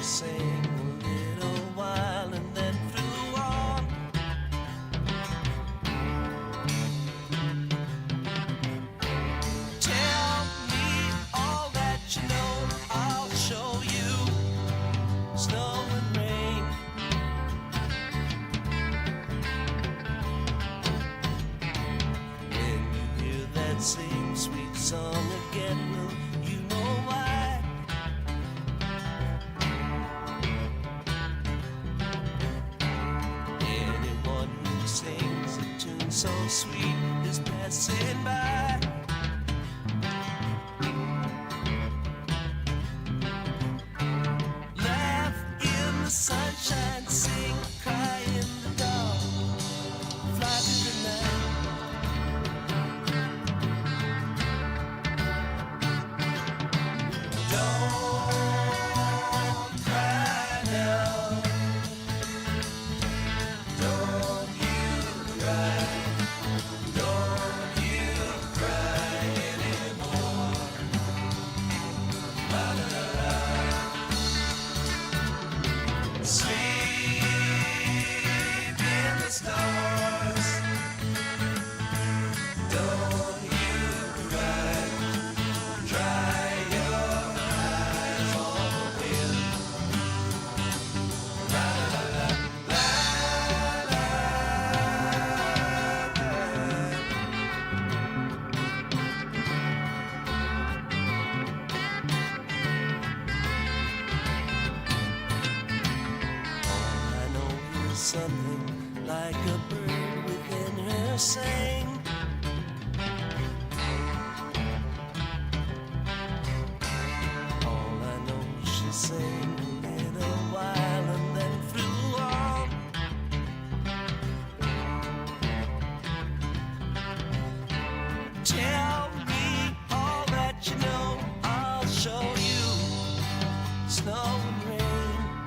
sang a little while and then flew on. Tell me all that you know, I'll show you. Snow and rain. When you hear that same sweet song again, will you know why? Anyone who sings a tune so sweet is passing by. Laugh in the sunshine, sing, cry in the dark, fly through the night. Don't cry now. Don't you cry. Don't you cry anymore. La la la la. Sleep in the stars. Don't you cry. Dry your eyes on the wind. La la la la la All I know is something like a bird within her sang. All I know, she sang a little while and then flew on. Tell me all that you know, I'll show you. Snow and rain.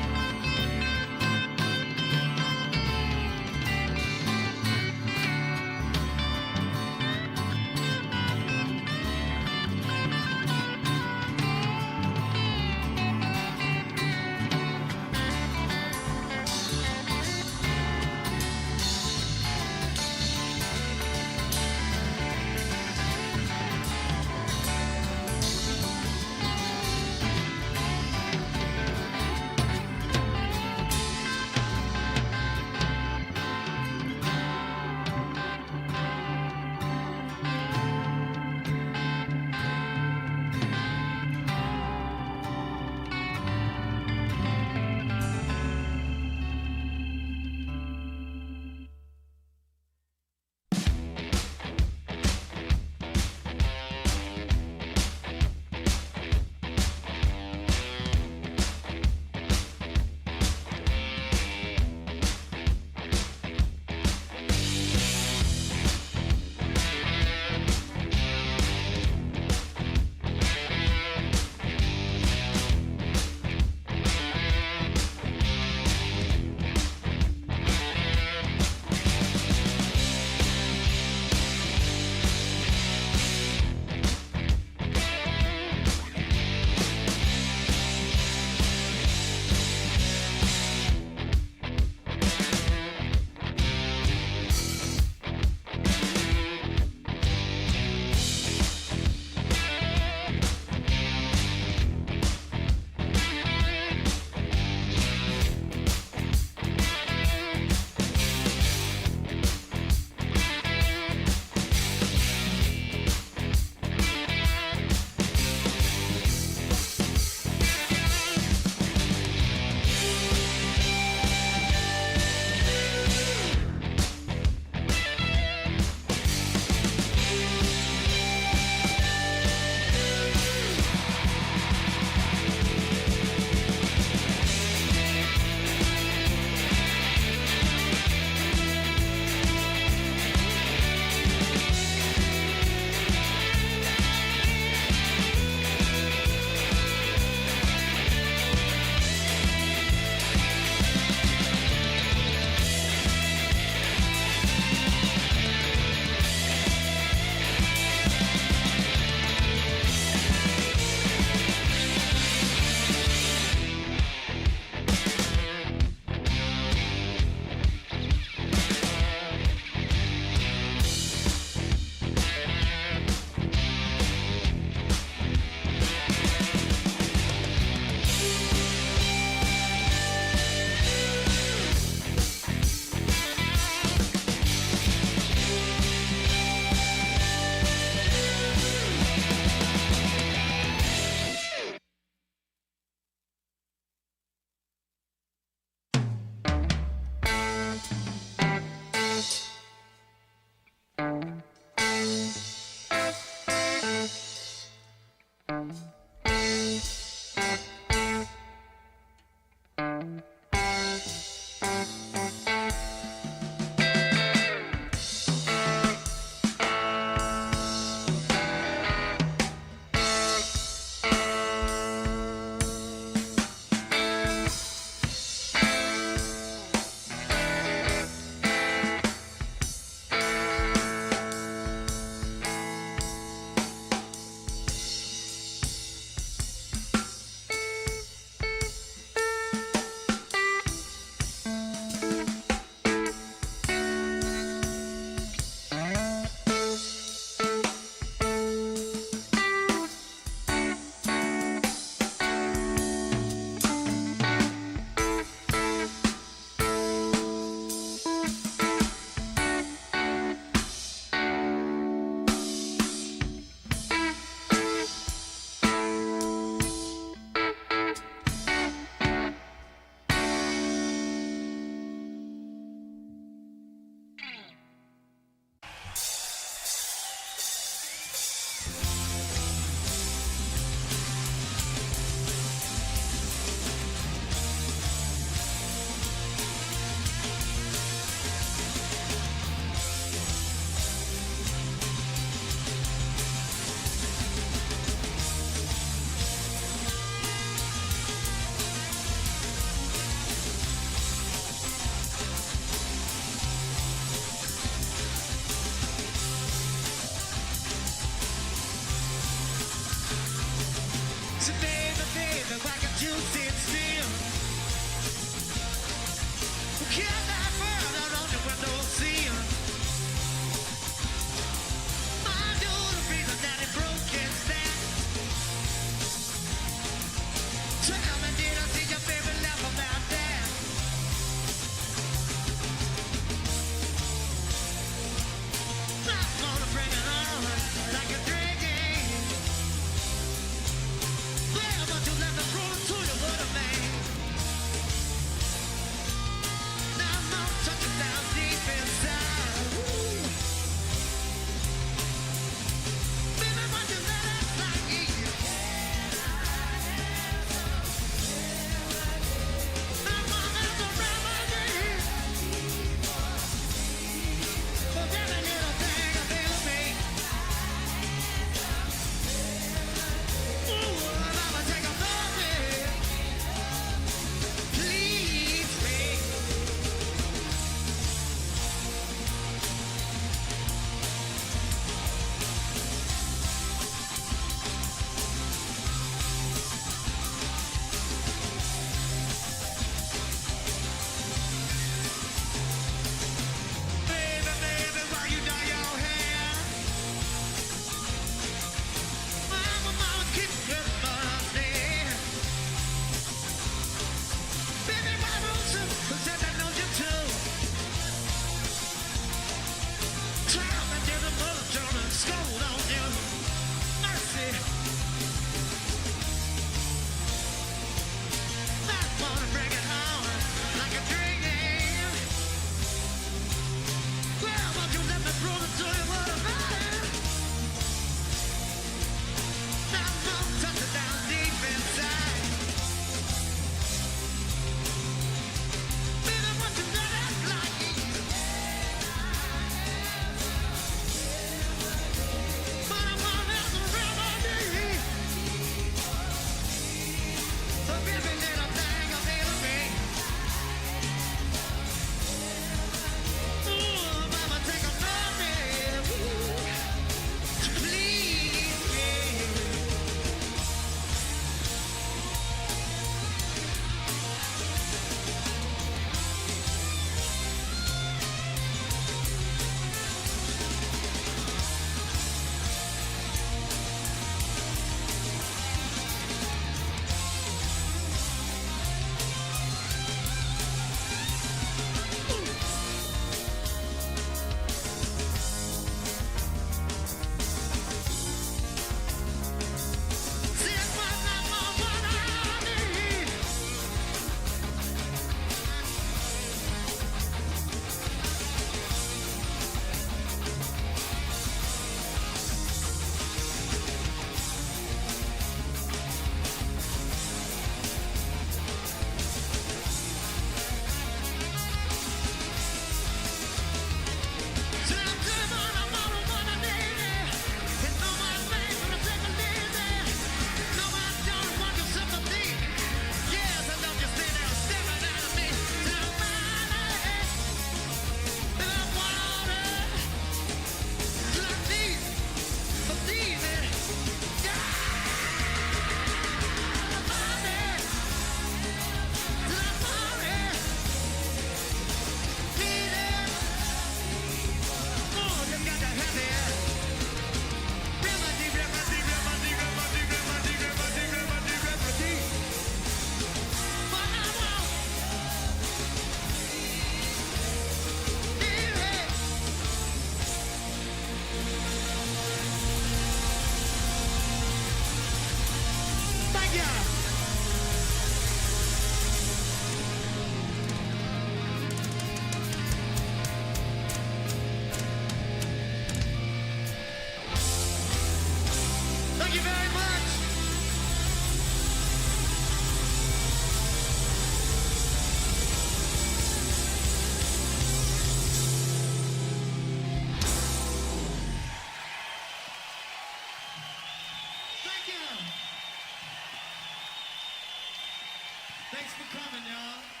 Thanks for coming, y'all.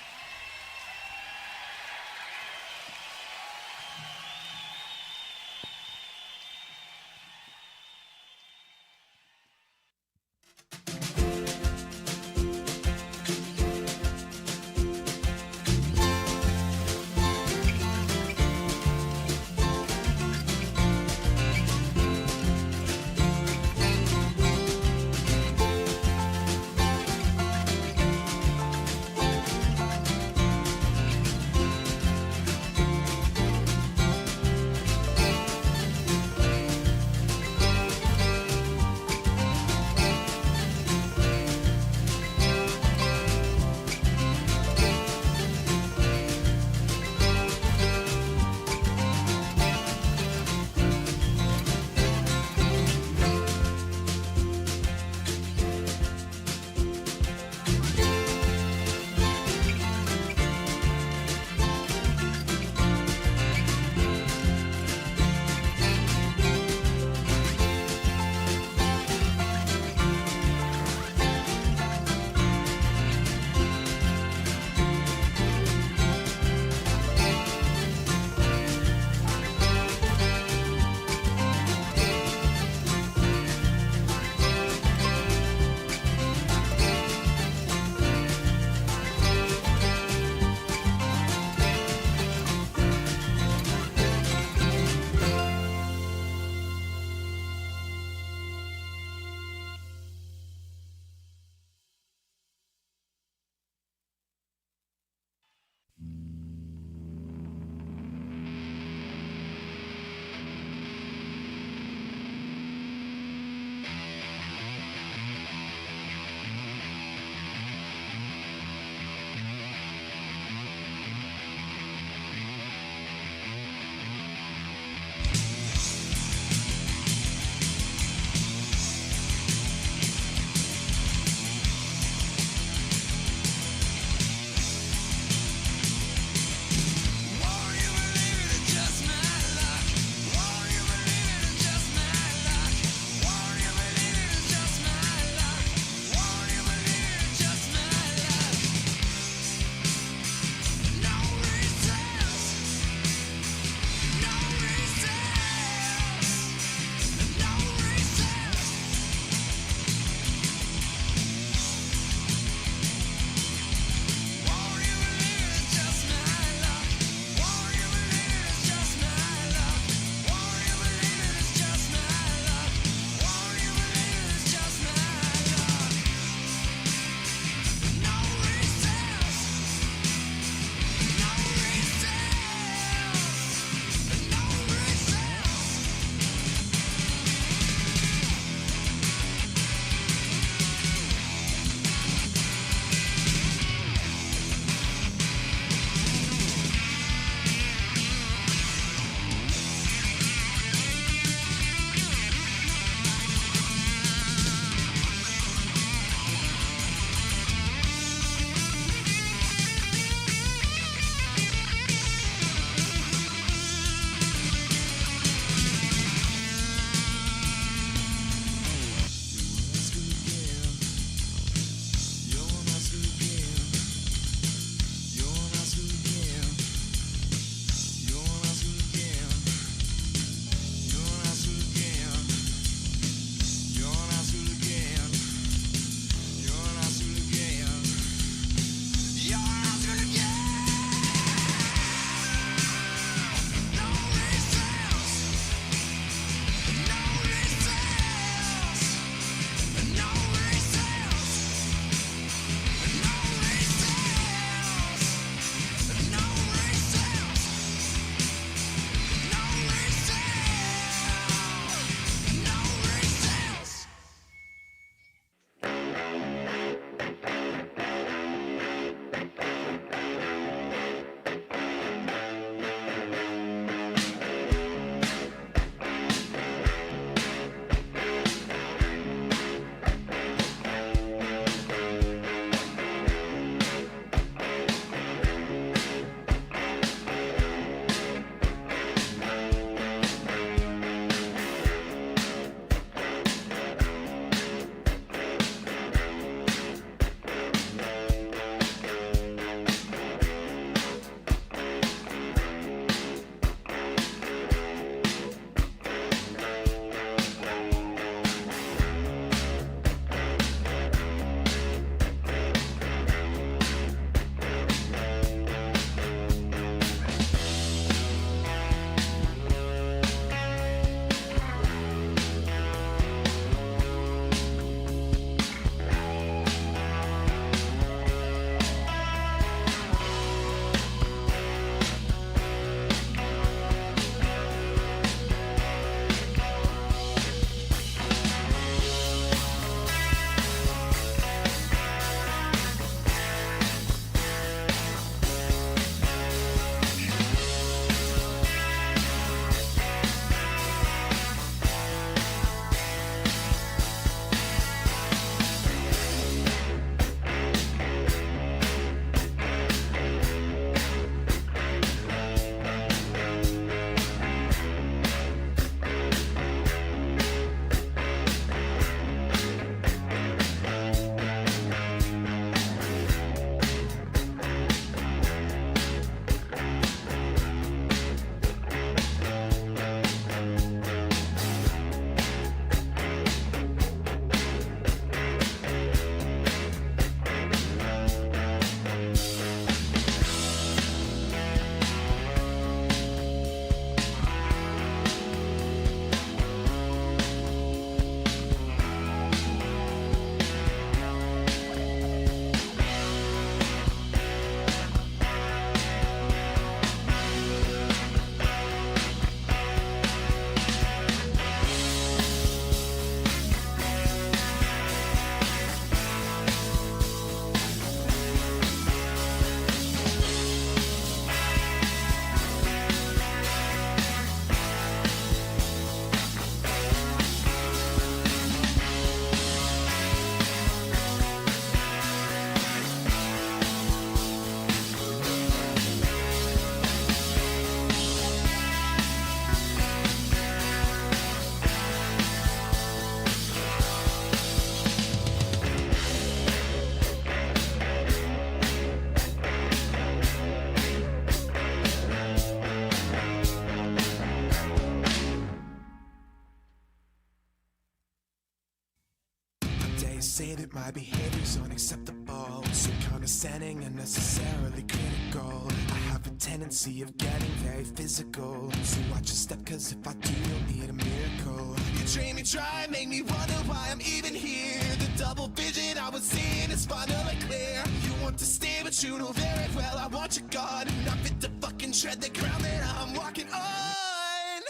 say that my behavior's unacceptable, so condescending and necessarily critical. I have a tendency of getting very physical, so watch your step, cause if I do, you'll need a miracle. You train me dry, make me wonder why I'm even here. The double vision I was seeing is finally clear. You want to stay, but you know very well I want you gone. Not fit to fucking tread the ground that I'm walking on.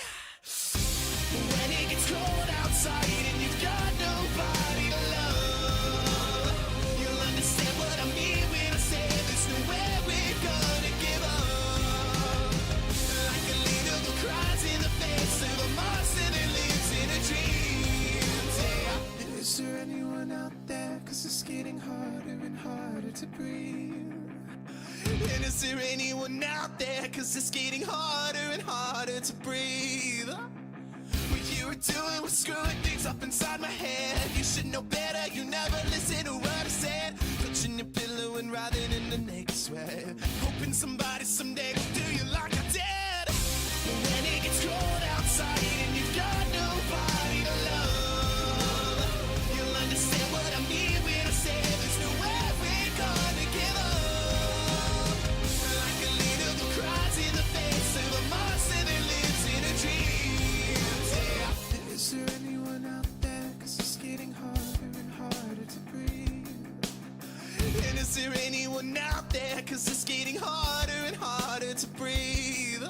When it gets cold outside and you've got nobody to love, you'll understand what I mean when I say there's nowhere we're gonna give up. Like a leader who cries in the face of a monster that lives in a dream. Yeah. Is there anyone out there? Cause it's getting harder and harder to breathe. And is there anyone out there? Cause it's getting harder and harder to breathe. What you were doing was screwing things up inside my head. You should know better, you never listen to what I said. Clutching your pillow and writhing in the naked sweat, hoping somebody someday will do you like I did. When it gets cold outside and you've got nobody to love, you'll understand what I mean when I say there's nowhere we're gonna give up. Like a leader who cries in the face of a monster that lives in a dream. Yeah. Is there anyone out there? Cause it's getting harder and harder to breathe. And is there anyone out there? Cause it's getting harder and harder to breathe.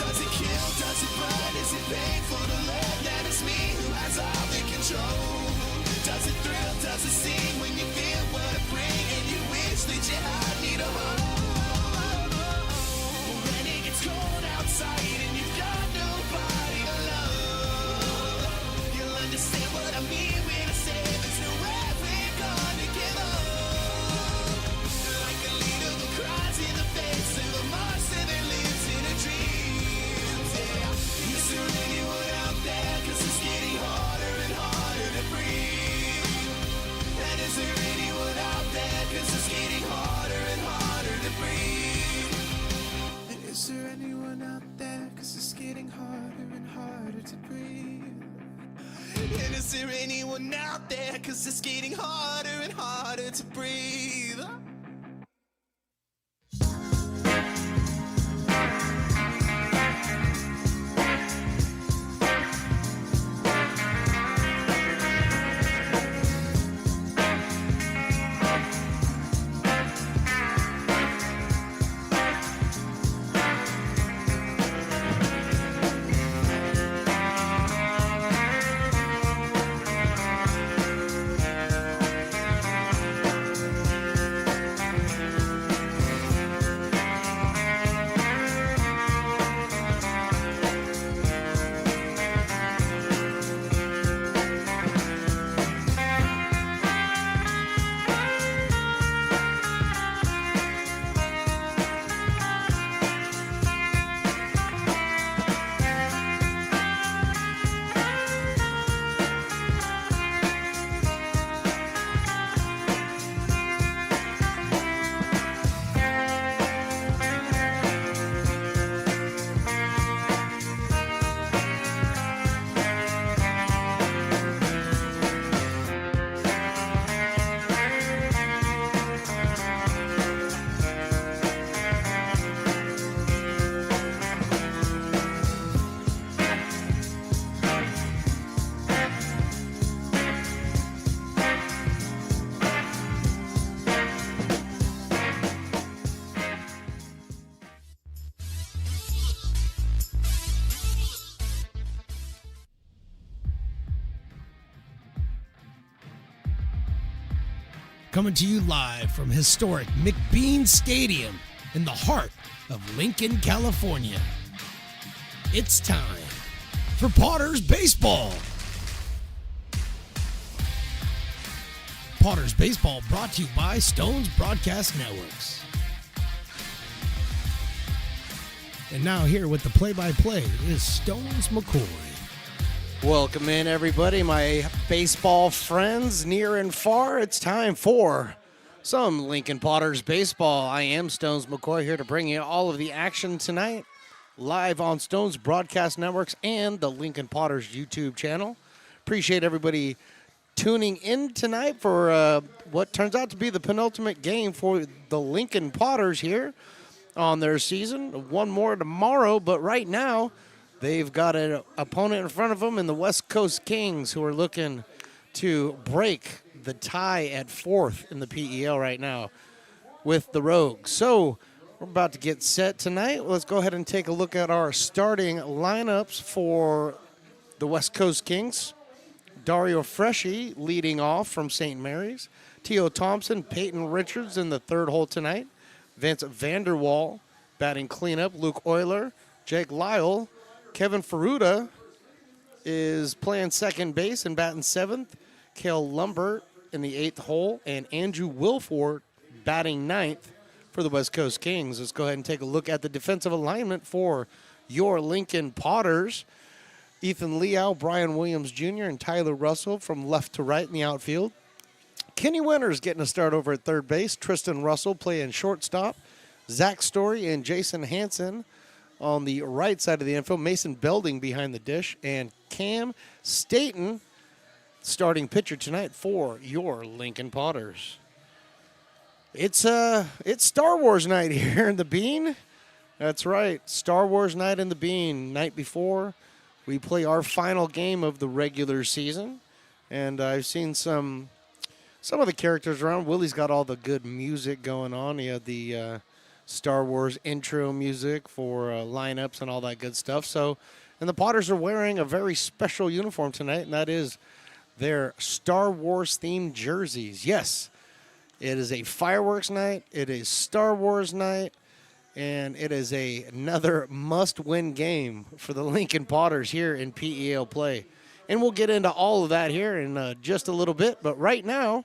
Does it kill? Does it burn? Is it painful to learn that it's me who has all the control? Does it thrill? Does it sting when you feel what I bring and you wish that you had me to hold? When it gets cold outside and you've got nobody to love, you'll understand what I mean when I say there's nowhere we're gonna give up. Like a leader who cries in the face of a monster that lives in a dream. Yeah. Is there anyone out there? Cause it's getting harder and harder to breathe. And is there anyone out there? Cause it's getting harder and harder to breathe. And is there anyone out there? Cause it's getting harder and harder to breathe. And is there anyone out there? Cause it's getting harder and harder to breathe. Coming to you live from historic McBean Stadium in the heart of Lincoln, California. It's time for Potters Baseball. Potters Baseball brought to you by Stone's Broadcast Networks. And now here with the play-by-play is Stones McCoy. Welcome in, everybody, my baseball friends near and far. It's time for Some Lincoln Potters baseball. I am Stones McCoy here to bring you all of the action tonight, live on Stones Broadcast Networks and the Lincoln Potters YouTube channel. Appreciate everybody tuning in tonight for what turns out to be the penultimate game for the Lincoln Potters here on their season. One more tomorrow, but right now they've got an opponent in front of them in the West Coast Kings, who are looking to break the tie at 4th in the PEL right now with the Rogues. So we're about to get set tonight. Let's go ahead and take a look at our starting lineups for the West Coast Kings. Dario Freschi leading off from St. Mary's. T.O. Thompson, Peyton Richards in the third hole tonight. Vince Vanderwall batting cleanup. Luke Euler, Jake Lyle. Kevin Ferruta is playing second base and batting 7th. Cale Lumbert in the 8th hole, and Andrew Wilford batting 9th for the West Coast Kings. Let's go ahead and take a look at the defensive alignment for your Lincoln Potters. Ethan Leal, Brian Williams Jr., and Tyler Russell from left to right in the outfield. Kenny Winters getting a start over at third base. Tristan Russell playing shortstop. Zach Story and Jason Hansen on the right side of the infield. Mason Belding behind the dish, and Cam Staten starting pitcher tonight for your Lincoln Potters. It's Star Wars night here in the Bean. That's right, Star Wars night in the Bean. Night before we play our final game of the regular season, and I've seen some of the characters around. Willie's got all the good music going on. He had the Star Wars intro music for lineups and all that good stuff. So, and the Potters are wearing a very special uniform tonight, and that is their Star Wars themed jerseys. Yes, it is a fireworks night. It is Star Wars night, and it is another must-win game for the Lincoln Potters here in PEL play. And we'll get into all of that here in just a little bit. But right now,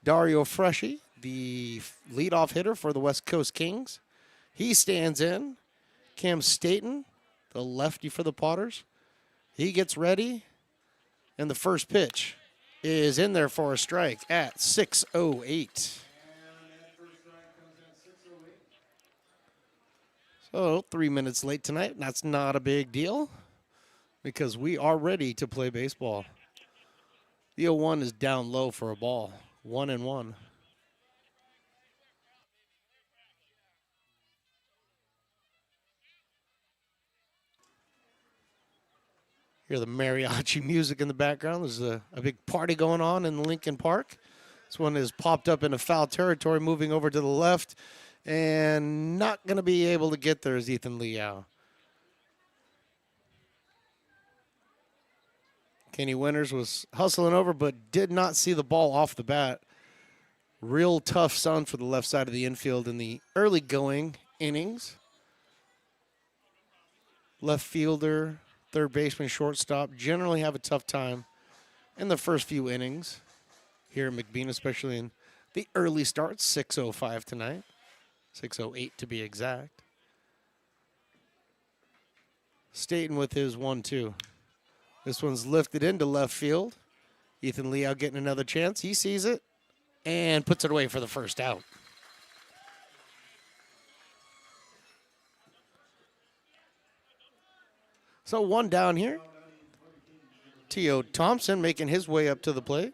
Dario Freschi, the leadoff hitter for the West Coast Kings, he stands in. Cam Staten, the lefty for the Potters, he gets ready. And the first pitch is in there for a strike at 6:08. So 3 minutes late tonight. That's not a big deal because we are ready to play baseball. The 0-1 is down low for a ball. 1-1. Hear the mariachi music in the background. There's a big party going on in Lincoln Park. This one is popped up into foul territory, moving over to the left, and not going to be able to get there is Ethan Leal. Kenny Winters was hustling over, but did not see the ball off the bat. Real tough sun for the left side of the infield in the early going innings. Left fielder, third baseman, shortstop generally have a tough time in the first few innings here at McBean, especially in the early starts. 6:05 tonight, 6:08 to be exact. Staten with his 1-2. This one's lifted into left field. Ethan Leal getting another chance. He sees it and puts it away for the first out. So one down here. T.O. Thompson making his way up to the plate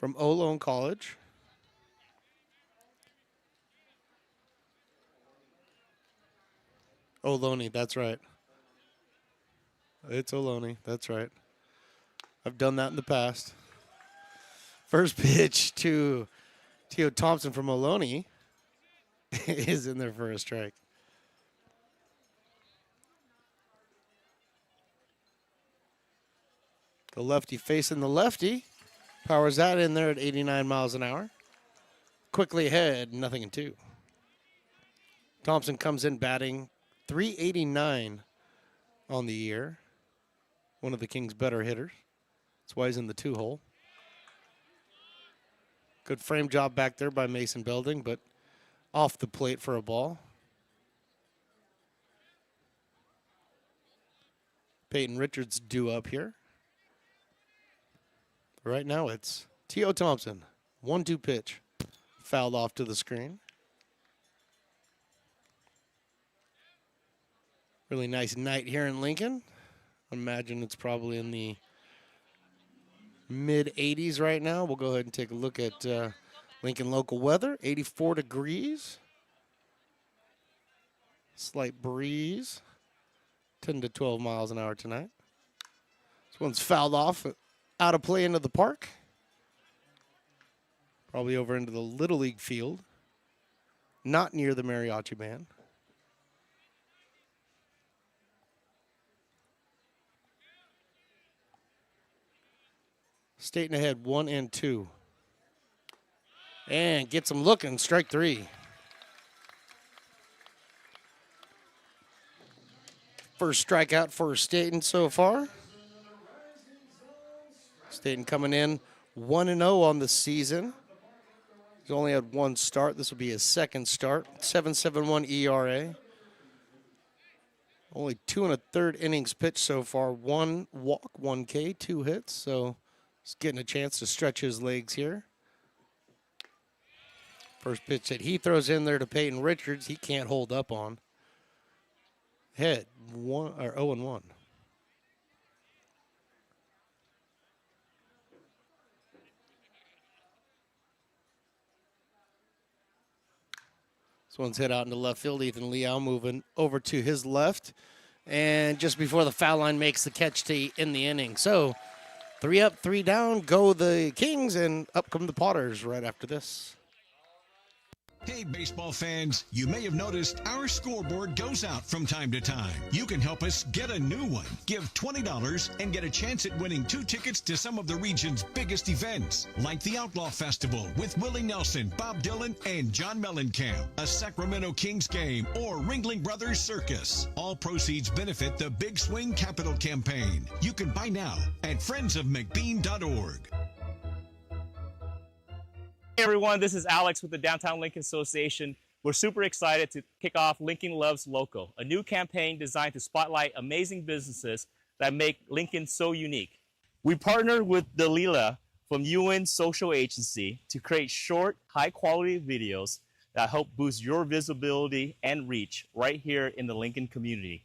from Ohlone College. Ohlone, that's right. It's Ohlone, that's right. I've done that in the past. First pitch to T.O. Thompson from Ohlone is in there for a strike. The lefty facing the lefty. Powers that in there at 89 miles an hour. Quickly ahead, 0-2. Thompson comes in batting .389 on the year. One of the Kings' better hitters. That's why he's in the 2-hole. Good frame job back there by Mason Belding, but off the plate for a ball. Peyton Richards due up here. Right now it's T.O. Thompson. 1-2 pitch. Fouled off to the screen. Really nice night here in Lincoln. I imagine it's probably in the mid-80s right now. We'll go ahead and take a look at Lincoln local weather. 84 degrees. Slight breeze. 10 to 12 miles an hour tonight. This one's fouled off, out of play into the park. Probably over into the Little League field. Not near the mariachi band. Staten ahead 1-2. And gets him looking, strike 3. First strikeout for Staten so far. Staten coming in 1-0 on the season. He's only had one start. This will be his second start. 7.71 ERA. Only 2 1/3 innings pitched so far. 1 walk, 1 K, 2 hits. So he's getting a chance to stretch his legs here. First pitch that he throws in there to Peyton Richards, he can't hold up on. Head 0-1. This one's hit out into left field. Ethan Liao moving over to his left. And just before the foul line makes the catch to end the inning. So 3 up, 3 down, go the Kings, and up come the Potters right after this. Hey, baseball fans, you may have noticed our scoreboard goes out from time to time. You can help us get a new one. Give $20 and get a chance at winning 2 tickets to some of the region's biggest events, like the Outlaw Festival with Willie Nelson, Bob Dylan, and John Mellencamp, a Sacramento Kings game, or Ringling Brothers Circus. All proceeds benefit the Big Swing Capital Campaign. You can buy now at friendsofmcbean.org. Hey everyone, this is Alex with the Downtown Lincoln Association. We're super excited to kick off Lincoln Loves Local, a new campaign designed to spotlight amazing businesses that make Lincoln so unique. We partnered with Dalila from UN Social Agency to create short, high-quality videos that help boost your visibility and reach right here in the Lincoln community.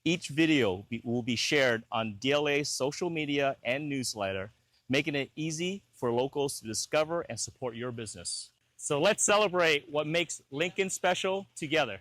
Each video will be shared on DLA's social media and newsletter, making it easy for locals to discover and support your business. So let's celebrate what makes Lincoln special together.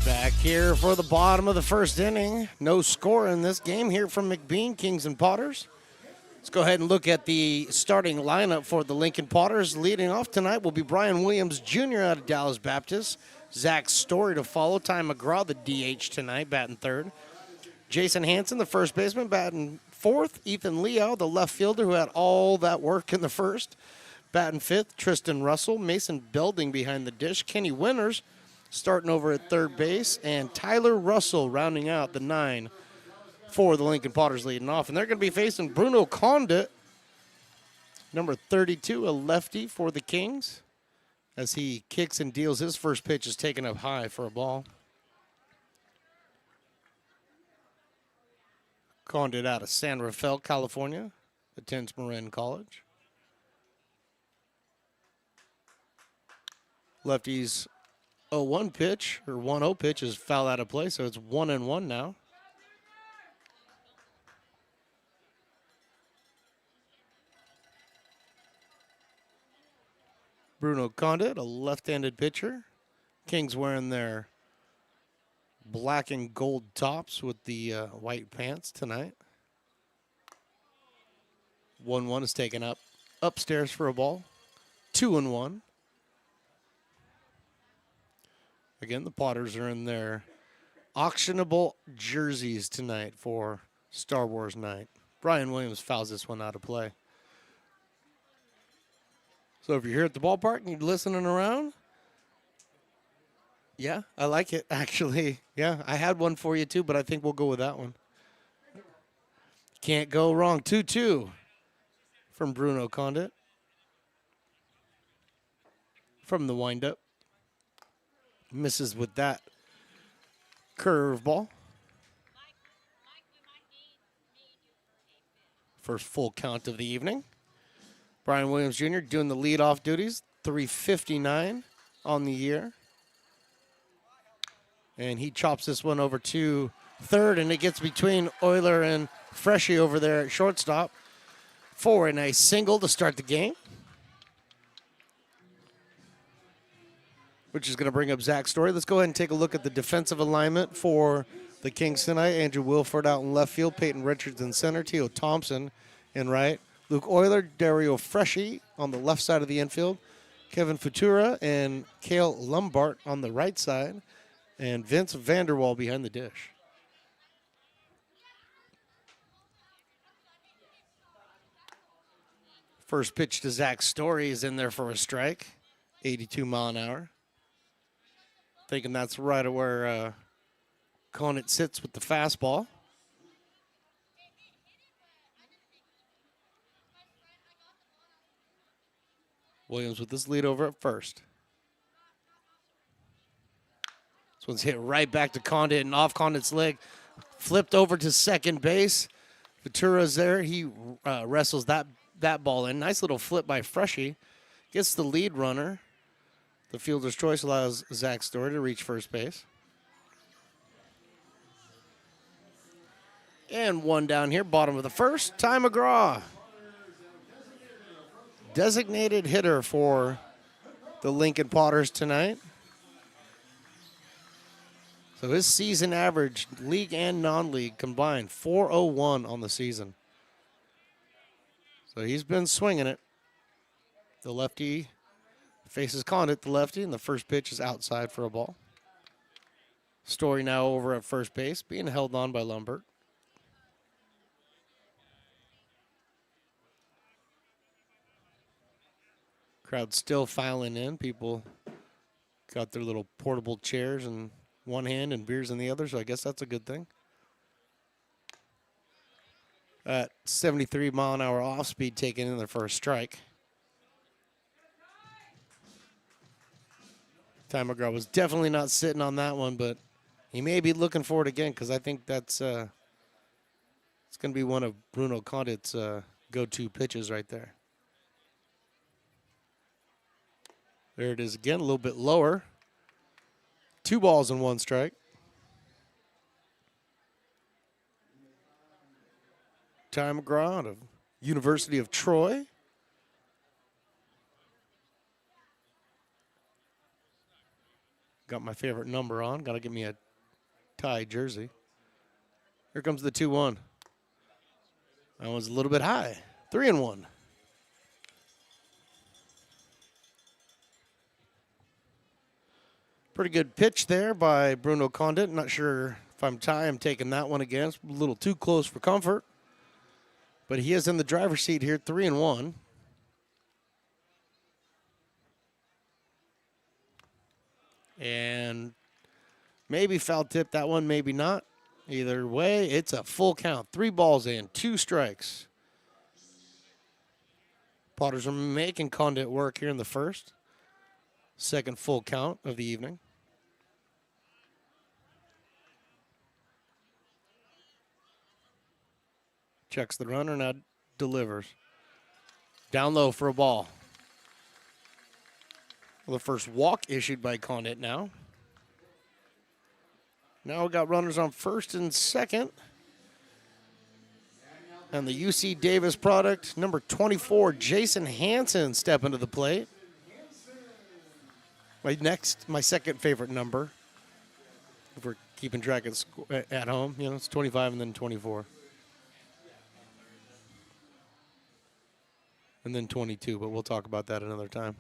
Back here for the bottom of the first inning. No score in this game here from McBean, Kings and Potters. Let's go ahead and look at the starting lineup for the Lincoln Potters. Leading off tonight will be Brian Williams Jr. out of Dallas Baptist. Zach Story to follow. Ty McGraw, the DH tonight, batting third. Jason Hansen, the first baseman, batting fourth. Ethan Liao, the left fielder who had all that work in the first, batting fifth. Tristan Russell, Mason Belding behind the dish. Kenny Winters starting over at third base, and Tyler Russell rounding out the 9 for the Lincoln Potters leading off. And they're going to be facing Bruno Condit, number 32, a lefty for the Kings, as he kicks and deals. His first pitch is taken up high for a ball. Condit out of San Rafael, California, attends Marin College. Lefty's 0-1 pitch, or 1-0 pitch, is foul out of play, so it's 1-1 now. Bruno Condit, a left-handed pitcher. Kings wearing their black and gold tops with the white pants tonight. 1-1 is taken up upstairs for a ball. 2-1. Again, the Potters are in their auctionable jerseys tonight for Star Wars night. Brian Williams fouls this one out of play. So if you're here at the ballpark and you're listening around, yeah, I like it, actually. Yeah, I had one for you, too, but I think we'll go with that one. Can't go wrong. 2-2 from Bruno Condit. From the windup. Misses with that curveball. First full count of the evening. Brian Williams Jr. doing the leadoff duties. 359 on the year. And he chops this one over to third, and it gets between Euler and Freshie over there at shortstop for a nice single to start the game, which is going to bring up Zach Story. Let's go ahead and take a look at the defensive alignment for the Kings tonight. Andrew Wilford out in left field, Peyton Richards in center, Teo Thompson in right, Luke Euler, Dario Freshie on the left side of the infield, Kevin Futura and Cale Lombard on the right side, and Vince Vanderwall behind the dish. First pitch to Zach Story is in there for a strike, 82 mile an hour. Thinking that's right at where Conant sits with the fastball. Williams with this lead over at first. This one's hit right back to Condit and off Condit's leg. Flipped over to second base. Vitura's there. He wrestles that ball in. Nice little flip by Freshie. Gets the lead runner. The fielder's choice allows Zach Story to reach first base. And one down here, bottom of the first. Ty McGraw. Designated hitter for the Lincoln Potters tonight. So his season average, league and non-league combined, 401 on the season. So he's been swinging it. The lefty faces Condit, the lefty, and the first pitch is outside for a ball. Story now over at first base, being held on by Lombard. Crowd still filing in. People got their little portable chairs in one hand and beers in the other, so I guess that's a good thing. At 73 mile an hour off speed taken in there for a strike. Ty McGraw was definitely not sitting on that one, but he may be looking for it again because I think that's it's going to be one of Bruno Condit's go-to pitches right there. There it is again, a little bit lower. 2 balls and 1 strike. Ty McGraw out of University of Troy. Got my favorite number on. Got to give me a tie jersey. Here comes the 2-1. That one's a little bit high. 3-1. Pretty good pitch there by Bruno Condit. Not sure if I'm taking that one again. It's a little too close for comfort. But he is in the driver's seat here, 3-1. And maybe foul tip that one, maybe not. Either way, it's a full count. 3 balls in, 2 strikes. Potters are making Condit work here in the first. Second full count of the evening. Checks the runner, now delivers. Down low for a ball. Well, the first walk issued by Condit now. Now we got runners on first and second. And the UC Davis product, number 24, Jason Hansen, step into the plate. My second favorite number. If we're keeping track at home. You know, it's 25 and then 24. And then 22, but we'll talk about that another time.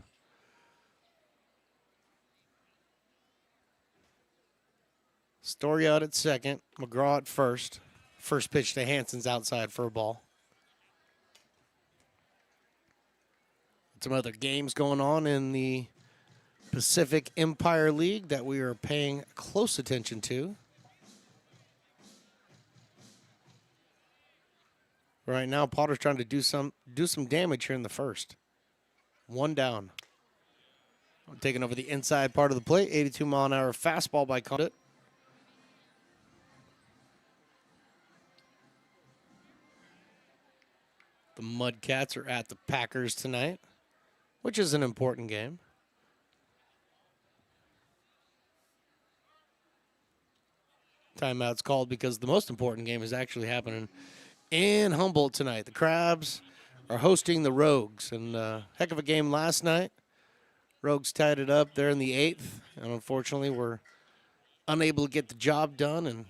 Story out at second. McGraw at first. First pitch to Hansen's outside for a ball. Some other games going on in the Pacific Empire League that we are paying close attention to. Right now, Potter's trying to do some damage here in the first. One down. Taking over the inside part of the plate. 82-mile-an-hour fastball by Condit. The Mudcats are at the Packers tonight, which is an important game. Timeout's called because the most important game is actually happening in Humboldt tonight. The Crabs are hosting the Rogues, and heck of a game last night. Rogues tied it up there in the 8th, and unfortunately were unable to get the job done, and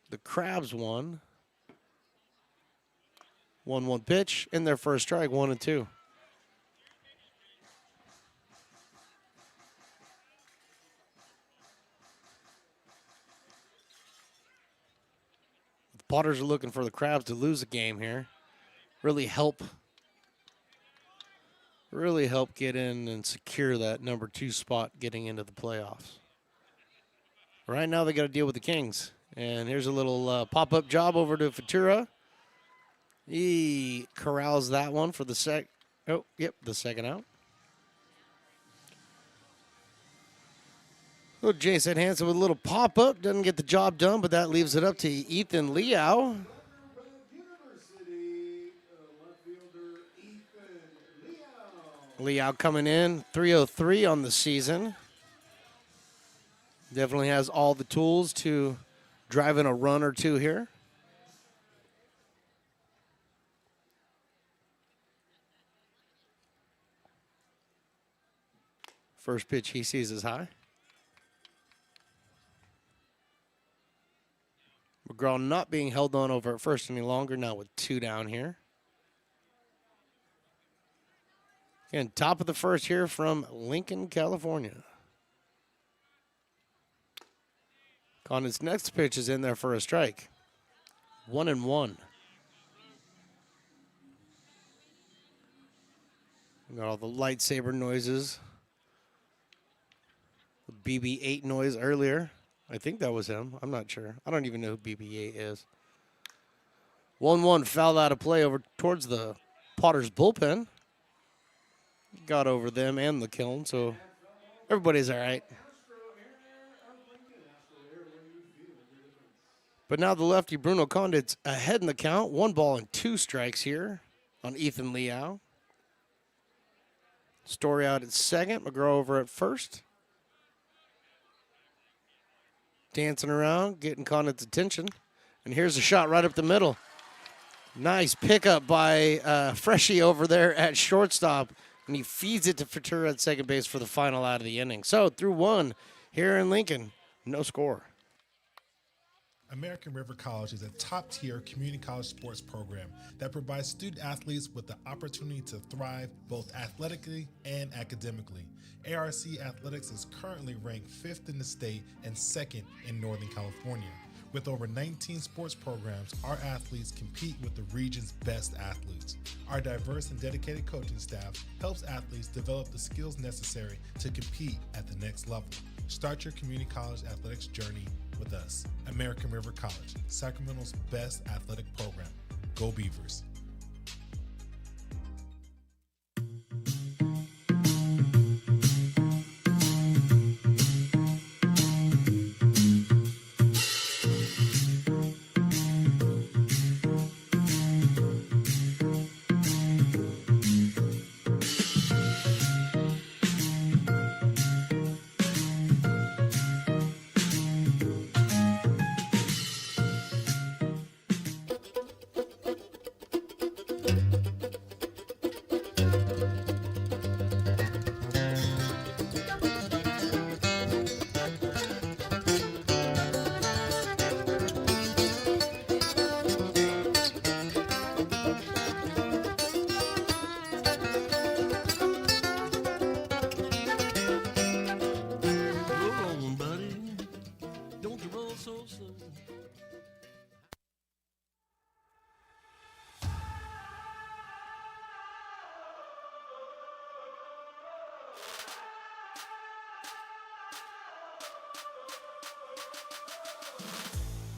the Crabs won. 1-1 pitch in their first strike, 1-2. The Potters are looking for the Crabs to lose a game here. Really help get in and secure that number 2 spot getting into the playoffs. Right now they got to deal with the Kings. And here's a little pop-up job over to Futura. He corrals that one for the the second out. Little Jason Hansen with a little pop-up. Doesn't get the job done, but that leaves it up to Ethan Liao. Liao coming in, 303 on the season. Definitely has all the tools to drive in a run or two here. First pitch he sees is high. McGraw not being held on over at first any longer, now with 2 down here. Again, top of the first here from Lincoln, California. Condon's next pitch is in there for a strike. 1-1. Got all the lightsaber noises. The BB-8 noise earlier. I think that was him. I'm not sure. I don't even know who BB-8 is. 1-1 fouled out of play over towards the Potters bullpen. Got over them and the kiln, so everybody's all right. But now the lefty Bruno Condit's ahead in the count. 1-2 here on Ethan Liao. Story out at second. McGraw over at first. Dancing around, getting Condit's attention. And here's a shot right up the middle. Nice pickup by Freshie over there at shortstop. And he feeds it to Futura at second base for the final out of the inning. So through 1 here in Lincoln, no score. American River College is a top-tier community college sports program that provides student-athletes with the opportunity to thrive both athletically and academically. ARC Athletics is currently ranked 5th in the state and 2nd in Northern California. With over 19 sports programs, our athletes compete with the region's best athletes. Our diverse and dedicated coaching staff helps athletes develop the skills necessary to compete at the next level. Start your community college athletics journey with us. American River College, Sacramento's best athletic program. Go Beavers.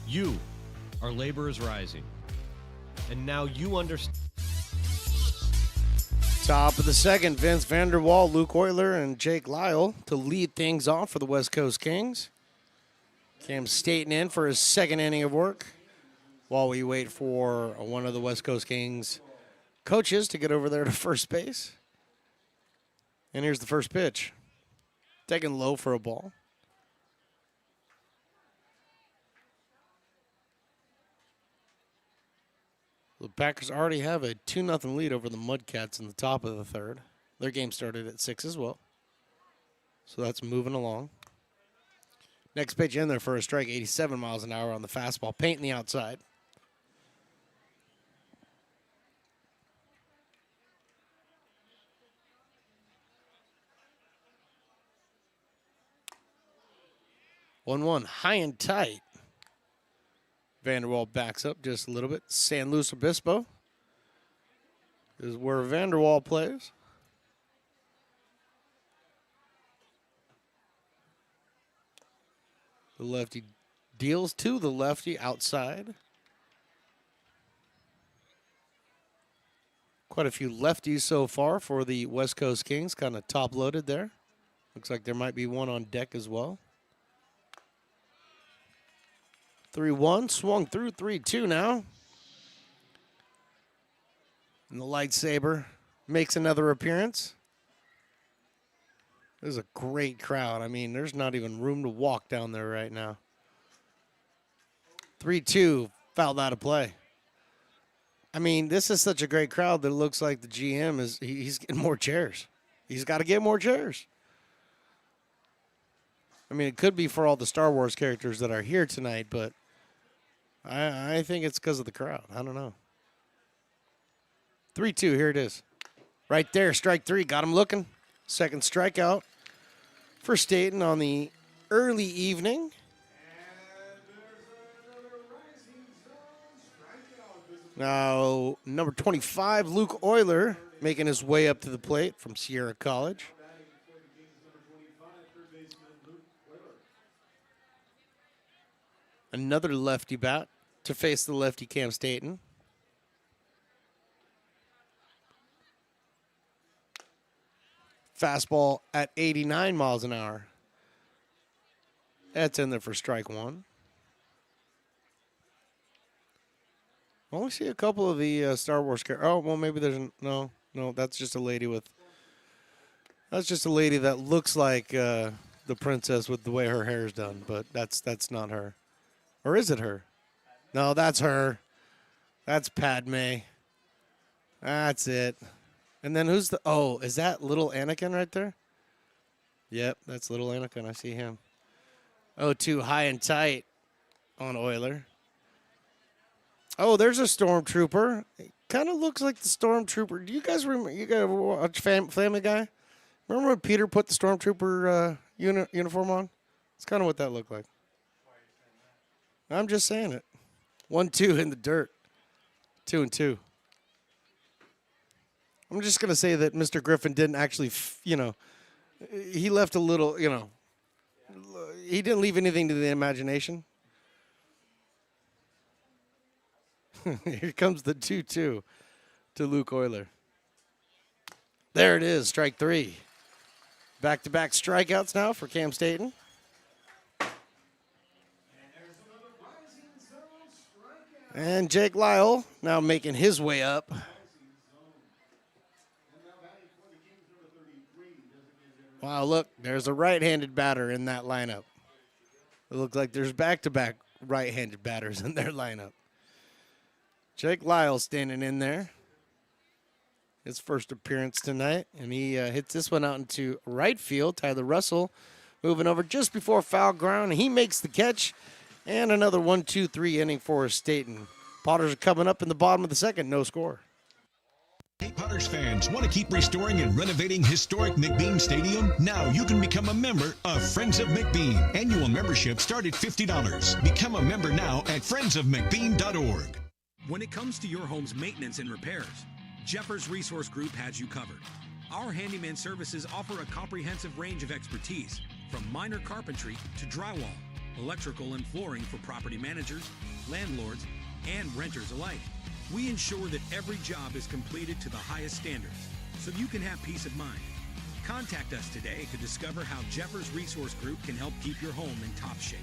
You are Laborers Rising. And now you understand. Top of the second, Vince Vanderwall, Luke Euler, and Jake Lyle to lead things off for the West Coast Kings. Cam Staten in for his second inning of work while we wait for one of the West Coast Kings coaches to get over there to first base. And here's the first pitch. Taken low for a ball. The Packers already have a 2-0 lead over the Mudcats in the top of the third. Their game started at 6 as well. So that's moving along. Next pitch in there for a strike, 87 miles an hour on the fastball, painting the outside. One high and tight. Vanderwall backs up just a little bit. San Luis Obispo is where Vanderwall plays. The lefty deals to the lefty outside. Quite a few lefties so far for the West Coast Kings, kind of top-loaded there. Looks like there might be one on deck as well. 3-1, swung through 3-2 now. And the lightsaber makes another appearance. This is a great crowd. I mean, there's not even room to walk down there right now. 3-2, fouled out of play. I mean, this is such a great crowd that it looks like the GM he's getting more chairs. He's got to get more chairs. I mean, it could be for all the Star Wars characters that are here tonight, but I think it's because of the crowd. I don't know. 3-2, here it is. Right there, strike three, got him looking. Second strikeout for Staten on the early evening. Now, number 25, Luke Euler, making his way up to the plate from Sierra College. Another lefty bat to face the lefty Cam Staten. Fastball at 89 miles an hour. That's in there for strike one. I only see a couple of the Star Wars characters. Oh, well, maybe there's no, that's just a lady with. That's just a lady that looks like the princess with the way her hair is done, but that's not her. Or is it her? No, that's her. That's Padme. That's it. And then who's the... Oh, is that little Anakin right there? Yep, that's little Anakin. I see him. 0-2, high and tight on Euler. Oh, there's a Stormtrooper. It kind of looks like the Stormtrooper. Do you guys remember... You guys watch Family Guy? Remember when Peter put the Stormtrooper uniform on? It's kind of what that looked like. I'm just saying it. 1-2 in the dirt. 2-2. I'm just going to say that Mr. Griffin didn't actually, he left a little, he didn't leave anything to the imagination. Here comes the 2-2 to Luke Euler. There it is, strike three. Back-to-back strikeouts now for Cam Staten. And Jake Lyle now making his way up. Wow, look, there's a right-handed batter in that lineup. It looks like there's back-to-back right-handed batters in their lineup. Jake Lyle standing in there. His first appearance tonight, and he hits this one out into right field. Tyler Russell moving over just before foul ground. He makes the catch, and another 1-2-3 inning for Staten. Potters are coming up in the bottom of the second, no score. Hey, Potters fans, want to keep restoring and renovating historic McBean Stadium? Now you can become a member of Friends of McBean. Annual membership start at $50. Become a member now at friendsofmcbean.org. When it comes to your home's maintenance and repairs, Jeffers Resource Group has you covered. Our handyman services offer a comprehensive range of expertise, from minor carpentry to drywall, electrical and flooring for property managers, landlords, and renters alike. We ensure that every job is completed to the highest standards, so you can have peace of mind. Contact us today to discover how Jeffers Resource Group can help keep your home in top shape.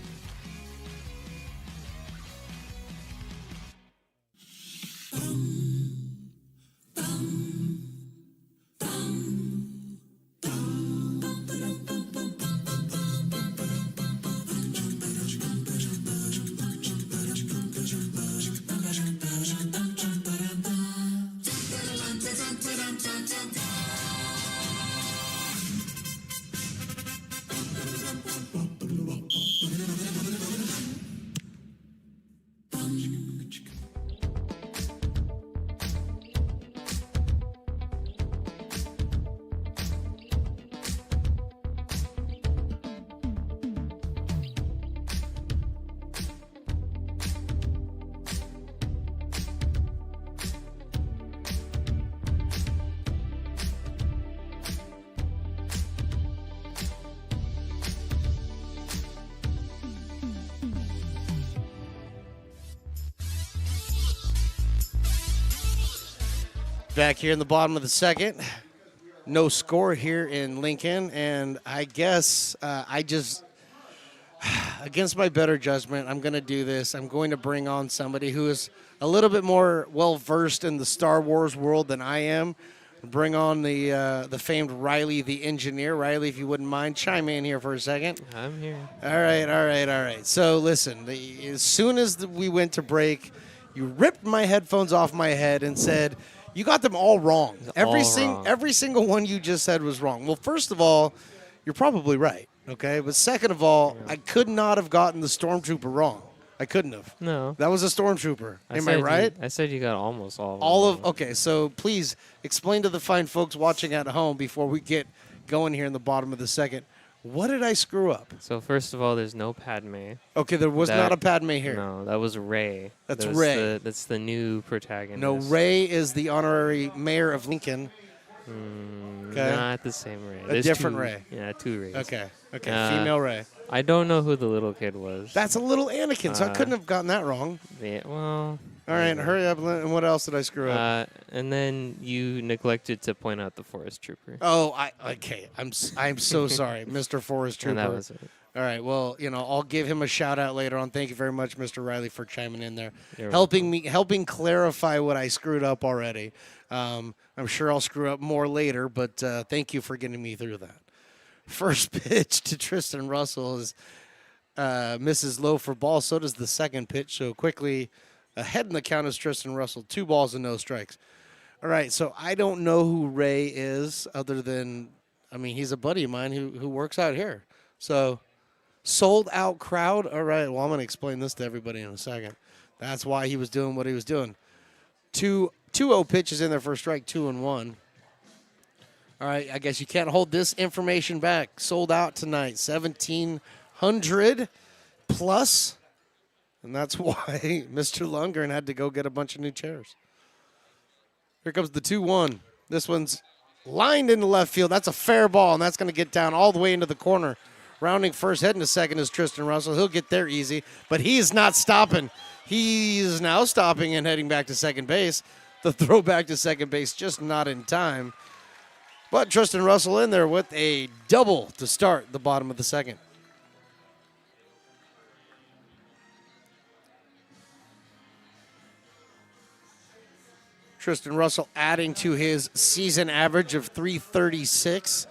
Back here in the bottom of the second. No score here in Lincoln, and I guess against my better judgment, I'm going to do this. I'm going to bring on somebody who is a little bit more well-versed in the Star Wars world than I am. Bring on the famed Riley, the engineer. Riley, if you wouldn't mind, chime in here for a second. I'm here. All right. So listen, as soon as we went to break, you ripped my headphones off my head and said, you got them all wrong. Every single one you just said was wrong. Well, first of all, you're probably right, okay? But second of all, I could not have gotten the stormtrooper wrong. I couldn't have. No. That was a stormtrooper. Am I right? I said you got almost all of them. All of okay, so please explain to the fine folks watching at home before we get going here in the bottom of the second. What did I screw up? So first of all, there's no Padme. Okay, there was not a Padme here. No, that was Rey. That's Rey. That's the new protagonist. No, Rey is the honorary mayor of Lincoln. Okay. Not the same Rey. A There's different two, Rey. Yeah, two Reys. Okay, female Rey. I don't know who the little kid was. That's a little Anakin, so I couldn't have gotten that wrong. Yeah, well. All right, hurry up. And what else did I screw up? And then you neglected to point out the Forest Trooper. Oh, okay. I'm so sorry, Mr. Forest Trooper. And that was it. All right. Well, I'll give him a shout out later on. Thank you very much, Mr. Riley, for chiming in there, helping clarify what I screwed up already. I'm sure I'll screw up more later, but thank you for getting me through that. First pitch to Tristan Russell is misses low for ball. So does the second pitch. So quickly ahead in the count is Tristan Russell. 2 balls and no strikes. All right. So I don't know who Rey is other than, he's a buddy of mine who works out here. So sold out crowd. All right. Well, I'm going to explain this to everybody in a second. That's why he was doing what he was doing. 2-0 pitches in there for a strike, 2-1. All right, I guess you can't hold this information back. Sold out tonight, 1,700 plus, and that's why Mr. Lundgren had to go get a bunch of new chairs. Here comes the 2-1. This one's lined into left field. That's a fair ball, and that's going to get down all the way into the corner. Rounding first, heading to second is Tristan Russell. He'll get there easy, but he is not stopping. He is now stopping and heading back to second base. The throw back to second base just not in time. But Tristan Russell in there with a double to start the bottom of the second. Tristan Russell adding to his season average of 336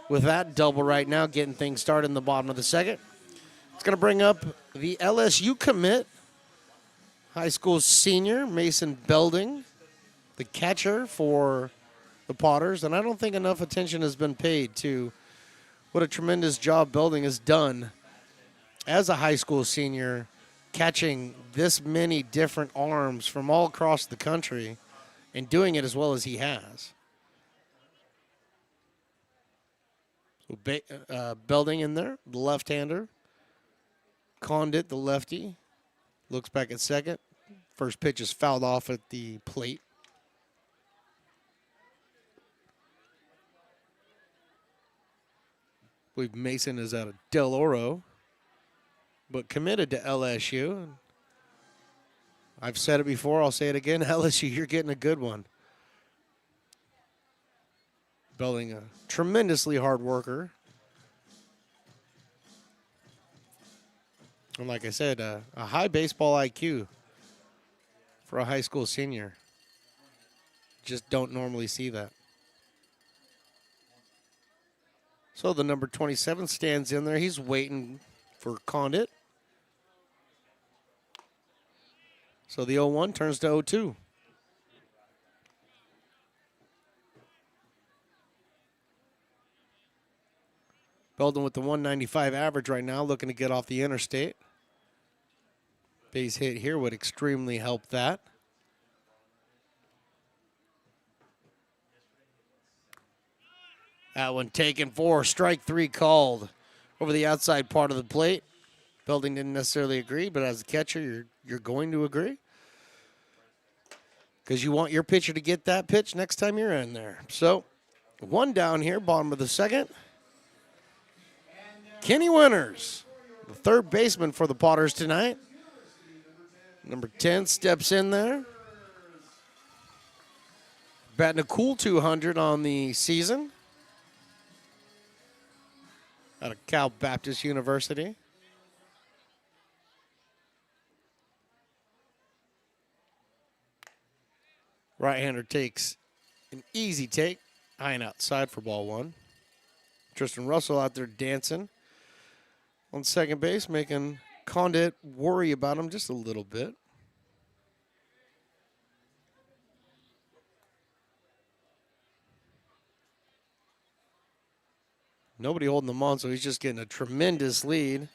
with that double right now, getting things started in the bottom of the second. It's going to bring up the LSU commit, high school senior Mason Belding, the catcher for the Potters, and I don't think enough attention has been paid to what a tremendous job Belding has done as a high school senior, catching this many different arms from all across the country and doing it as well as he has. So Belding in there, the left-hander. Condit, the lefty, looks back at second. First pitch is fouled off at the plate. believe Mason is out of Del Oro, but committed to LSU. I've said it before, I'll say it again. LSU, you're getting a good one. Belding, a tremendously hard worker. And like I said, a high baseball IQ for a high school senior. Just don't normally see that. So the number 27 stands in there. He's waiting for Condit. So the 0-1 turns to 0-2. Belden with the 195 average right now, looking to get off the interstate. Base hit here would extremely help that. That one taken for strike 3 called over the outside part of the plate. Belding didn't necessarily agree, but as a catcher, you're going to agree. Because you want your pitcher to get that pitch next time you're in there. So, one down here, bottom of the second. Kenny Winters, the third baseman for the Potters tonight. Number 10 steps in there. Batting a cool 200 on the season. Out of Cal Baptist University. Right-hander takes an easy take. High and outside for ball 1. Tristan Russell out there dancing on second base, making Condit worry about him just a little bit. Nobody holding them on, so he's just getting a tremendous lead.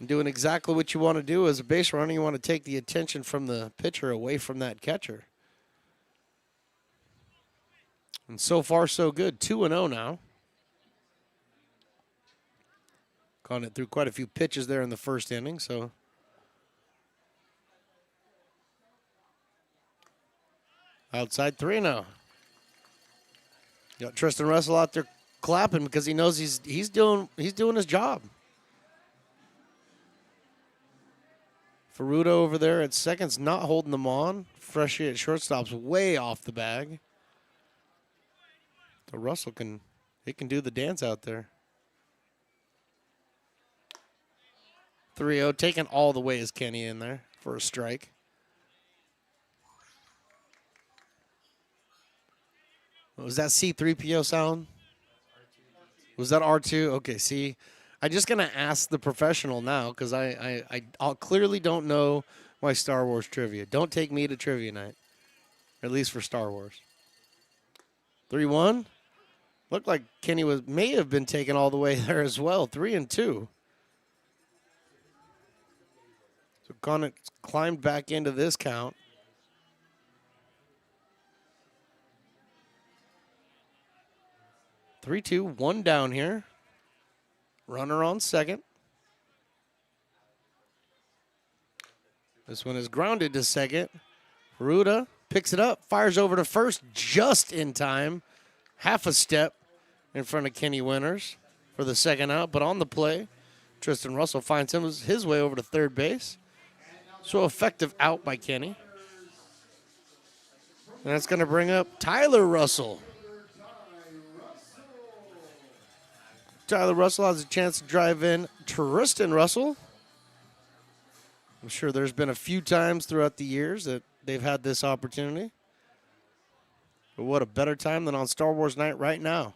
And doing exactly what you want to do as a base runner. You want to take the attention from the pitcher away from that catcher. And so far, so good. 2-0 now. Condit threw quite a few pitches there in the first inning, so. Outside 3 now. Got Tristan Russell out there clapping because he knows he's doing his job. Ferrudo over there at second's not holding them on. Freshie at shortstop's way off the bag. So Russell can do the dance out there. 3-0, taken all the way is Kenny in there for a strike. Was that C3PO sound? Was that R2? Okay, see, I'm just going to ask the professional now because I clearly don't know my Star Wars trivia. Don't take me to trivia night, at least for Star Wars. 3-1. Looked like Kenny may have been taken all the way there as well. 3-2. So Condit climbed back into this count. Three, 2, 1 down here. Runner on second. This one is grounded to second. Ruda picks it up, fires over to first just in time. Half a step in front of Kenny Winters for the second out, but on the play, Tristan Russell finds his way over to third base. So effective out by Kenny. And that's going to bring up Tyler Russell. Tyler Russell has a chance to drive in Tristan Russell. I'm sure there's been a few times throughout the years that they've had this opportunity. But what a better time than on Star Wars night right now.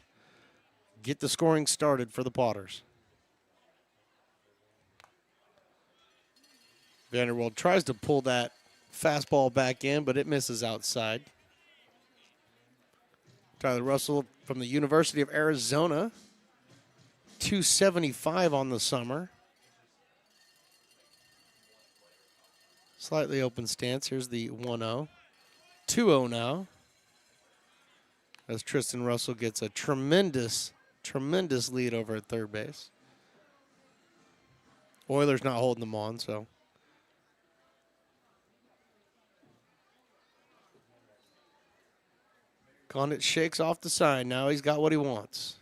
Get the scoring started for the Potters. Vanderwald tries to pull that fastball back in, but it misses outside. Tyler Russell from the University of Arizona. 275 on the summer. Slightly open stance. Here's the 1-0. 2-0 now. As Tristan Russell gets a tremendous lead over at third base. Oilers not holding them on, so. Condit shakes off the sign. Now he's got what he wants.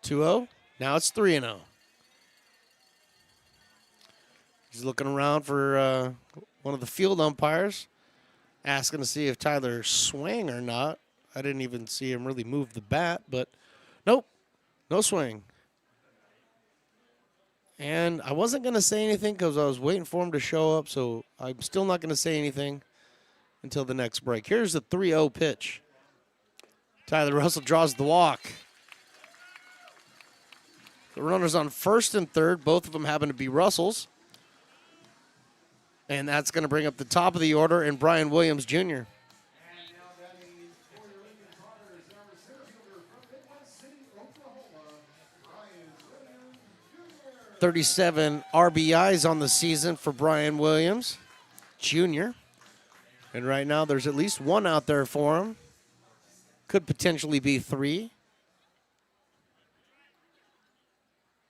2-0. Now it's 3-0. He's looking around for one of the field umpires, asking to see if Tyler swung or not. I didn't even see him really move the bat, but nope, no swing. And I wasn't going to say anything because I was waiting for him to show up, so I'm still not going to say anything until the next break. Here's the 3-0 pitch. Tyler Russell draws the walk. The runners on first and third, both of them happen to be Russells. And that's going to bring up the top of the order and Brian Williams Jr. 37 RBIs on the season for Brian Williams Jr. And right now there's at least one out there for him. Could potentially be 3.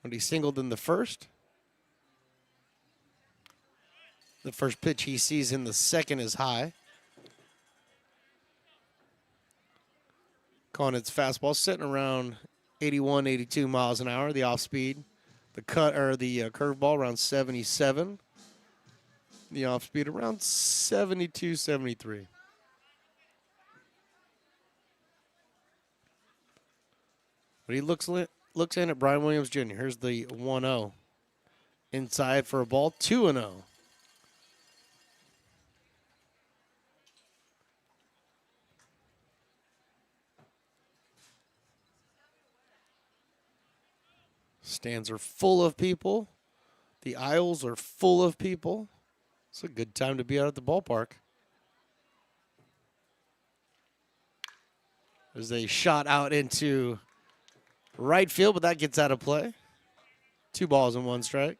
When he singled in the first. The first pitch he sees in the second is high. Conant's fastball sitting around 81, 82 miles an hour, the off speed. The cut or the curveball around 77. The off speed around 72, 73. But he looks in at Brian Williams Jr. Here's the 1-0. Inside for a ball, 2-0. Stands are full of people. The aisles are full of people. It's a good time to be out at the ballpark. There's a shot out into right field, but that gets out of play. 2 balls and 1 strike.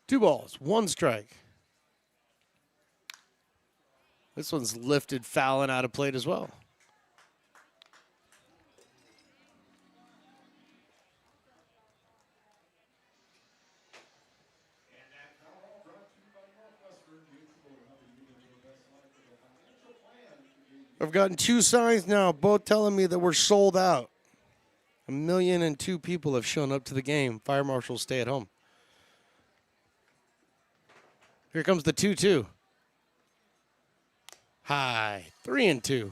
Two balls, 1 strike. This one's lifted, foul, and out of plate as well. I've gotten 2 signs now, both telling me that we're sold out. 1,002,000 people have shown up to the game. Fire marshals stay at home. Here comes the 2-2. High, 3-2.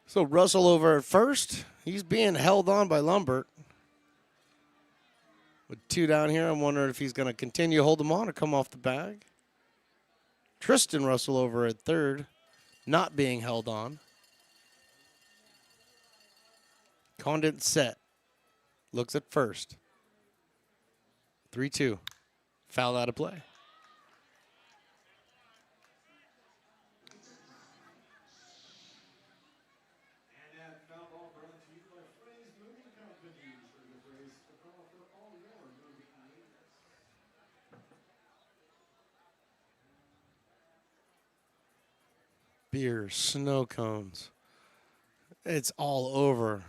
So Russell over at first. He's being held on by Lumbert. With 2 down here, I'm wondering if he's going to continue to hold him on or come off the bag. Tristan Russell over at third, not being held on. Condit set. Looks at first. 3-2. Foul out of play. Beer, snow cones. It's all over.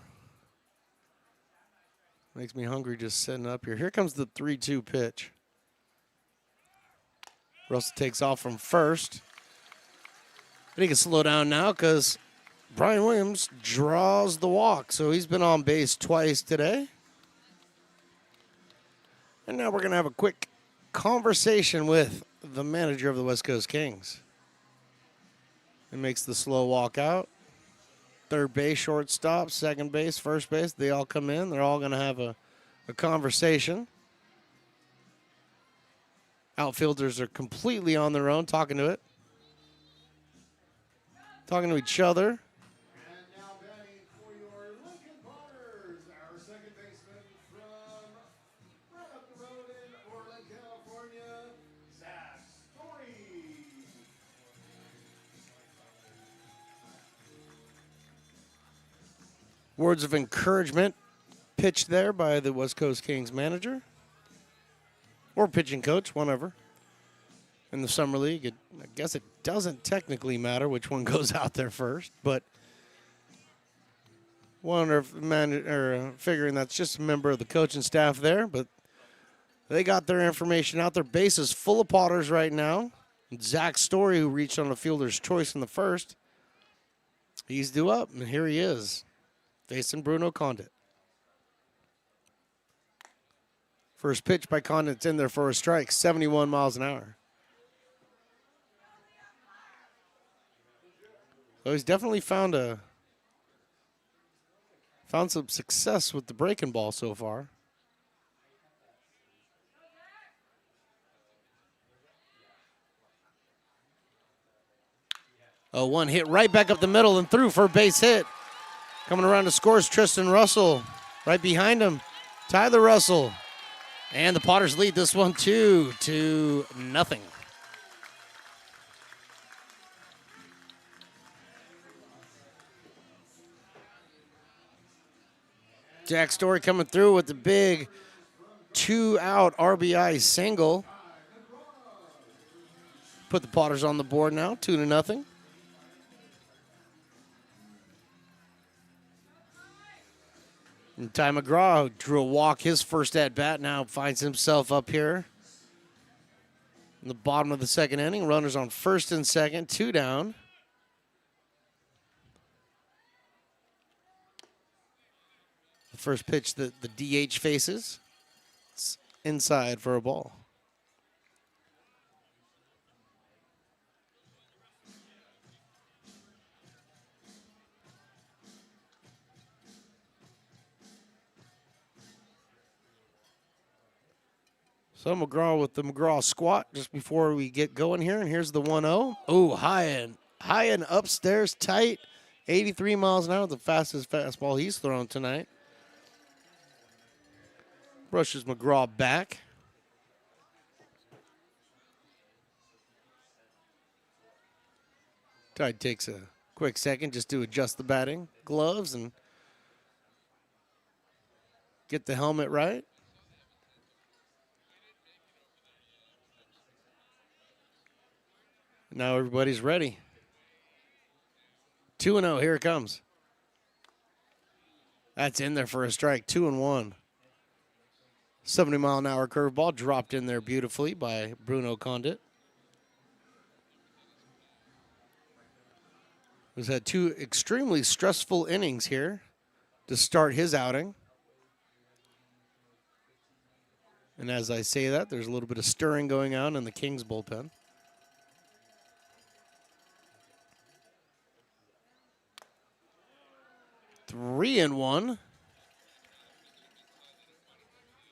Makes me hungry just sitting up here. Here comes the 3-2 pitch. Russell takes off from first. But he can slow down now because Brian Williams draws the walk. So he's been on base twice today. And now we're going to have a quick conversation with the manager of the West Coast Kings. He makes the slow walk out. Third base, shortstop, second base, first base. They all come in. They're all going to have a conversation. Outfielders are completely on their own, talking to each other. And now batting for your Lincoln Potters, our second baseman from right up the road in Orland, California, Zach Story. Words of encouragement pitched there by the West Coast Kings manager or pitching coach, whatever. In the summer league, I guess it doesn't technically matter which one goes out there first, but wonder if figuring that's just a member of the coaching staff there, but they got their information out. Their base is full of Potters right now. Zach Story, who reached on a fielder's choice in the first, he's due up, and here he is, facing Bruno Condit. First pitch by Condit's in there for a strike, 71 miles an hour. So he's definitely found some success with the breaking ball so far. Oh, one hit right back up the middle and through for a base hit. Coming around to score is Tristan Russell. Right behind him, Tyler Russell. And the Potters lead this one 2-0. Jack Story coming through with the big 2-out RBI single. Put the Potters on the board now, 2-0. And Ty McGraw drew a walk his first at-bat, now finds himself up here in the bottom of the second inning. Runners on first and second, 2 down. The first pitch that the DH faces, it's inside for a ball. So McGraw with the McGraw squat just before we get going here, and here's the 1-0. Oh, high and upstairs, tight, 83 miles an hour, the fastest fastball he's thrown tonight. Brushes McGraw back. Tide takes a quick second just to adjust the batting gloves and get the helmet right. Now everybody's ready. 2-0, here it comes. That's in there for a strike, 2-1. 70-mile-an-hour curveball dropped in there beautifully by Bruno Condit. He's had 2 extremely stressful innings here to start his outing. And as I say that, there's a little bit of stirring going on in the Kings bullpen. Three and one.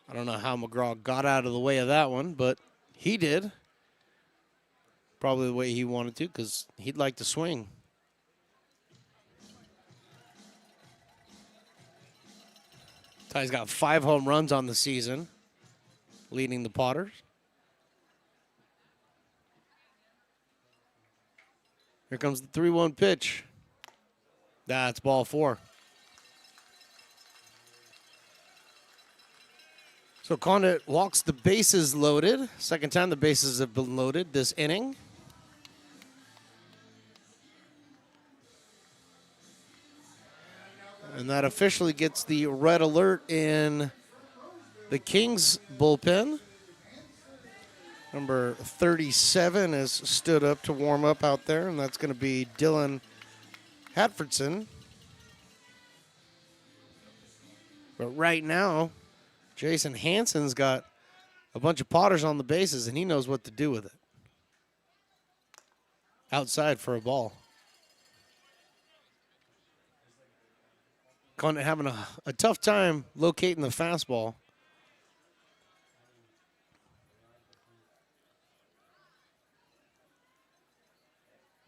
I don't know how McGraw got out of the way of that one, but he did. Probably the way he wanted to, because he'd like to swing. Ty's got 5 home runs on the season, leading the Potters. Here comes the 3-1 pitch. That's ball 4. So Condit walks the bases loaded. Second time the bases have been loaded this inning. And that officially gets the red alert in the Kings bullpen. Number 37 has stood up to warm up out there, and that's going to be Dylan Hatfordson. But right now, Jason Hansen's got a bunch of Potters on the bases, and he knows what to do with it. Outside for a ball. Condit having a tough time locating the fastball.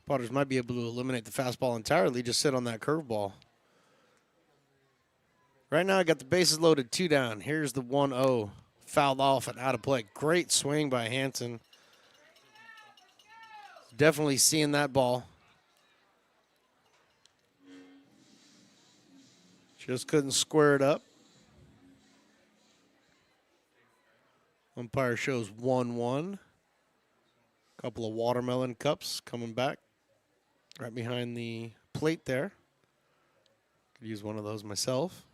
Potters might be able to eliminate the fastball entirely, just sit on that curveball. Right now, I got the bases loaded, 2 down. Here's the 1-0. Fouled off and out of play. Great swing by Hansen. Definitely seeing that ball. Just couldn't square it up. Umpire shows 1-1. Couple of watermelon cups coming back right behind the plate there. Could use one of those myself.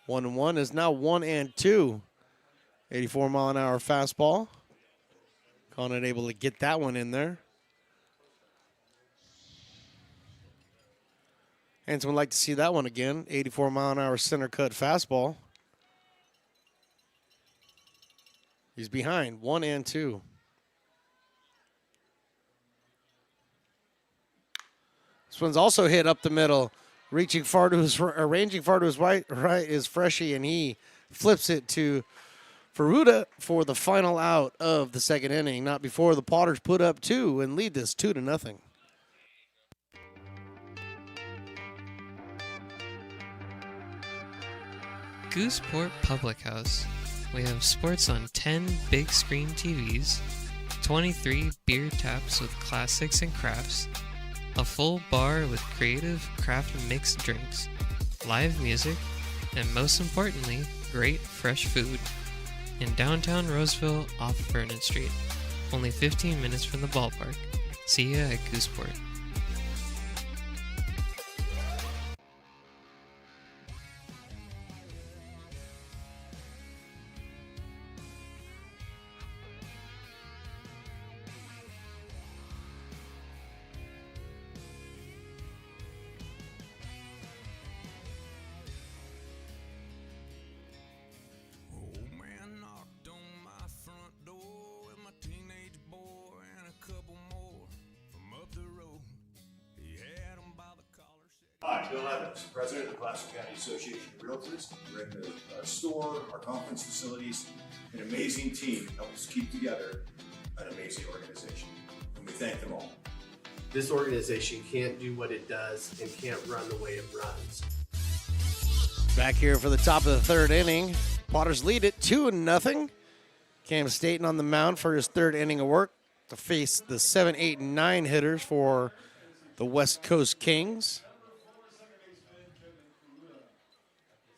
1-1 is now 1-2. 84-mile-an-hour fastball. Conant able to get that one in there. Hanson would like to see that one again. 84-mile-an-hour center cut fastball. He's behind, 1-2. This one's also hit up the middle, arranging far to his right is Freshie, and he flips it to Furuta for the final out of the second inning. Not before the Potters put up 2 and lead this 2-0. Gooseport Public House. We have sports on 10 big screen TVs, 23 beer taps with classics and crafts, a full bar with creative craft mixed drinks, live music, and most importantly, great fresh food. In downtown Roseville off Vernon Street, only 15 minutes from the ballpark. See ya at Gooseport. Hi, Bill Evans, President of the Placer County Association of Realtors. We're in the store, our conference facilities, an amazing team help us keep together an amazing organization, and we thank them all. This organization can't do what it does and can't run the way it runs. Back here for the top of the third inning. Potters lead it 2-0. Cam Staten on the mound for his third inning of work to face the 7, 8, and 9 hitters for the West Coast Kings.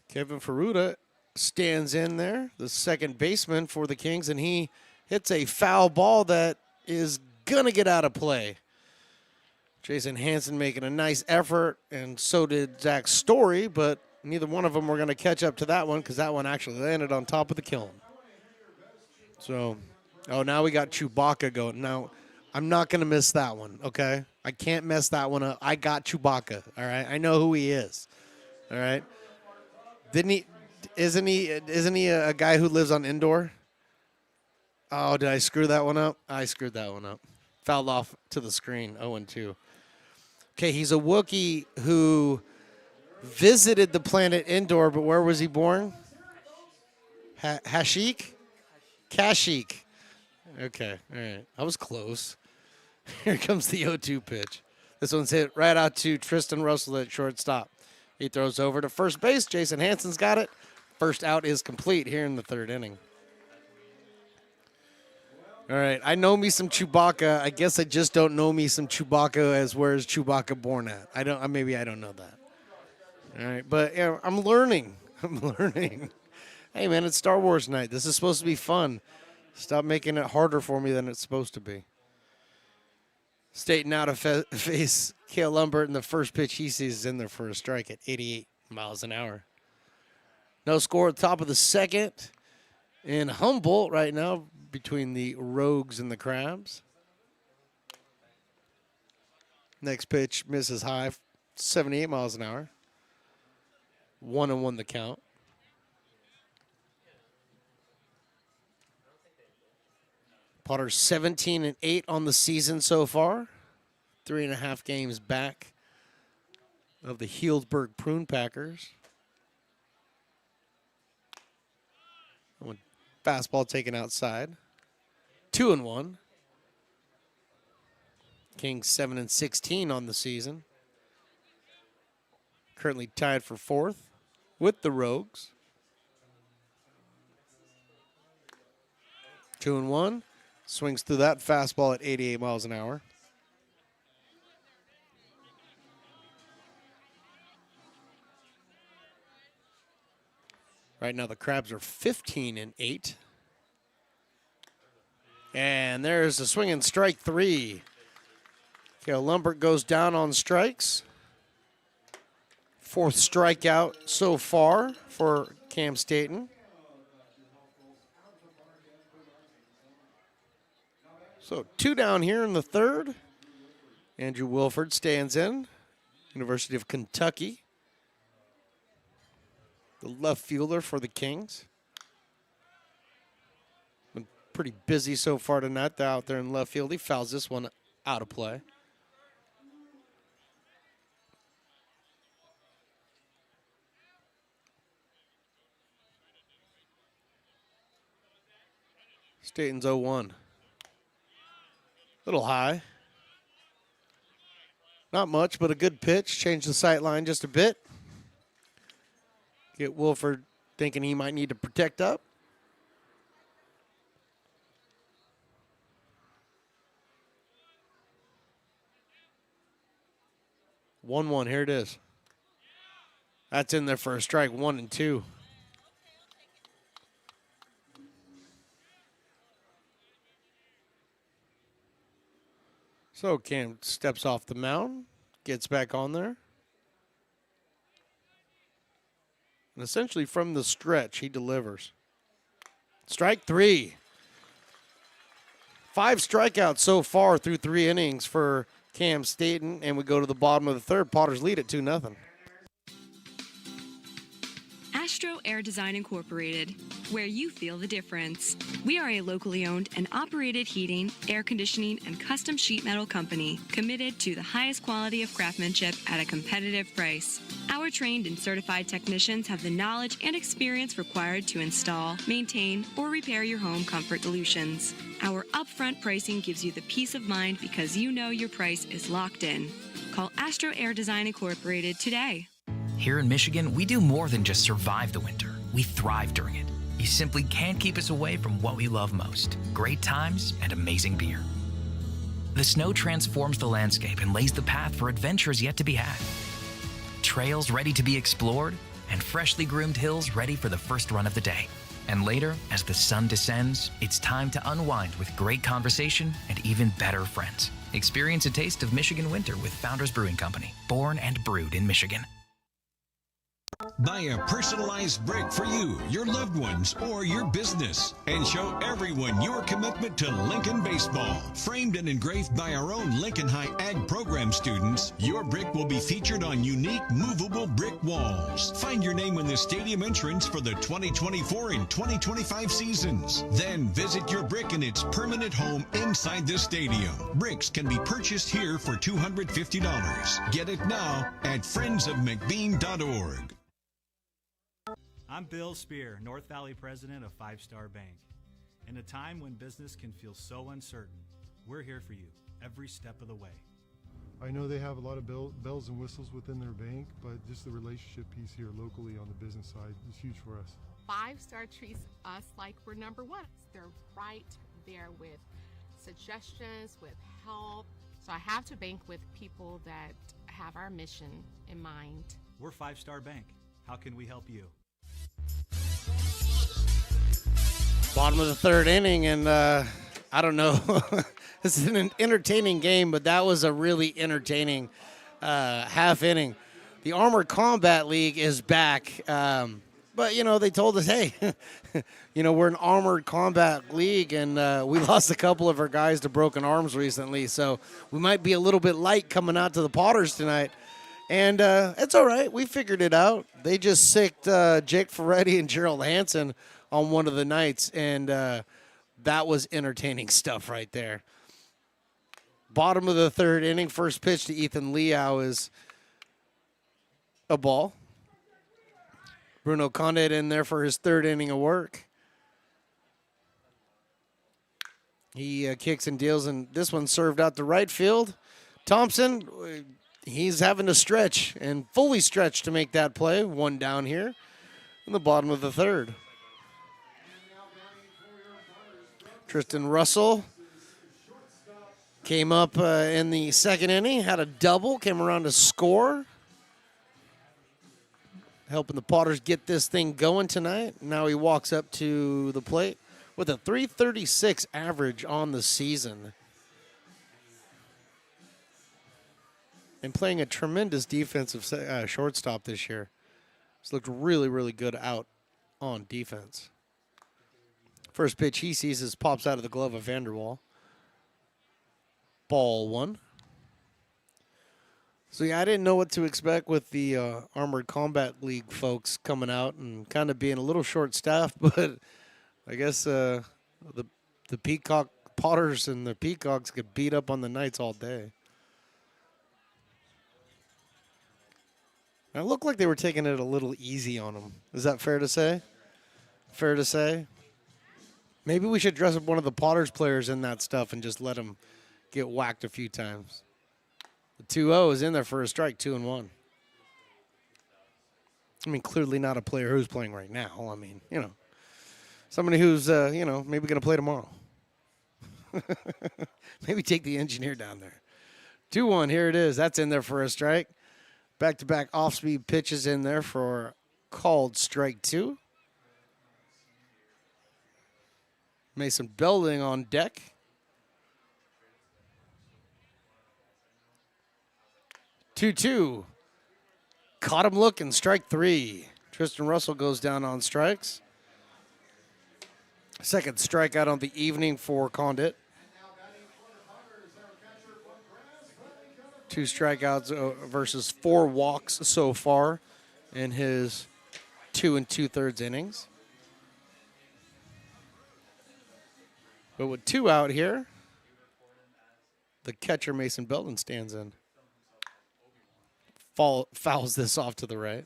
Kevin Furuta stands in there, the second baseman for the Kings, and he hits a foul ball that is going to get out of play. Jason Hanson making a nice effort, and so did Zach Story, but neither one of them were going to catch up to that one because that one actually landed on top of the kiln. So, now we got Chewbacca going. Now, I'm not going to miss that one, okay? I can't mess that one up. I got Chewbacca, all right? I know who he is, all right? Isn't he a guy who lives on indoor? Oh, did I screw that one up? I screwed that one up. Fouled off to the screen, 0-2. Okay, he's a Wookiee who visited the planet Endor, but where was he born? Kashyyyk? Kashyyyk. Okay, all right. I was close. Here comes the 0-2 pitch. This one's hit right out to Tristan Russell at shortstop. He throws over to first base. Jason Hanson's got it. First out is complete here in the third inning. All right, I know me some Chewbacca. I guess I just don't know me some Chewbacca as where is Chewbacca born at. Maybe I don't know that. All right, but yeah, I'm learning. Hey, man, it's Star Wars night. This is supposed to be fun. Stop making it harder for me than it's supposed to be. Staten out of face Cale Lumbert, and the first pitch he sees is in there for a strike at 88 miles an hour. No score at the top of the second in Humboldt right now between the Rogues and the Crabs. Next pitch misses high, 78 miles an hour. 1-1 the count. Potters 17-8 on the season so far. 3.5 games back of the Healdsburg Prune Packers. Fastball taken outside. 2-1. Kings 7-16 on the season. Currently tied for fourth with the Rogues. 2-1. Swings through that fastball at 88 miles an hour. Right now the Crabs are 15-8. And there's a swinging strike 3. Kale Lumbert goes down on strikes. 4th strikeout so far for Cam Staten. So 2 down here in the 3rd. Andrew Wilford stands in. University of Kentucky. The left fielder for the Kings. Been pretty busy so far tonight. They're out there in left field. He fouls this one out of play. Staten's 0-1. Little high. Not much, but a good pitch. Change the sight line just a bit. Get Wilford thinking he might need to protect up. One, here it is. That's in there for a strike, 1 and 2. So Cam steps off the mound, gets back on there. And essentially from the stretch, he delivers. Strike 3. 5 strikeouts so far through 3 innings for Cam Staten, and we go to the bottom of the 3rd. Potters lead at 2-0. Astro Air Design Incorporated, where you feel the difference. We are a locally owned and operated heating, air conditioning, and custom sheet metal company committed to the highest quality of craftsmanship at a competitive price. Our trained and certified technicians have the knowledge and experience required to install, maintain, or repair your home comfort solutions. Our upfront pricing gives you the peace of mind because you know your price is locked in. Call Astro Air Design Incorporated today. Here in Michigan, we do more than just survive the winter. We thrive during it. You simply can't keep us away from what we love most: great times and amazing beer. The snow transforms the landscape and lays the path for adventures yet to be had. Trails ready to be explored, and freshly groomed hills ready for the first run of the day. And later, as the sun descends, it's time to unwind with great conversation and even better friends. Experience a taste of Michigan winter with Founders Brewing Company, born and brewed in Michigan. Buy a personalized brick for you, your loved ones, or your business, and show everyone your commitment to Lincoln baseball. Framed and engraved by our own Lincoln High Ag program students, your brick will be featured on unique movable brick walls. Find your name in the stadium entrance for the 2024 and 2025 seasons. Then visit your brick in its permanent home inside the stadium. Bricks can be purchased here for $250. Get it now at friendsofmcbean.org. I'm Bill Spear, North Valley President of FiveStar Bank. In a time when business can feel so uncertain, we're here for you every step of the way. I know they have a lot of bells and whistles within their bank, but just the relationship piece here locally on the business side is huge for us. FiveStar treats us like we're number one. They're right there with suggestions, with help. So I have to bank with people that have our mission in mind. We're FiveStar Bank. How can we help you? Bottom of the 3rd inning, and I don't know. This is an entertaining game, but that was a really entertaining half inning. The Armored Combat League is back, but, they told us, hey, we're an Armored Combat League, and we lost a couple of our guys to broken arms recently, so we might be a little bit light coming out to the Potters tonight. And it's all right. We figured it out. They just sicked Jake Ferretti and Gerald Hansen on one of the nights, and that was entertaining stuff right there. Bottom of the 3rd inning, first pitch to Ethan Liao is a ball. Bruno Condit in there for his 3rd inning of work. He kicks and deals, and this one served out to right field. Thompson, he's having to stretch and fully stretch to make that play. 1 down here in the bottom of the 3rd. Tristan Russell came up in the 2nd inning, had a double, came around to score. Helping the Potters get this thing going tonight. Now he walks up to the plate with a 336 average on the season. And playing a tremendous defensive shortstop this year. He's looked really, really good out on defense. First pitch he sees is pops out of the glove of Vanderwall. Ball one. So, yeah, I didn't know what to expect with the Armored Combat League folks coming out and kind of being a little short-staffed, but I guess the Peacock Potters and the Peacocks get beat up on the Knights all day. And it looked like they were taking it a little easy on them. Is that fair to say? Fair to say? Maybe we should dress up one of the Potters players in that stuff and just let them get whacked a few times. The 2-0 is in there for a strike, 2-1. I mean, clearly not a player who's playing right now. I mean, you know, somebody who's, you know, maybe going to play tomorrow. Maybe take the engineer down there. 2-1, here it is. That's in there for a strike. Back-to-back off-speed pitches in there for called strike 2. Mason Belding on deck. 2-2. Caught him looking, strike 3. Tristan Russell goes down on strikes. Second strikeout on the evening for Condit. 2 strikeouts versus 4 walks so far in his 2 2/3 innings. But with 2 out here, the catcher Mason Belton stands in. Fouls this off to the right.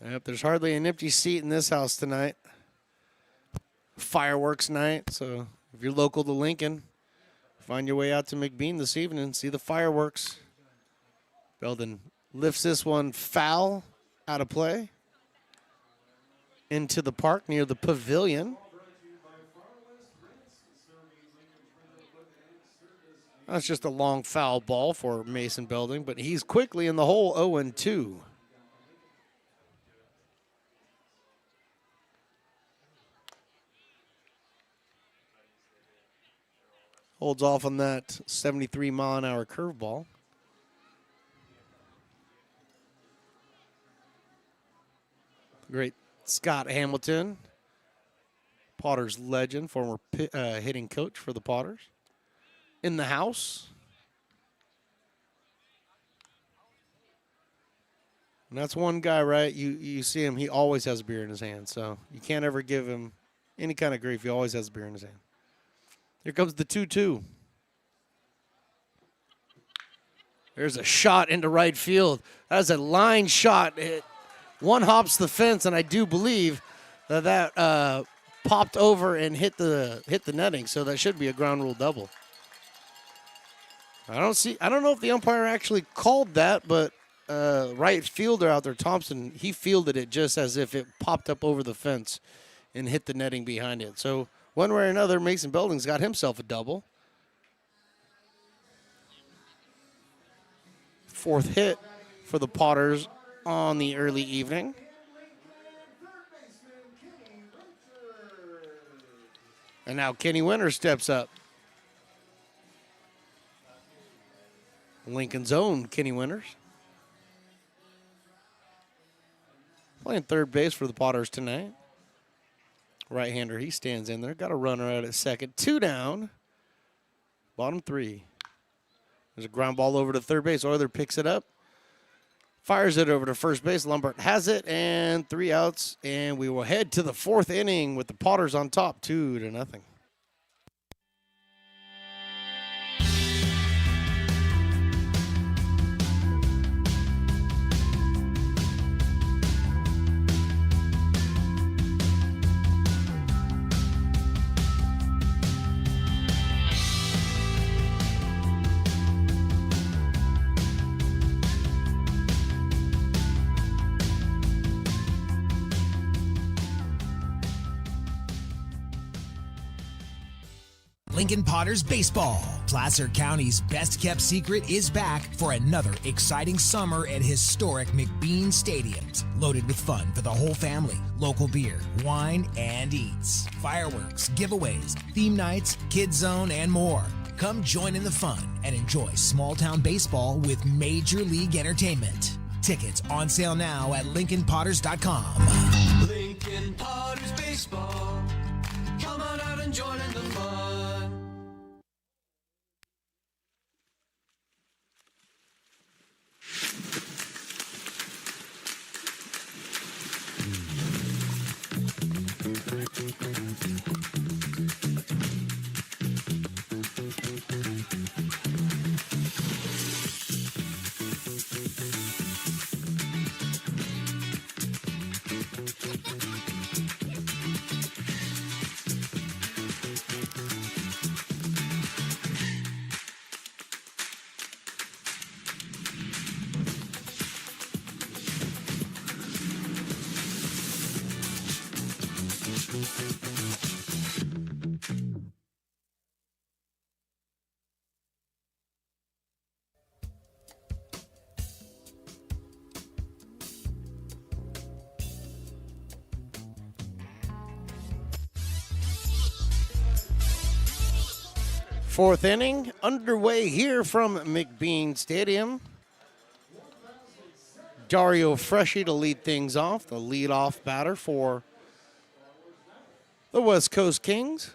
Yep, there's hardly an empty seat in this house tonight. Fireworks night, so if you're local to Lincoln, find your way out to McBean this evening and see the fireworks. Belden lifts this one foul out of play into the park near the pavilion. That's just a long foul ball for Mason Belding, but he's quickly in the hole, 0-2. Holds off on that 73-mile-an-hour curveball. Great Scott Hamilton, Potters legend, former hitting coach for the Potters. In the house. And that's one guy, right? You see him, he always has a beer in his hand. So you can't ever give him any kind of grief. He always has a beer in his hand. Here comes the 2-2. There's a shot into right field. That's a line shot. It one hops the fence, and I do believe that popped over and hit the netting. So that should be a ground rule double. I don't know if the umpire actually called that, but right fielder out there, Thompson, he fielded it just as if it popped up over the fence and hit the netting behind it. So one way or another, Mason Belding's got himself a double. 4th hit for the Potters on the early evening. And now Kenny Winter steps up. Lincoln's own Kenny Winters. Playing third base for the Potters tonight. Right-hander, he stands in there. Got a runner out at second. 2 down. Bottom 3. There's a ground ball over to third base. Euler picks it up. Fires it over to first base. Lumbert has it, and 3 outs. And we will head to the 4th inning with the Potters on top, 2-0. Lincoln Potters Baseball. Placer County's best-kept secret is back for another exciting summer at historic McBean Stadiums. Loaded with fun for the whole family, local beer, wine, and eats. Fireworks, giveaways, theme nights, kids zone, and more. Come join in the fun and enjoy small-town baseball with Major League Entertainment. Tickets on sale now at LincolnPotters.com. Lincoln Potters Baseball. Come on out and join in the fun. Fourth inning underway here from McBean Stadium. Dario Freschi to lead things off, the leadoff batter for the West Coast Kings.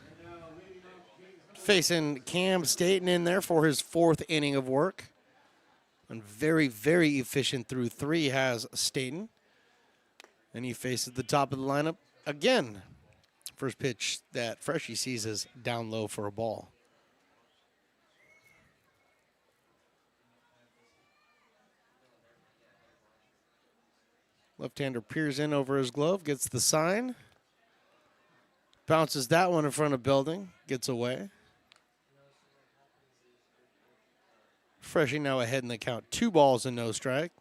Facing Cam Staten in there for his fourth inning of work. And very, very efficient through three has Staten. And he faces the top of the lineup again. First pitch that Freschi sees is down low for a ball. Left-hander peers in over his glove, gets the sign. Bounces that one in front of Building, gets away. Freschi now ahead in the count. 2 balls and no strike.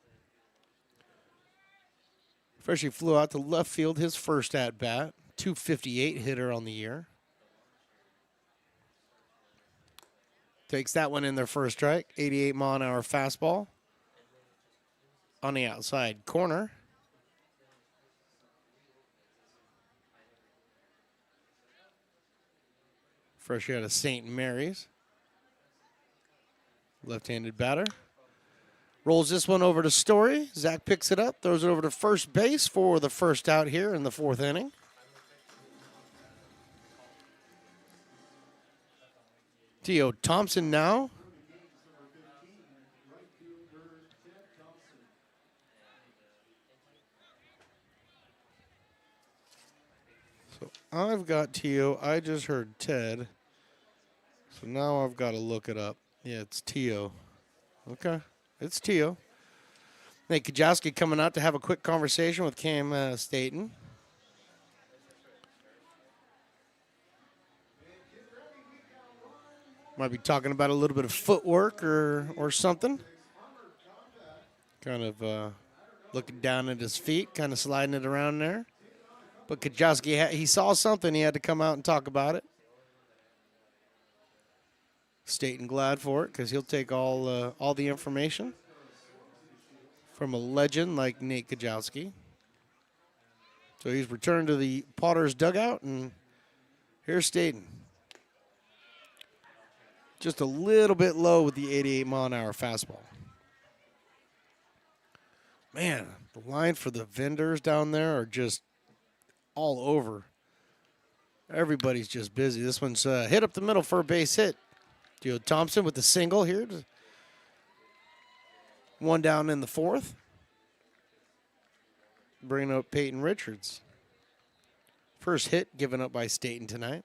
Freschi flew out to left field his first at-bat. 258 hitter on the year. Takes that one in their first strike. 88-mile-an-hour fastball. On the outside corner. Fresh out of St. Mary's. Left-handed batter. Rolls this one over to Story. Zach picks it up, throws it over to first base for the first out here in the fourth inning. Tio Thompson now. So I've got Tio. I just heard Ted. So now I've got to look it up. Yeah, it's Tio. Okay, it's Tio. Nate Kajowski coming out to have a quick conversation with Cam Staten. Might be talking about a little bit of footwork or something. Kind of looking down at his feet, kind of sliding it around there. But Kajowski, he saw something. He had to come out and talk about it. Staten glad for it because he'll take all the information from a legend like Nate Kajowski. So he's returned to the Potters dugout, and here's Staten. Just a little bit low with the 88-mile-an-hour fastball. Man, the line for the vendors down there are just all over. Everybody's just busy. This one's hit up the middle for a base hit. Tio Thompson with the single here. One down in the fourth. Bringing up Peyton Richards. First hit given up by Staten tonight.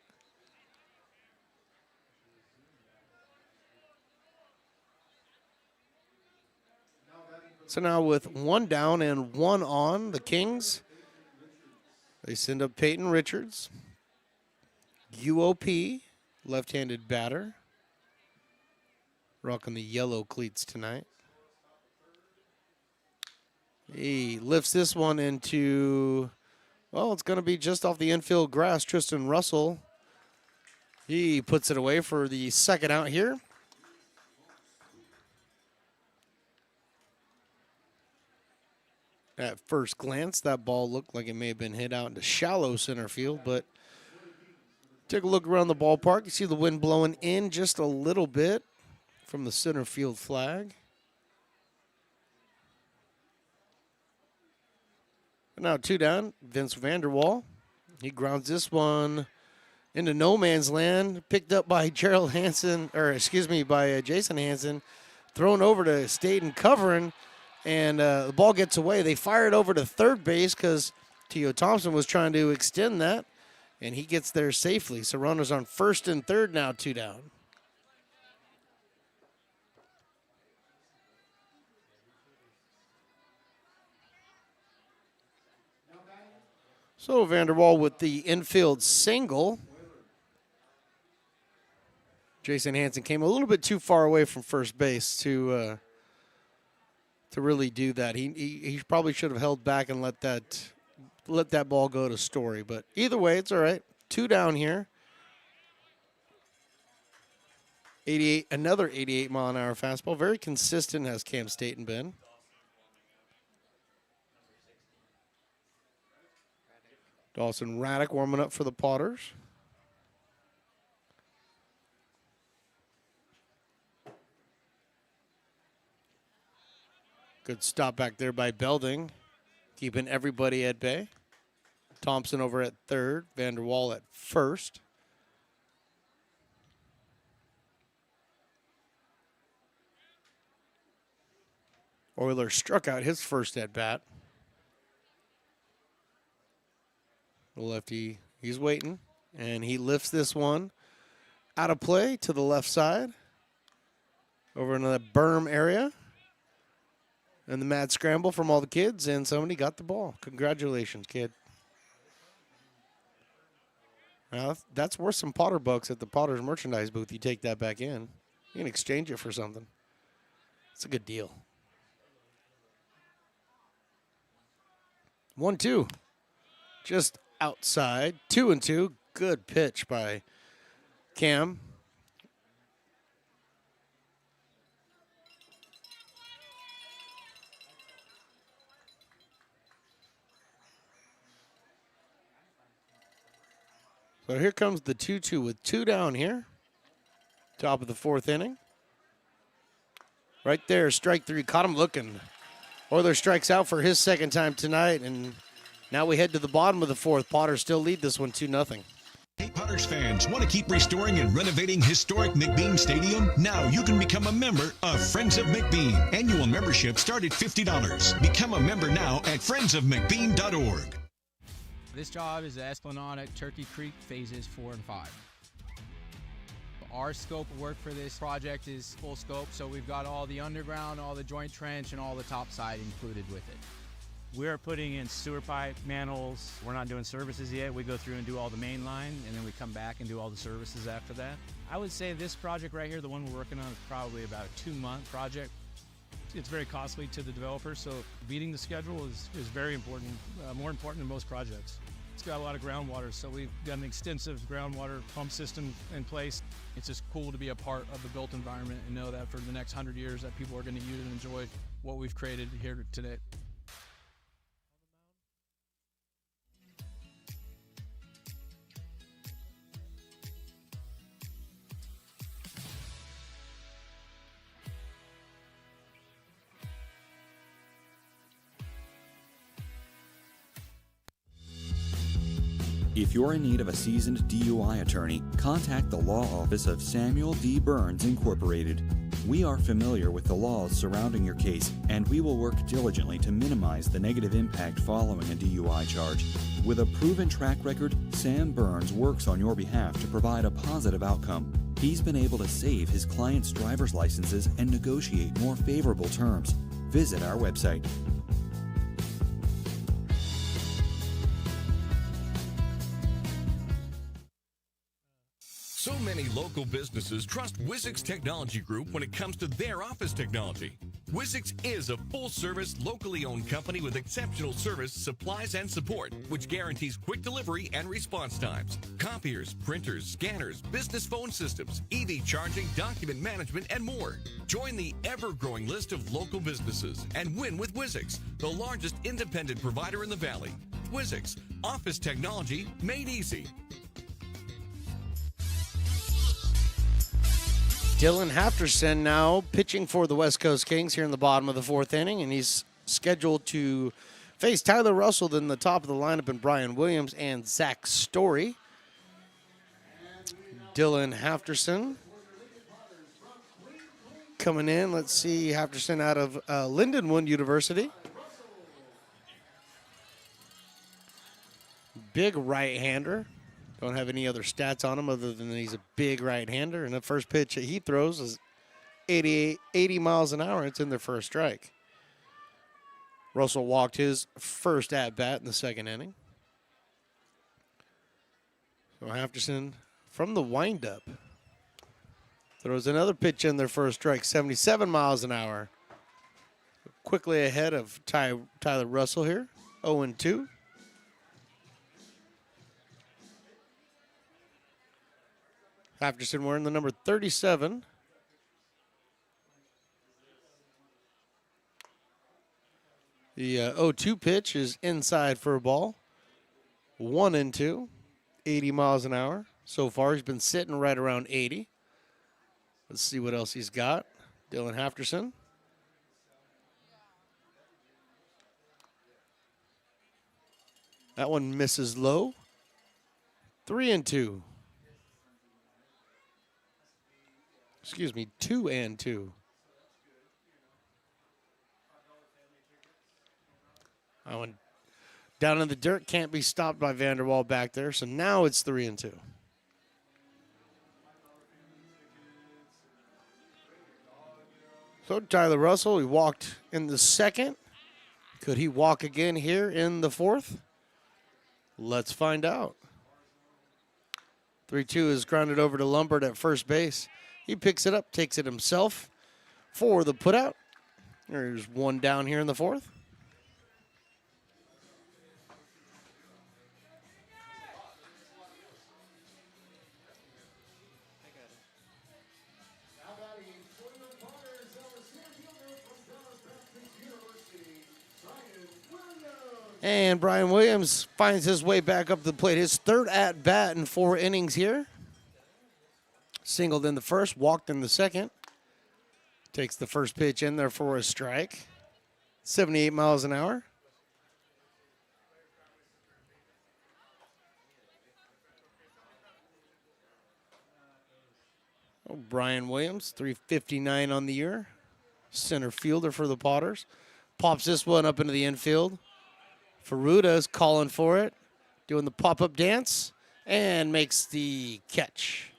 So now with one down and one on, the Kings, they send up Peyton Richards. UOP, left-handed batter. Rocking the yellow cleats tonight. He lifts this one into, well, it's going to be just off the infield grass. Tristan Russell, he puts it away for the second out here. At first glance, that ball looked like it may have been hit out into shallow center field, but take a look around the ballpark. You see the wind blowing in just a little bit from the center field flag. And now 2 down, Vince Vanderwall. He grounds this one into no man's land, picked up by Gerald Hansen, by Jason Hansen, thrown over to Staten covering, and the ball gets away. They fire it over to third base because T.O. Thompson was trying to extend that, and he gets there safely. So runners on first and third now, 2 down. So Vanderwall with the infield single. Jason Hansen came a little bit too far away from first base to really do that. He probably should have held back and let that ball go to Story. But either way, it's all right. 2 down here. 88, another 88-mile-an-hour fastball. Very consistent has Cam Staten been. Dawson Raddick warming up for the Potters. Good stop back there by Belding, keeping everybody at bay. Thompson over at third, Vanderwall at first. Euler struck out his first at bat. The lefty, he's waiting, and he lifts this one out of play to the left side over into the berm area. And the mad scramble from all the kids, and somebody got the ball. Congratulations, kid. Now, that's worth some Potter bucks at the Potter's merchandise booth. You take that back in. You can exchange it for something. It's a good deal. 1-2. Just outside. 2-2. Good pitch by Cam. So here comes the 2-2 with 2 down here. Top of the 4th inning. Right there, strike 3. Caught him looking. Euler strikes out for his second time tonight, and now we head to the bottom of the 4th. Potters still lead this one 2-0. Hey, Potters fans, want to keep restoring and renovating historic McBean Stadium? Now you can become a member of Friends of McBean. Annual membership start at $50. Become a member now at friendsofmcbean.org. This job is the Esplanade at Turkey Creek phases 4 and 5. Our scope of work for this project is full scope, so we've got all the underground, all the joint trench, and all the topside included with it. We're putting in sewer pipe, manholes. We're not doing services yet. We go through and do all the main line, and then we come back and do all the services after that. I would say this project right here, the one we're working on, is probably about a 2-month project. It's very costly to the developer, so beating the schedule is very important, more important than most projects. It's got a lot of groundwater, so we've got an extensive groundwater pump system in place. It's just cool to be a part of the built environment and know that for the next 100 years that people are going to use and enjoy what we've created here today. If you're in need of a seasoned DUI attorney, contact the law office of Samuel D. Burns Incorporated. We are familiar with the laws surrounding your case, and we will work diligently to minimize the negative impact following a DUI charge. With a proven track record, Sam Burns works on your behalf to provide a positive outcome. He's been able to save his clients' driver's licenses and negotiate more favorable terms. Visit our website. So many local businesses trust Wizzix Technology Group when it comes to their office technology. Wizzix is a full-service, locally owned company with exceptional service, supplies, and support, which guarantees quick delivery and response times. Copiers, printers, scanners, business phone systems, EV charging, document management, and more. Join the ever-growing list of local businesses and win with Wizzix, the largest independent provider in the Valley. Wizzix, office technology made easy. Dylan Hafterson now pitching for the West Coast Kings here in the bottom of the 4th inning, and he's scheduled to face Tyler Russell in the top of the lineup and Brian Williams and Zach Story. Dylan Hafterson coming in. Let's see, Hafterson out of Lindenwood University. Big right-hander. Don't have any other stats on him other than he's a big right-hander. And the first pitch that he throws is 80 miles an hour. It's in their first strike. Russell walked his first at-bat in the 2nd inning. So Hafterson from the windup throws another pitch in their first strike, 77 miles an hour. Quickly ahead of Tyler Russell here, 0-2. Hafterson wearing the number 37. The 0-2 pitch is inside for a ball. 1-2, 80 miles an hour. So far, he's been sitting right around 80. Let's see what else he's got. Dylan Hafterson. That one misses low. 3-2. Excuse me, 2-2. That one down in the dirt, can't be stopped by Vanderwall back there. So now it's 3-2. So Tyler Russell, he walked in the 2nd. Could he walk again here in the 4th? Let's find out. 3-2 is grounded over to Lombard at first base. He picks it up, takes it himself for the putout. There's one down here in the 4th. And Brian Williams finds his way back up the plate. His 3rd at-bat in 4 innings here. Singled in the 1st, walked in the 2nd. Takes the first pitch in there for a strike. 78 miles an hour. Oh, Brian Williams, 359 on the year. Center fielder for the Potters. Pops this one up into the infield. Ferruda is calling for it. Doing the pop-up dance. And makes the catch.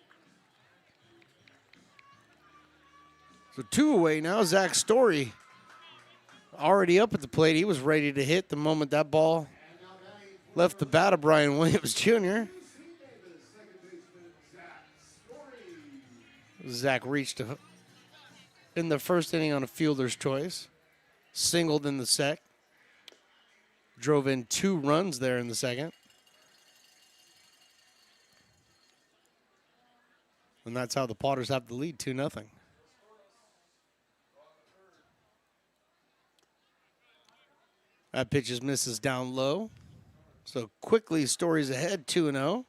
So 2 away now. Zach Story already up at the plate. He was ready to hit the moment that ball left the bat of Brian Williams Jr. Zach reached in the 1st inning on a fielder's choice. Singled in the 2nd. Drove in 2 runs there in the 2nd. And that's how the Potters have the lead, 2-0. That pitch misses down low. So quickly, Story's ahead, 2-0.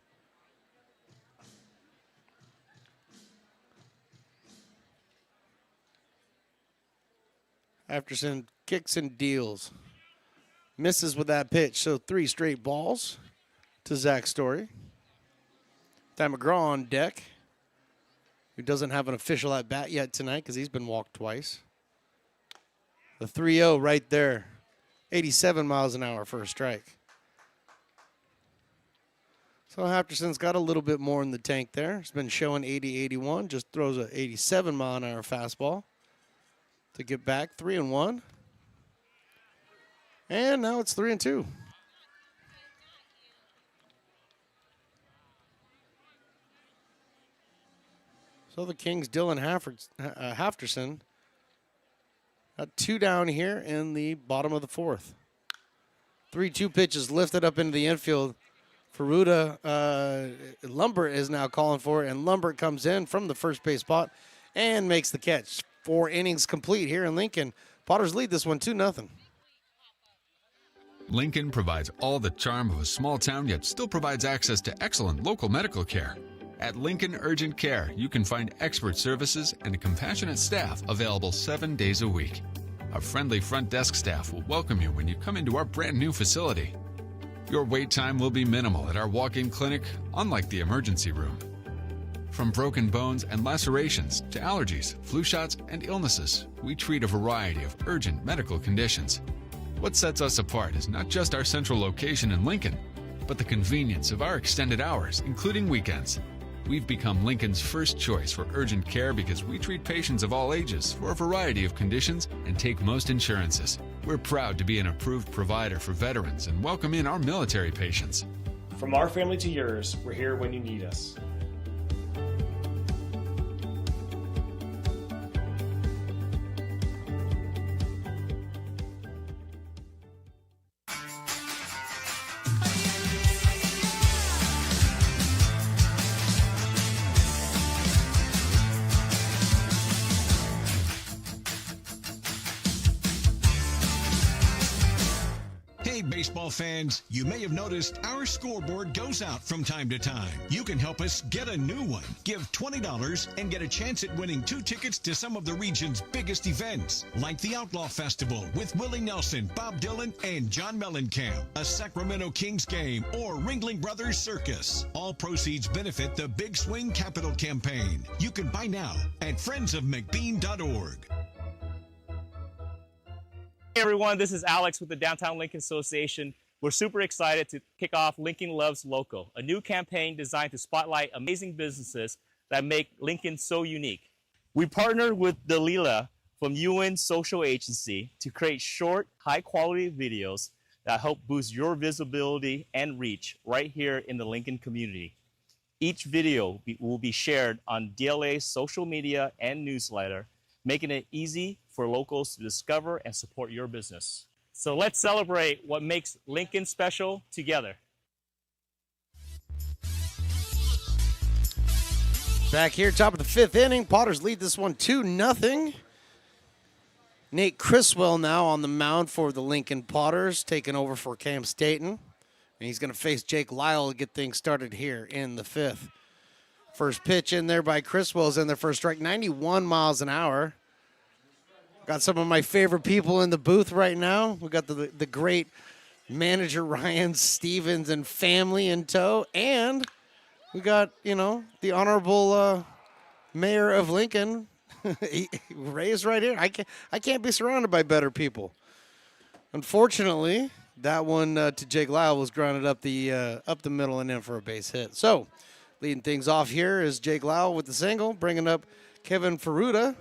Hafterson kicks and deals. Misses with that pitch, so 3 straight balls to Zach Story. Ty McGraw on deck, who doesn't have an official at-bat yet tonight because he's been walked twice. The 3-0 right there. 87 miles an hour for a strike. So Hafterson's got a little bit more in the tank there. He's been showing 80-81, just throws a 87 mile an hour fastball to get back 3-1. And now it's 3-2. So the Kings' Dylan Hafterson Got 2 down here in the bottom of the 4th. 3-2 pitches lifted up into the infield. Ferruda, Lumbert is now calling for it, and Lumbert comes in from the first base spot and makes the catch. 4 innings complete here in Lincoln. Potters lead this one 2-0. Lincoln provides all the charm of a small town, yet still provides access to excellent local medical care. At Lincoln Urgent Care, you can find expert services and a compassionate staff available 7 days a week. A friendly front desk staff will welcome you when you come into our brand new facility. Your wait time will be minimal at our walk-in clinic, unlike the emergency room. From broken bones and lacerations to allergies, flu shots, and illnesses, we treat a variety of urgent medical conditions. What sets us apart is not just our central location in Lincoln, but the convenience of our extended hours, including weekends. We've become Lincoln's first choice for urgent care because we treat patients of all ages for a variety of conditions and take most insurances. We're proud to be an approved provider for veterans and welcome in our military patients. From our family to yours, we're here when you need us. Baseball fans, you may have noticed our scoreboard goes out from time to time. You can help us get a new one. Give $20 and get a chance at winning 2 tickets to some of the region's biggest events, like the Outlaw Festival with Willie Nelson, Bob Dylan, and John Mellencamp, a Sacramento Kings game, or Ringling Brothers Circus. All proceeds benefit the Big Swing Capital Campaign. You can buy now at friendsofmcbean.org. Hey everyone, this is Alex with the Downtown Lincoln Association. We're super excited to kick off Lincoln Loves Local, a new campaign designed to spotlight amazing businesses that make Lincoln so unique. We partnered with Dalila from UN Social Agency to create short, high-quality videos that help boost your visibility and reach right here in the Lincoln community. Each video will be shared on DLA's social media and newsletter, making it easy for locals to discover and support your business. So let's celebrate what makes Lincoln special together. Back here, top of the 5th inning. Potters lead this one 2-0. Nate Criswell now on the mound for the Lincoln Potters, taking over for Cam Staten. And he's going to face Jake Lyle to get things started here in the 5th. First pitch in there by Criswell's in their first strike, 91 miles an hour. Got some of my favorite people in the booth right now. We got the great manager Ryan Stevens and family in tow. And we got, the honorable mayor of Lincoln, Ray's right here. I can't be surrounded by better people. Unfortunately, that one to Jake Lyle was grounded up the middle and in for a base hit. So, leading things off here is Jake Lyle with the single, bringing up Kevin Ferruda.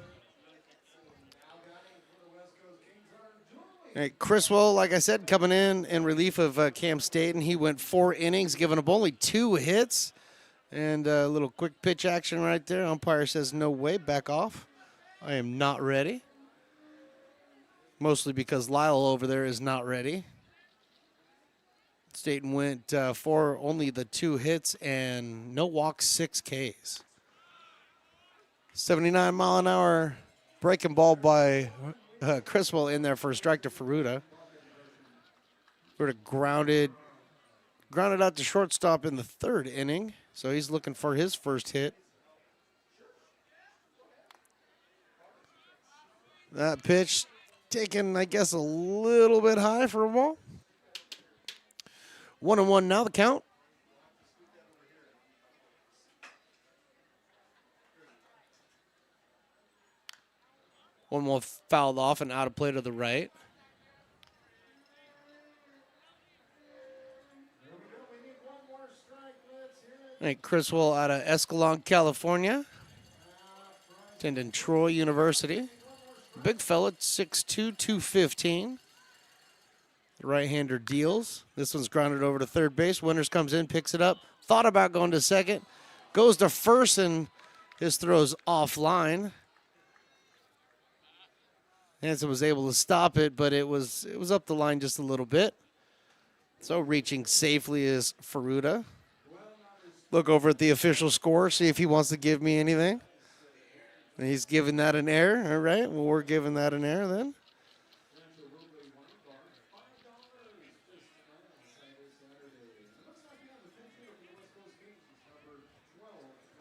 All right, Criswell, like I said, coming in relief of Cam Staten. He went 4 innings, giving up only 2 hits. And a little quick pitch action right there. Umpire says, no way, back off. I am not ready. Mostly because Lyle over there is not ready. Staten went for only the 2 hits and no walks, 6 Ks. 79-mile-an-hour breaking ball by Criswell in there for a strike to Ferruda. Ferruda grounded out to shortstop in the 3rd inning, so he's looking for his first hit. That pitch taken, I guess, a little bit high for a ball. 1-1 now, the count. One more fouled off and out of play to the right. All right, Criswell out of Escalon, California. Attending Troy University. Big fella, 6'2", 215. The right-hander deals. This one's grounded over to third base. Winters comes in, picks it up. Thought about going to second. Goes to first, and his throw's offline. Hansen was able to stop it, but it was up the line just a little bit. So reaching safely is Ferruta. Look over at the official score, see if he wants to give me anything. And he's giving that an error. All right, well, we're giving that an error then.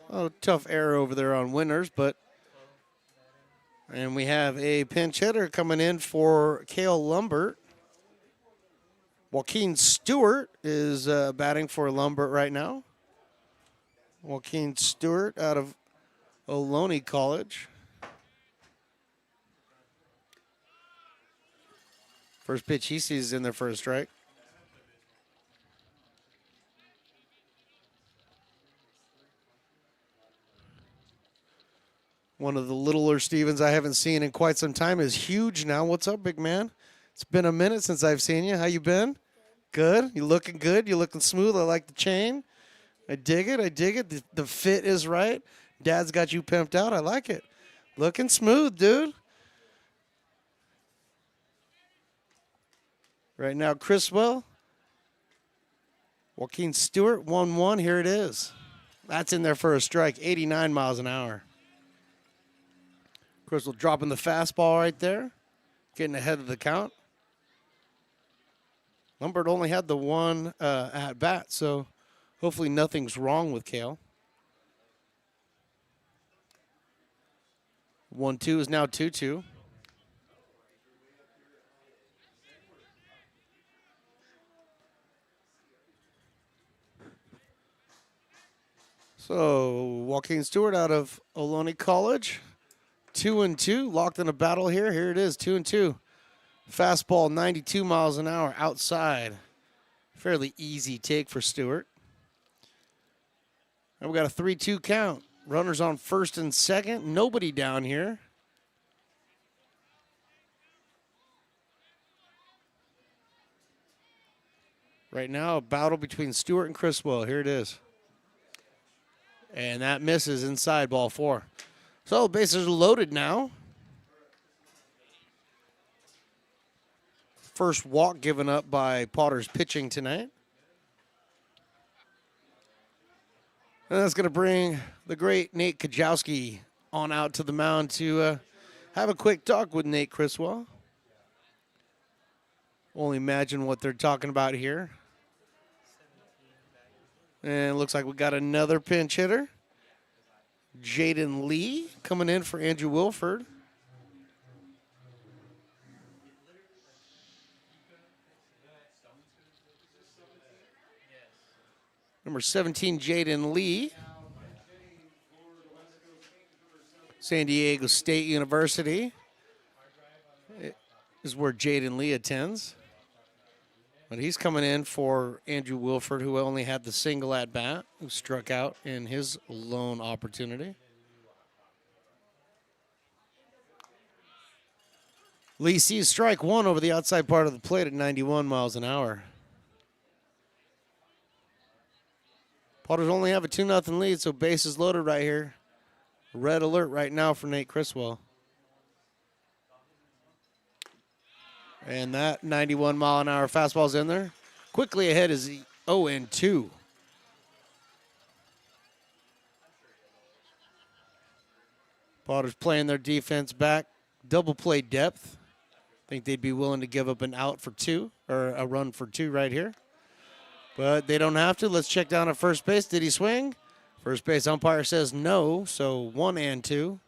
Oh, tough error over there on winners, but. And we have a pinch hitter coming in for Cale Lumbert. Joaquin Stewart is batting for Lumbert right now. Joaquin Stewart out of Ohlone College. First pitch he sees is in there for a strike. One of the littler Stevens I haven't seen in quite some time is huge now. What's up, big man? It's been a minute since I've seen you. How you been? Good. You looking good? You looking smooth? I like the chain. I dig it. I dig it. The fit is right. Dad's got you pimped out. I like it. Looking smooth, dude. Right now, Criswell. Joaquin Stewart, 1-1. Here it is. That's in there for a strike. 89 miles an hour. Criswell dropping the fastball right there. Getting ahead of the count. Lumbert only had the one at bat, so hopefully nothing's wrong with Cale. 1-2 is now 2-2. So Joaquin Stewart out of Ohlone College. 2-2, locked in a battle here. Here it is, 2-2. Fastball, 92 miles an hour outside. Fairly easy take for Stewart. And we got a 3-2 count. Runners on first and second. Nobody down here. Right now, a battle between Stewart and Criswell. Here it is. And that misses inside, ball 4. So the bases are loaded now. First walk given up by Potter's pitching tonight. And that's going to bring the great Nate Kajowski on out to the mound to have a quick talk with Nate Criswell. Only imagine what they're talking about here. And it looks like we got another pinch hitter. Jaden Lee coming in for Andrew Wilford. Number 17, Jaden Lee. San Diego State University is where Jaden Lee attends. But he's coming in for Andrew Wilford, who only had the single at-bat, who struck out in his lone opportunity. Lee sees strike one over the outside part of the plate at 91 miles an hour. Potters only have a 2-0 lead, so bases loaded right here. Red alert right now for Nate Criswell. And that 91-mile-an-hour fastball's in there. Quickly ahead is the 0-2. Potters playing their defense back. Double play depth. Think they'd be willing to give up an out for 2, or a run for 2 right here. But they don't have to. Let's check down at first base. Did he swing? First base umpire says no, so 1-2.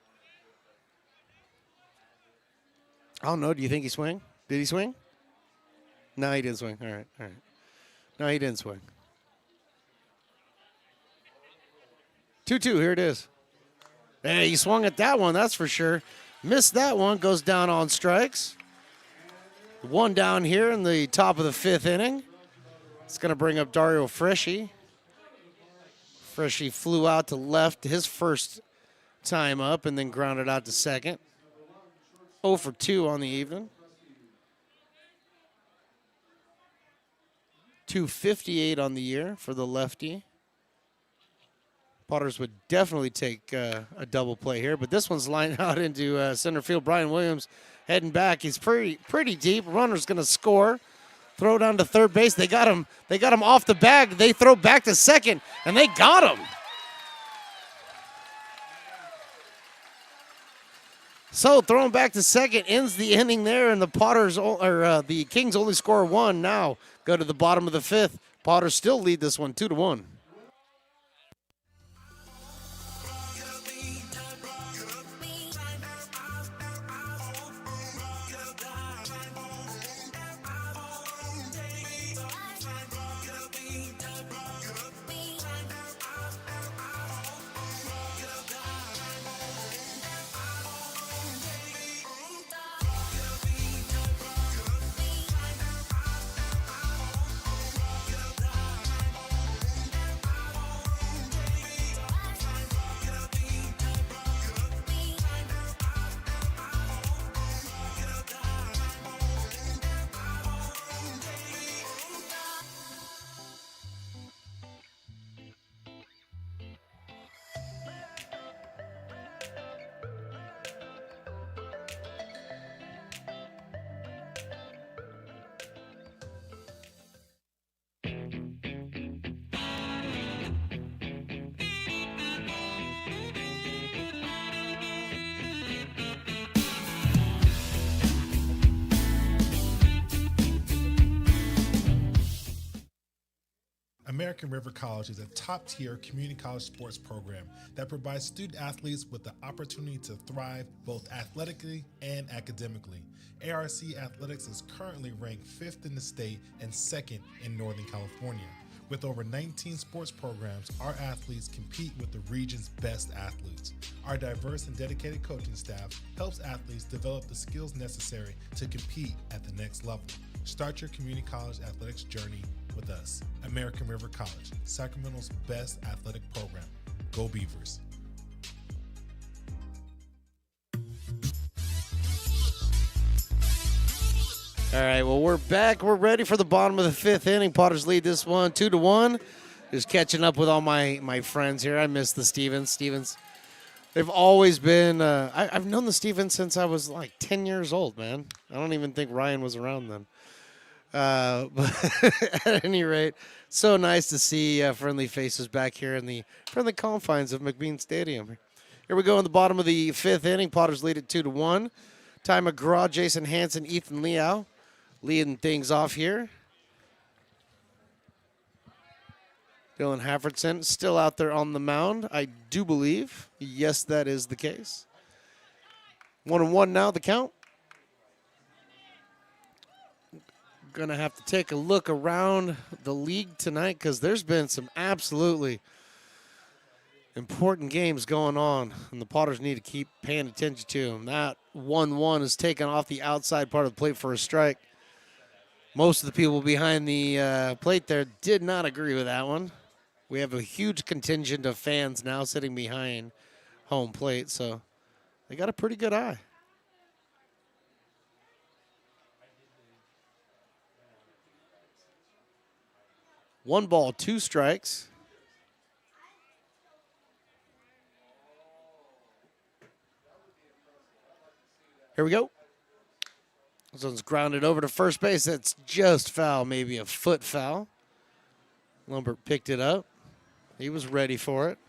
I don't know. Do you think he swung? Did he swing? No, he didn't swing. All right. No, he didn't swing. 2-2, here it is. Hey, he swung at that one, that's for sure. Missed that one, goes down on strikes. One down here in the top of the 5th inning. It's going to bring up Dario Freschi. Freschi flew out to left his first time up and then grounded out to second. 0 for 2 on the evening. 258 on the year for the lefty. Potters would definitely take a double play here, but this one's lined out into center field. Brian Williams heading back. He's pretty deep. Runner's going to score. Throw down to third base. They got him. They got him off the bag. They throw back to second, and they got him. So throwing back to second ends the inning there, and the the Kings only score 1 now. Go to the bottom of the 5th. Potters still lead this one 2-1. American River College is a top-tier community college sports program that provides student athletes with the opportunity to thrive both athletically and academically. ARC Athletics is currently ranked 5th in the state and 2nd in Northern California. With over 19 sports programs, our athletes compete with the region's best athletes. Our diverse and dedicated coaching staff helps athletes develop the skills necessary to compete at the next level. Start your community college athletics journey with us. American River College, Sacramento's best athletic program. Go Beavers. All right, well, we're back. We're ready for the bottom of the 5th inning. Potters lead this one 2-1. Just catching up with all my friends here. I miss the Stevens. They've always been, I've known the Stevens since I was like 10 years old, man. I don't even think Ryan was around then. But at any rate, so nice to see friendly faces back here in the friendly confines of McBean Stadium. Here we go in the bottom of the 5th inning. Potters lead it 2-1. Ty McGraw, Jason Hansen, Ethan Liao leading things off here. Dylan Haffertson still out there on the mound, I do believe. Yes, that is the case. 1-1 now, the count. Going to have to take a look around the league tonight because there's been some absolutely important games going on, and the Potters need to keep paying attention to them. That 1-1 is taken off the outside part of the plate for a strike. Most of the people behind the plate there did not agree with that one. We have a huge contingent of fans now sitting behind home plate, so they got a pretty good eye. One ball, 2 strikes. Here we go. This one's grounded over to first base. That's just foul, maybe a foot foul. Lumbert picked it up. He was ready for it.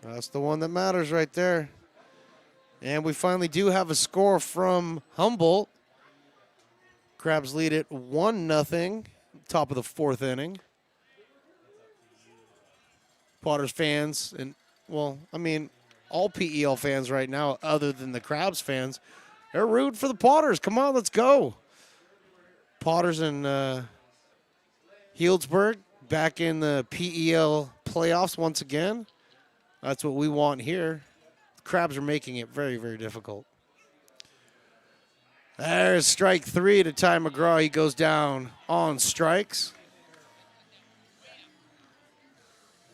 That's the one that matters right there. And we finally do have a score from Humboldt. Crabs lead it 1-0, top of the 4th inning. Potters fans, and well, I mean, all PEL fans right now, other than the Crabs fans, they're rooting for the Potters. Come on, let's go. Potters and Healdsburg back in the PEL playoffs once again. That's what we want here. The Crabs are making it very, very difficult. There's strike 3 to Ty McGraw. He goes down on strikes.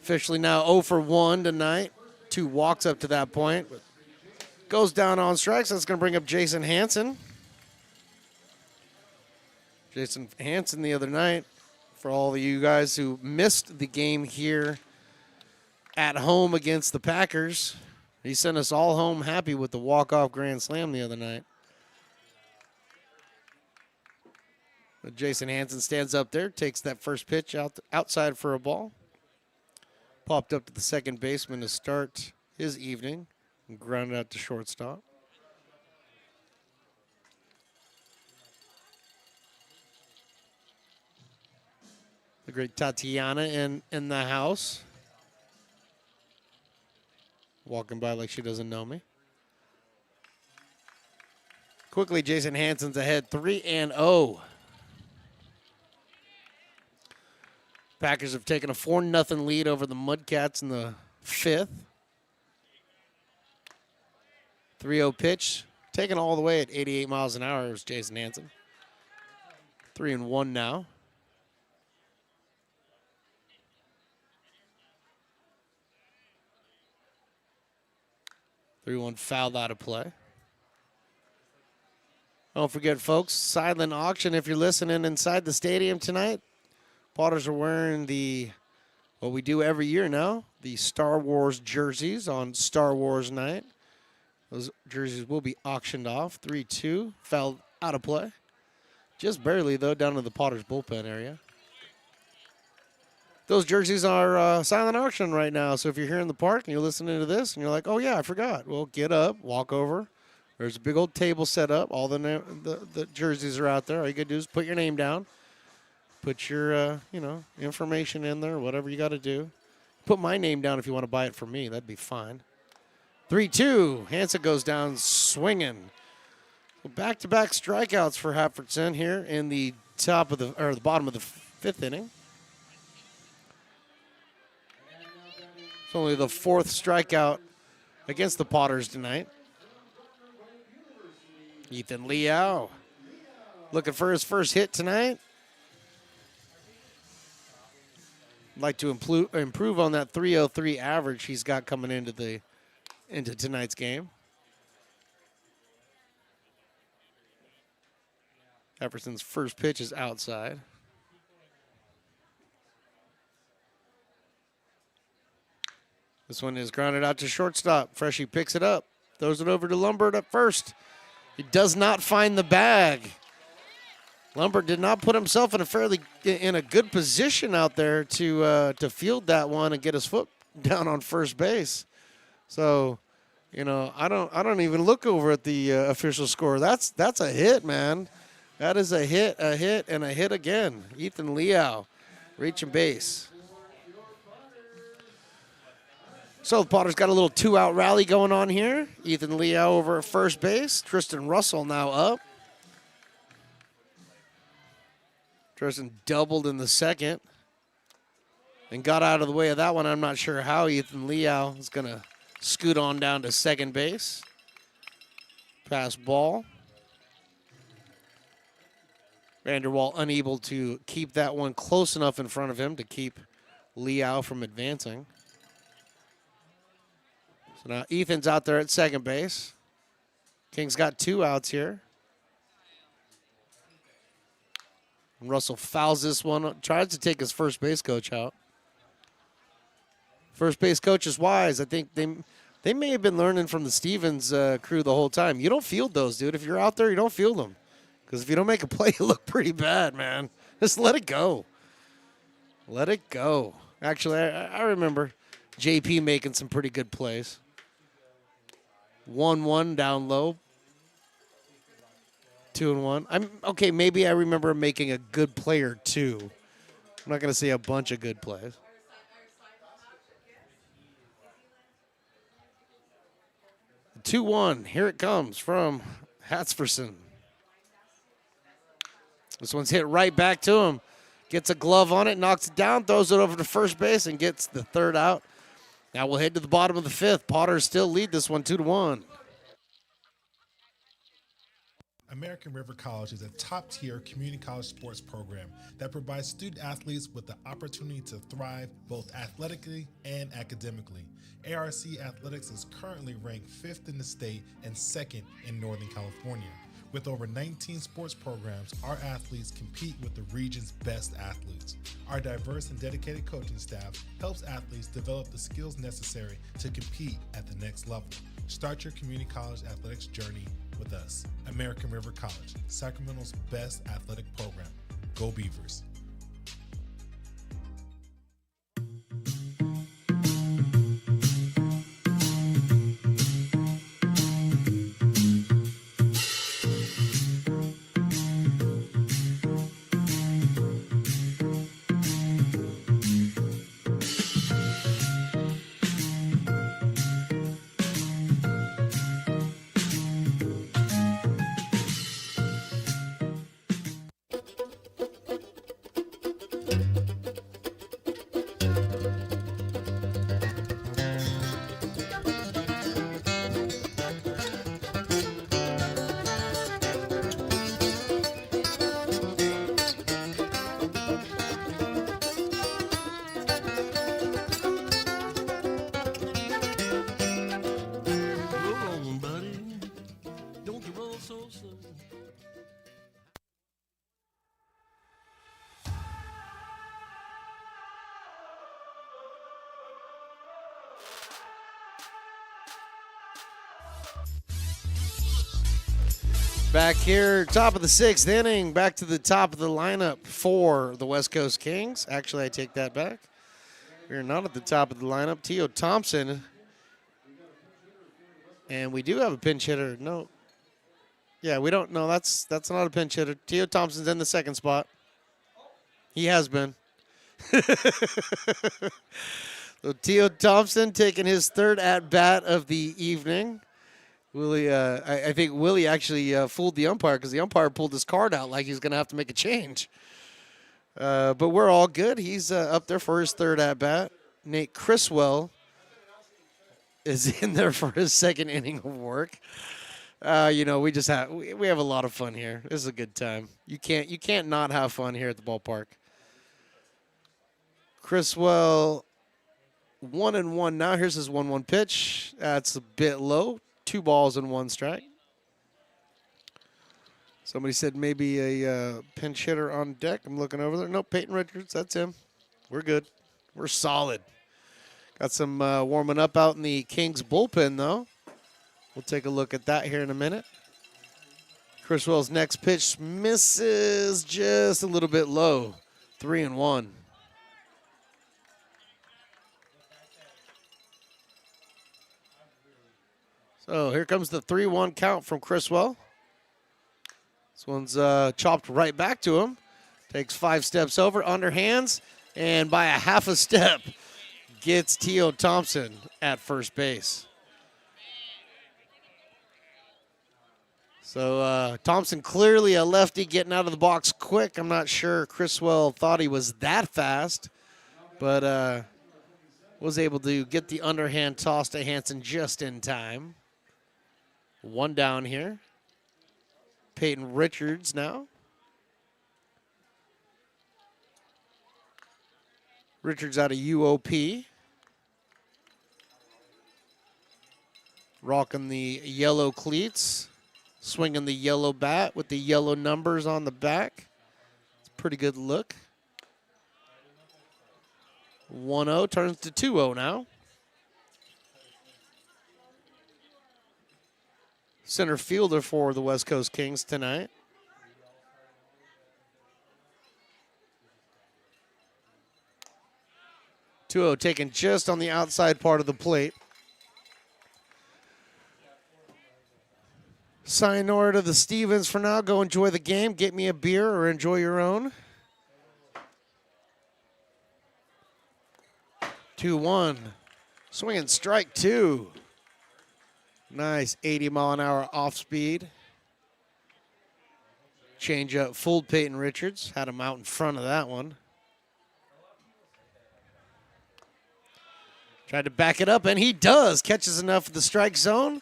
Officially now 0 for 1 tonight. 2 walks up to that point. Goes down on strikes. That's going to bring up Jason Hansen. Jason Hansen the other night, for all of you guys who missed the game here at home against the Packers. He sent us all home happy with the walk-off grand slam the other night. But Jason Hansen stands up there, takes that first pitch outside for a ball. Popped up to the second baseman to start his evening and grounded out to shortstop. The great Tatiana in the house. Walking by like she doesn't know me. Quickly, Jason Hansen's ahead 3-0. Packers have taken a 4-0 lead over the Mudcats in the 5th. 3-0 pitch. Taken all the way at 88 miles an hour was Jason Hansen. 3-1 now. 3-1 fouled out of play. Don't forget, folks, silent auction if you're listening inside the stadium tonight. Potters are wearing what we do every year now, the Star Wars jerseys on Star Wars night. Those jerseys will be auctioned off. 3-2, fouled out of play. Just barely, though, down to the Potters bullpen area. Those jerseys are silent auction right now. So if you're here in the park and you're listening to this and you're like, oh, yeah, I forgot. Well, get up, walk over. There's a big old table set up. All the jerseys are out there. All you got to do is put your name down. Put your, information in there, whatever you got to do. Put my name down if you want to buy it from me. That'd be fine. 3-2. Hansen goes down swinging. Back-to-back strikeouts for Haffertson here in the the bottom of the 5th inning. It's only the 4th strikeout against the Potters tonight. Ethan Liao looking for his first hit tonight. Like to improve on that 303 average he's got coming into tonight's game. Jefferson's first pitch is outside. This one is grounded out to shortstop. Freshie picks it up, throws it over to Lombard at first. He does not find the bag. Lombard did not put himself in a good position out there to field that one and get his foot down on first base. So, I don't even look over at the official score. That's a hit, man. That is a hit, and a hit again. Ethan Liao reaching base. So the Potters got a little 2-out rally going on here. Ethan Liao over at first base. Tristan Russell now up. Tristan doubled in the second and got out of the way of that one. I'm not sure how Ethan Liao is going to scoot on down to second base. Pass ball. Vanderwall unable to keep that one close enough in front of him to keep Liao from advancing. So now Ethan's out there at second base. King's got 2 outs here. And Russell fouls this one, tries to take his first base coach out. First base coach is wise. I think they may have been learning from the Stevens crew the whole time. You don't field those, dude. If you're out there, you don't field them. Because if you don't make a play, you look pretty bad, man. Just let it go. Let it go. Actually, I remember JP making some pretty good plays. 1-1 down low. 2-1. Okay, maybe I remember making a good play or two. I'm not going to say a bunch of good plays. The 2-1. Here it comes from Hatsferson. This one's hit right back to him. Gets a glove on it, knocks it down, throws it over to first base, and gets the 3rd out. Now we'll head to the bottom of the 5th. Potters still lead this one 2-1. American River College is a top-tier community college sports program that provides student athletes with the opportunity to thrive both athletically and academically. ARC Athletics is currently ranked 5th in the state and 2nd in Northern California. With over 19 sports programs, our athletes compete with the region's best athletes. Our diverse and dedicated coaching staff helps athletes develop the skills necessary to compete at the next level. Start your community college athletics journey with us. American River College, Sacramento's best athletic program. Go Beavers. Back here, top of the 6th inning, back to the top of the lineup for the West Coast Kings. Actually, I take that back. We're not at the top of the lineup. Tio Thompson. And we do have a pinch hitter. No. Yeah, we don't. No, that's not a pinch hitter. Tio Thompson's in the second spot. He has been. So Tio Thompson taking his third at-bat of the evening. Willie, I think Willie actually fooled the umpire because the umpire pulled his card out like he's going to have to make a change. But we're all good. He's up there for his third at-bat. Nate Criswell is in there for his second inning of work. We have a lot of fun here. This is a good time. You can't not have fun here at the ballpark. Criswell 1-1 now. Here's his 1-1 pitch. That's a bit low. 2 balls and 1 strike. Somebody said maybe a pinch hitter on deck. I'm looking over there. Nope, Peyton Richards. That's him. We're good. We're solid. Got some warming up out in the Kings bullpen, though. We'll take a look at that here in a minute. Criswell's next pitch misses just a little bit low. 3-1. So here comes the 3-1 count from Criswell. This one's chopped right back to him. Takes 5 steps over, underhands, and by a half a step, gets Tio Thompson at first base. So Thompson clearly a lefty getting out of the box quick. I'm not sure Criswell thought he was that fast, but was able to get the underhand toss to Hansen just in time. 1 down here. Peyton Richards now. Richards out of UOP. Rocking the yellow cleats. Swinging the yellow bat with the yellow numbers on the back. It's a pretty good look. 1-0 turns to 2-0 now. Center fielder for the West Coast Kings tonight. Taken just on the outside part of the plate. Sayonara to the Stevens for now. Go enjoy the game. Get me a beer or enjoy your own. 2-1. Swinging strike 2. Nice 80-mile-an-hour off speed. Change up, fooled Peyton Richards. Had him out in front of that one. Tried to back it up, and he does. Catches enough of the strike zone.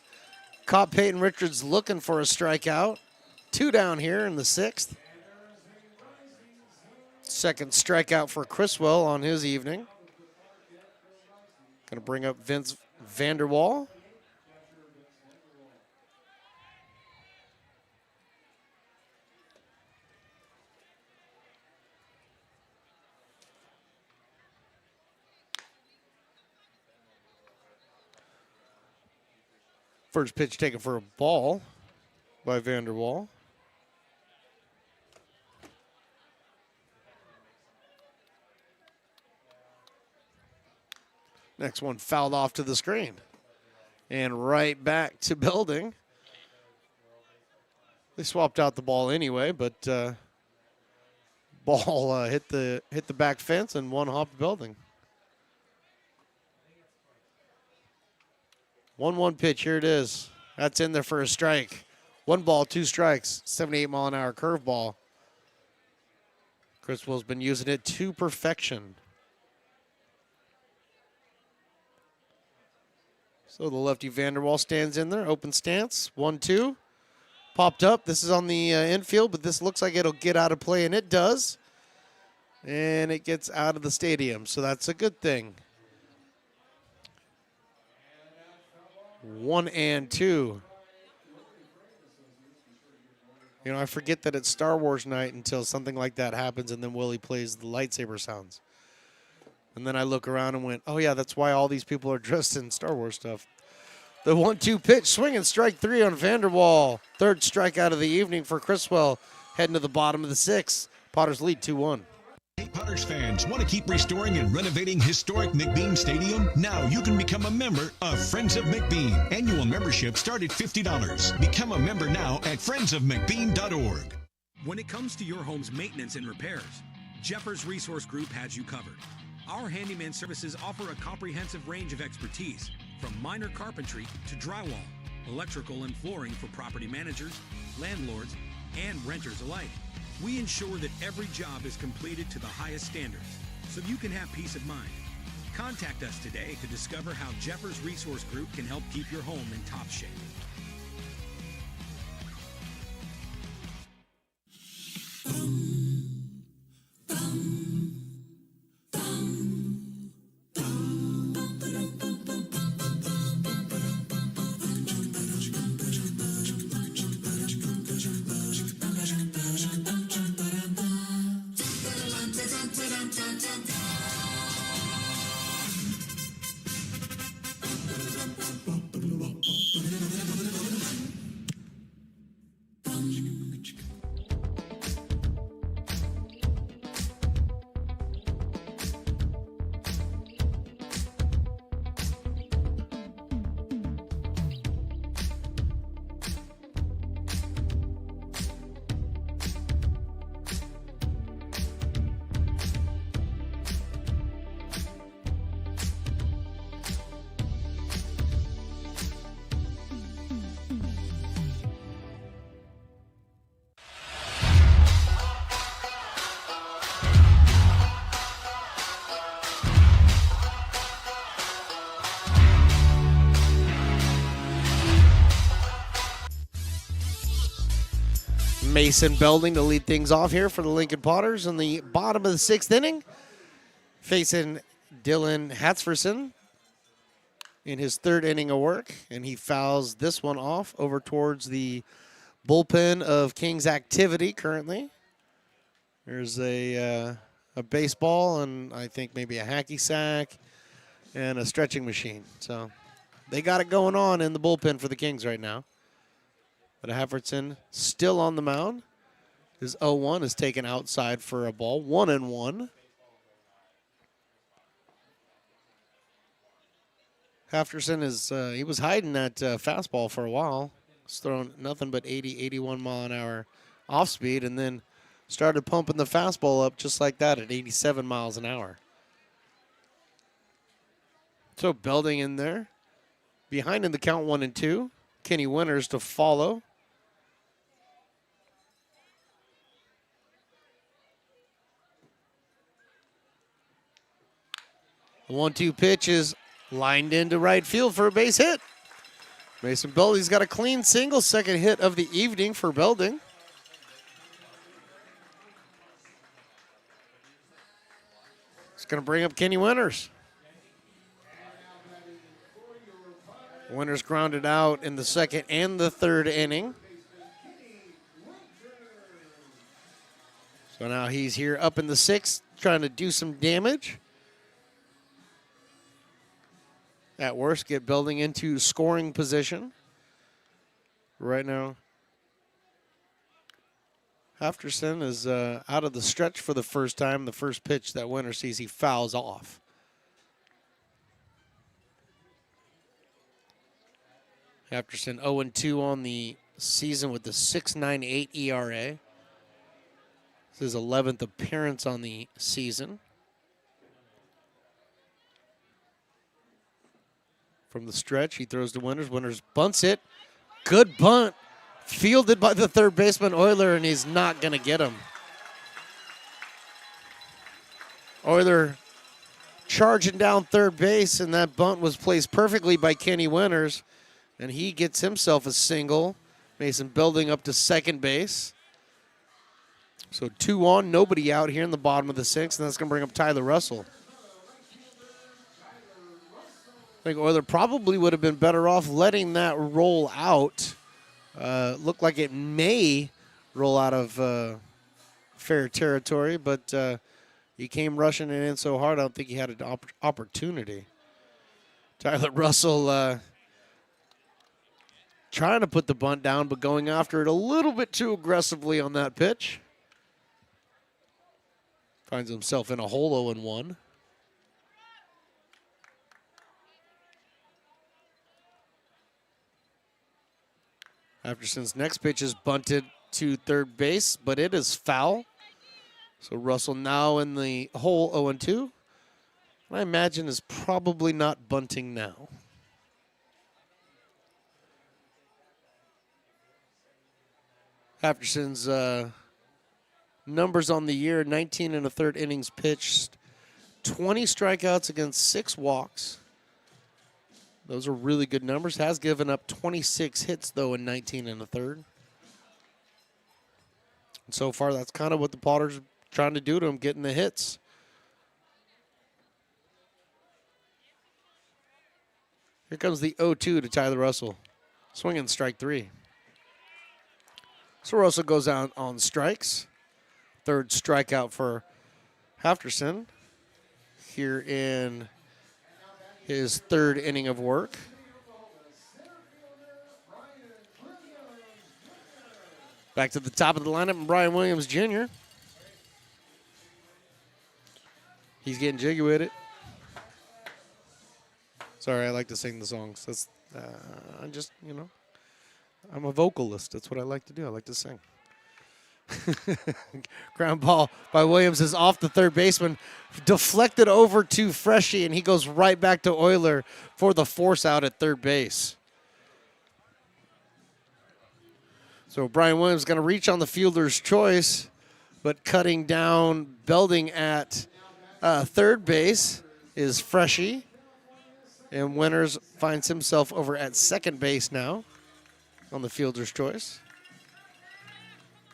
Caught Peyton Richards looking for a strikeout. 2 down here in the 6th. Second strikeout for Criswell on his evening. Going to bring up Vince Vanderwall. First pitch taken for a ball by Vanderwall. Next one fouled off to the screen. And right back to Belding. They swapped out the ball anyway, but ball hit the back fence and one hop Belding. 1-1 pitch, here it is. That's in there for a strike. 1 ball, 2 strikes, 78-mile-an-hour curveball. Criswell's been using it to perfection. So the lefty Vanderwall stands in there, open stance, 1-2. Popped up, this is on the infield, but this looks like it'll get out of play, and it does. And it gets out of the stadium, so that's a good thing. 1-2. You know, I forget that it's Star Wars night until something like that happens, and then Willie plays the lightsaber sounds. And then I look around and went, oh, yeah, that's why all these people are dressed in Star Wars stuff. The 1-2 pitch, swing and strike 3 on Vanderwall. Third strikeout of the evening for Criswell, heading to the bottom of the 6th. Potters lead 2-1. Hey, Potters fans, want to keep restoring and renovating historic McBean Stadium? Now you can become a member of Friends of McBean. Annual membership start at $50. Become a member now at friendsofmcbean.org. When it comes to your home's maintenance and repairs, Jeffers Resource Group has you covered. Our handyman services offer a comprehensive range of expertise, from minor carpentry to drywall, electrical and flooring for property managers, landlords, and renters alike. We ensure that every job is completed to the highest standards, so you can have peace of mind. Contact us today to discover how Jeffers Resource Group can help keep your home in top shape. Mason Belding to lead things off here for the Lincoln Potters in the bottom of the 6th inning. Facing Dylan Hatsferson in his 3rd inning of work, and he fouls this one off over towards the bullpen of King's Activity currently. There's a baseball and I think maybe a hacky sack and a stretching machine. So they got it going on in the bullpen for the Kings right now. But Havertson still on the mound. His 0-1 is taken outside for a ball. 1-1. Havertson is he was hiding that fastball for a while. He's throwing nothing but 80, 81 mile an hour off speed, and then started pumping the fastball up just like that at 87 miles an hour. So Belding in there. Behind in the count 1-2. Kenny Winters to follow. The 1-2 pitch is lined into right field for a base hit. Mason Belding's got a clean single, 2nd hit of the evening for Belding. It's going to bring up Kenny Winters. Winters grounded out in the 2nd and the 3rd inning. So now he's here up in the 6th trying to do some damage. At worst, get Belding into scoring position. right now. Halfterson is out of the stretch for the first time. The first pitch that Winter sees, he fouls off. Halfterson 0-2 on the season with the 6.98 ERA. This is his 11th appearance on the season. From the stretch, he throws to Winters. Winters bunts it. Good bunt. Fielded by the third baseman, Euler, and he's not going to get him. Euler charging down third base, and that bunt was placed perfectly by Kenny Winters, and he gets himself a single. Mason building up to second base. So 2 on, nobody out here in the bottom of the 6th, and that's going to bring up Tyler Russell. I think Euler probably would have been better off letting that roll out. Looked like it may roll out of fair territory, but he came rushing it in so hard, I don't think he had an opportunity. Tyler Russell trying to put the bunt down, but going after it a little bit too aggressively on that pitch. Finds himself in a hole 0-1. Halfterson's next pitch is bunted to third base, but it is foul. So Russell now in the hole 0-2. I imagine is probably not bunting now. Halfterson's numbers on the year, 19 1/3 innings pitched, 20 strikeouts against 6 walks. Those are really good numbers. Has given up 26 hits, though, in 19 1/3. And so far, that's kind of what the Potters are trying to do to him, getting the hits. Here comes the 0-2 to Tyler Russell. Swinging strike 3. So Russell goes out on strikes. Third strikeout for Halfterson here in his 3rd inning of work. Back to the top of the lineup, and Brian Williams Jr. He's getting jiggy with it. Sorry, I like to sing the songs. That's I just, I'm a vocalist. That's what I like to do. I like to sing. Ground ball by Williams is off the third baseman, deflected over to Freshie, and he goes right back to Euler for the force out at third base. So Brian Williams is going to reach on the fielder's choice, but cutting down, belting at third base is Freshie, and Winters finds himself over at second base now on the fielder's choice.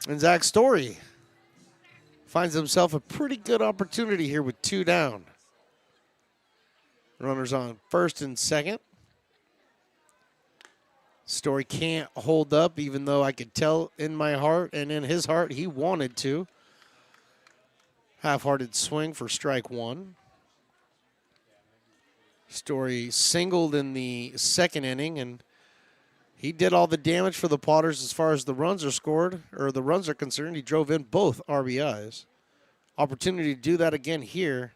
And Zach Story finds himself a pretty good opportunity here with 2 down. Runners on first and second. Story can't hold up, even though I could tell in my heart and in his heart he wanted to. Half-hearted swing for strike 1. Story singled in the 2nd inning, and he did all the damage for the Potters as far as the runs are scored, or the runs are concerned. He drove in both RBIs. Opportunity to do that again here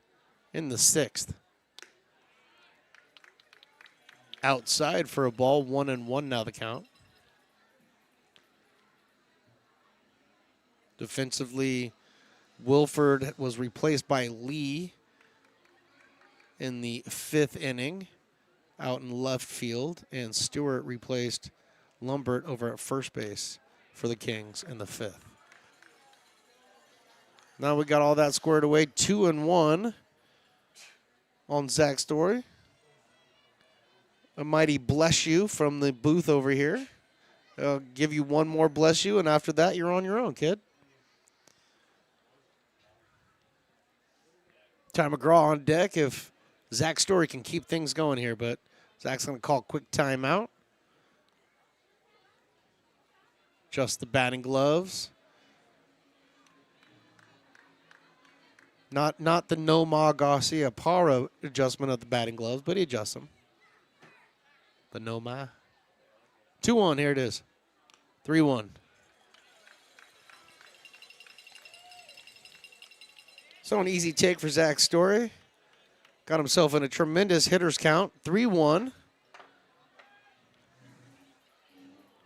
in the 6th. Outside for a ball, 1-1 now the count. Defensively, Wilford was replaced by Lee in the 5th inning out in left field, and Stewart replaced Lumbert over at first base for the Kings in the 5th. Now we got all that squared away. 2-1 on Zach Story. A mighty bless you from the booth over here. I'll give you one more bless you, and after that, you're on your own, kid. Ty McGraw on deck if Zach Story can keep things going here, but Zach's going to call a quick timeout. Just the batting gloves. Not the Nomar Garcia Parra adjustment of the batting gloves, but he adjusts them. The Nomar. 2-1, here it is. 3-1. So an easy take for Zach Story. Got himself in a tremendous hitters count. 3-1.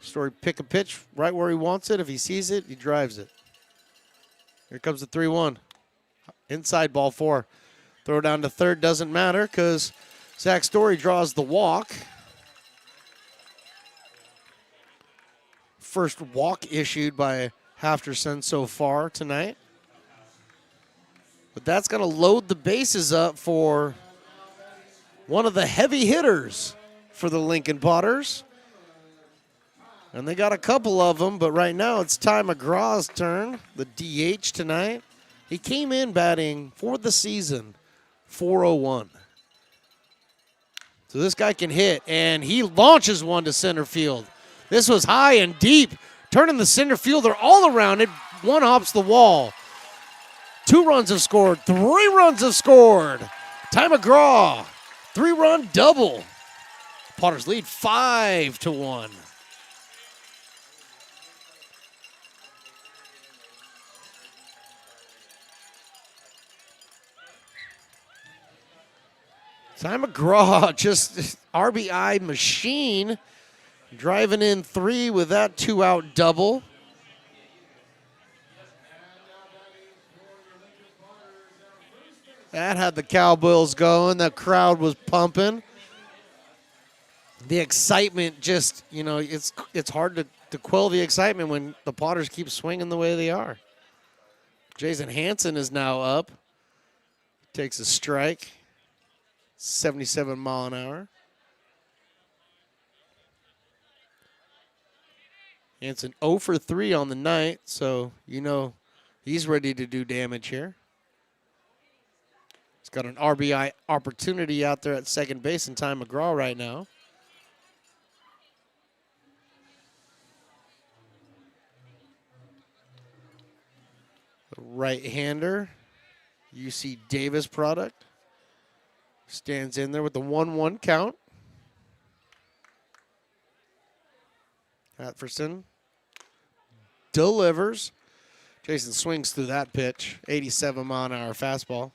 Story pick a pitch right where he wants it. If he sees it, he drives it. Here comes the 3-1. Inside ball 4. Throw down to third, doesn't matter because Zach Story draws the walk. First walk issued by Halfterson so far tonight. But that's going to load the bases up for one of the heavy hitters for the Lincoln Potters. And they got a couple of them, but right now it's Ty McGraw's turn, the DH tonight. He came in batting for the season, .401. So this guy can hit, and he launches one to center field. This was high and deep, turning the center fielder all around it. One hops the wall. 2 runs have scored. 3 runs have scored. Ty McGraw, 3-run double. Potters lead 5-1. Ty McGraw, just RBI machine, driving in 3 with that 2-out double. That had the Cowboys going. The crowd was pumping. The excitement just, you know, it's hard to quell the excitement when the Potters keep swinging the way they are. Jason Hansen is now up. Takes a strike. 77 mile an hour. Hansen 0 for 3 on the night, so you know he's ready to do damage here. He's got an RBI opportunity out there at second base in Ty McGraw right now. The right-hander, UC Davis product. Stands in there with the 1-1 count. Halfterson delivers. Jason swings through that pitch. 87 mile an hour fastball.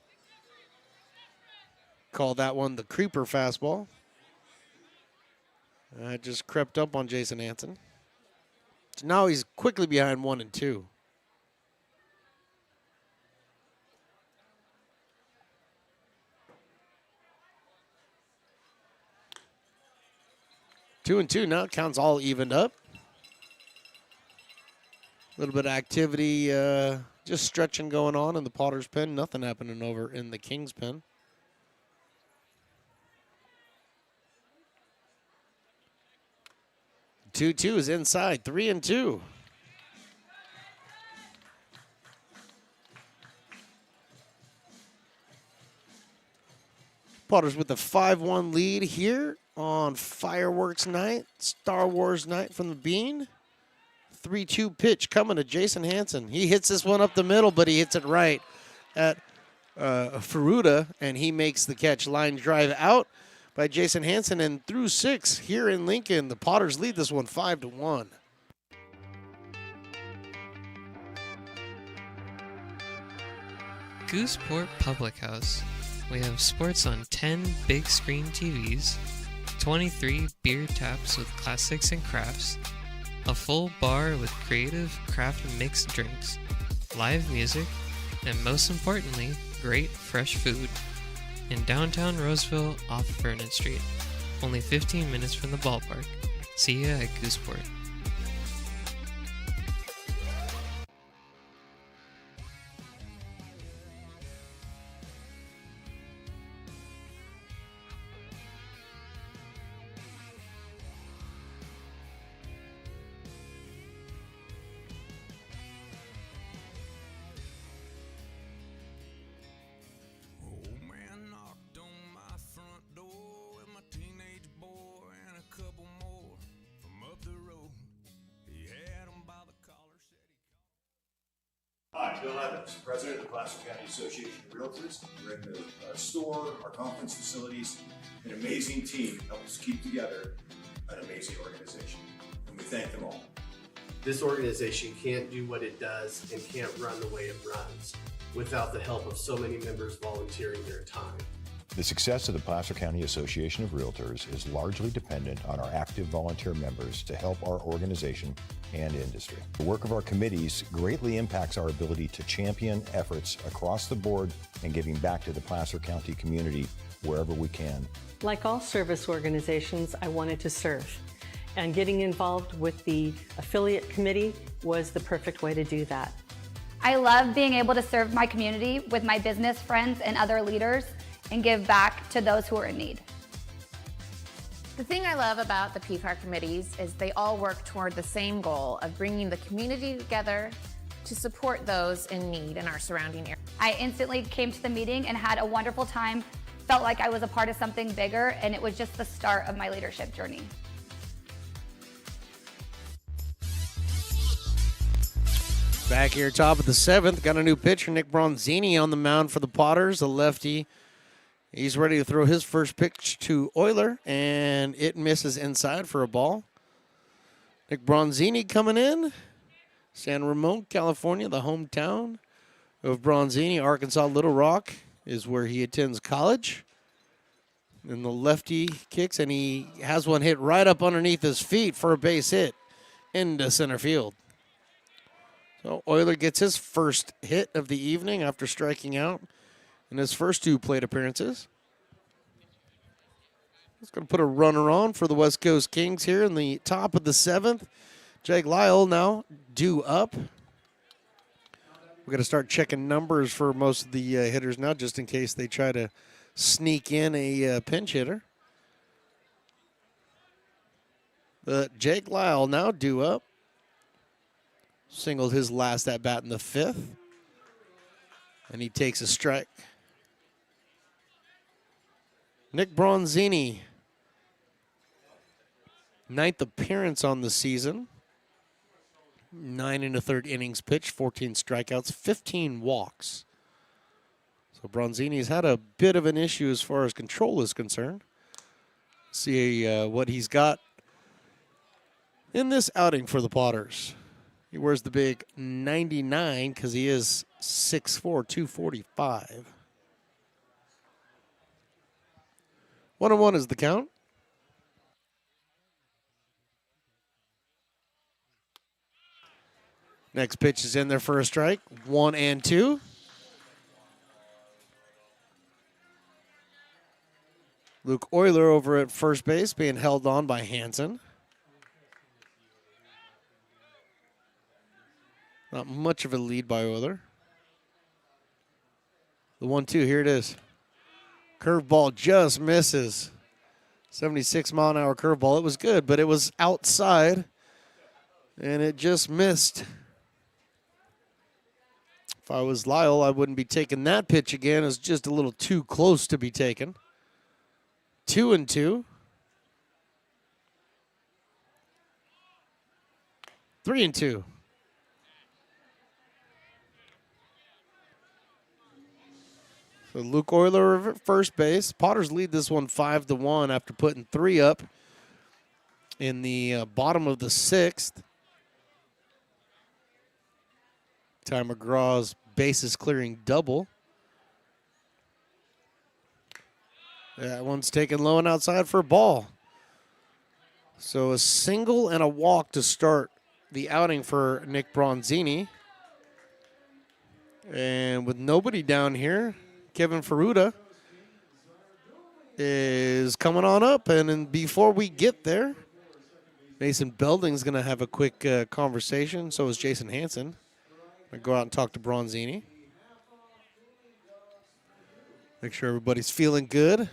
Call that one the creeper fastball. That just crept up on Jason Hansen. So now he's quickly behind 1-2. Two and 2 now. Counts all evened up. A little bit of activity, just stretching going on in the Potters pen. Nothing happening over in the Kings pen. Two is inside. 3-2. Potters with a 5-1 lead here on fireworks night, Star Wars night from the Bean. 3-2 pitch coming to Jason Hansen. He hits this one up the middle, but he hits it right at Furuta, and he makes the catch. Line drive out by Jason Hansen, and through 6 here in Lincoln, the Potters lead this one 5-1. Gooseport Public House. We have sports on 10 big screen TVs, 23 beer taps with classics and crafts, a full bar with creative craft mixed drinks, live music, and most importantly, great fresh food. In downtown Roseville off Vernon Street, only 15 minutes from the ballpark. See ya at Gooseport. Hi, Bill Evans, President of the Placer County Association of Realtors. We're in the store, our conference facilities, an amazing team help us keep together an amazing organization, and we thank them all. This organization can't do what it does and can't run the way it runs without the help of so many members volunteering their time. The success of the Placer County Association of Realtors is largely dependent on our active volunteer members to help our organization and industry. The work of our committees greatly impacts our ability to champion efforts across the board and giving back to the Placer County community wherever we can. Like all service organizations, I wanted to serve. And getting involved with the affiliate committee was the perfect way to do that. I love being able to serve my community with my business friends and other leaders and give back to those who are in need. The thing I love about the PFAR committees is they all work toward the same goal of bringing the community together to support those in need in our surrounding area. I instantly came to the meeting and had a wonderful time, felt like I was a part of something bigger, and it was just the start of my leadership journey. Back here, top of the 7th, got a new pitcher, Nick Bronzini, on the mound for the Potters, a lefty. He's ready to throw his first pitch to Euler, and it misses inside for a ball. Nick Bronzini coming in. San Ramon, California, the hometown of Bronzini. Arkansas Little Rock is where he attends college. And the lefty kicks, and he has one hit right up underneath his feet for a base hit into center field. So Euler gets his first hit of the evening after striking out in his first 2 plate appearances. He's going to put a runner on for the West Coast Kings here in the top of the 7th. Jake Lyle now due up. We're going to start checking numbers for most of the hitters now, just in case they try to sneak in a pinch hitter. But Jake Lyle now due up. Singled his last at bat in the 5th. And he takes a strike. Nick Bronzini, 9th appearance on the season. 9 1/3 innings pitched, 14 strikeouts, 15 walks. So Bronzini's had a bit of an issue as far as control is concerned. See what he's got in this outing for the Potters. He wears the big 99 because he is 6'4", 245. 1-1 is the count. Next pitch is in there for a strike. 1-2. Luke Euler over at first base being held on by Hansen. Not much of a lead by Euler. The 1-2, here it is. Curveball just misses. 76-mile-an-hour curveball. It was good, but it was outside, and it just missed. If I was Lyle, I wouldn't be taking that pitch again. It's just a little too close to be taken. 2-2. 3-2. So Luke Euler at first base. Potters lead this one 5-1 after putting 3 up in the bottom of the 6th. Ty McGraw's bases clearing double. That one's taken low and outside for a ball. So a single and a walk to start the outing for Nick Bronzini. And with nobody down here, Kevin Ferruta is coming on up. And then before we get there, Mason Belding's going to have a quick conversation. So is Jason Hansen. I'm going to go out and talk to Bronzini. Make sure everybody's feeling good.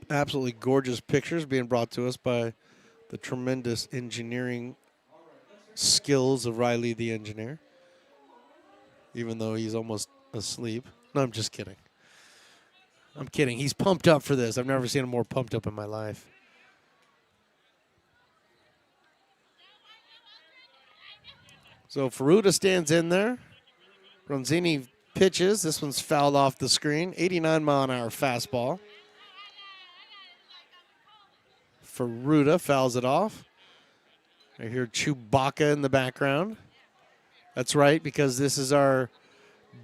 Absolutely gorgeous pictures being brought to us by the tremendous engineering skills of Riley the engineer. Even though he's almost asleep. No, I'm just kidding. I'm kidding. He's pumped up for this. I've never seen him more pumped up in my life. So Ferruta stands in there. Bronzini pitches. This one's fouled off the screen. 89-mile-an-hour fastball. Ferruta fouls it off. I hear Chewbacca in the background. That's right, because this is our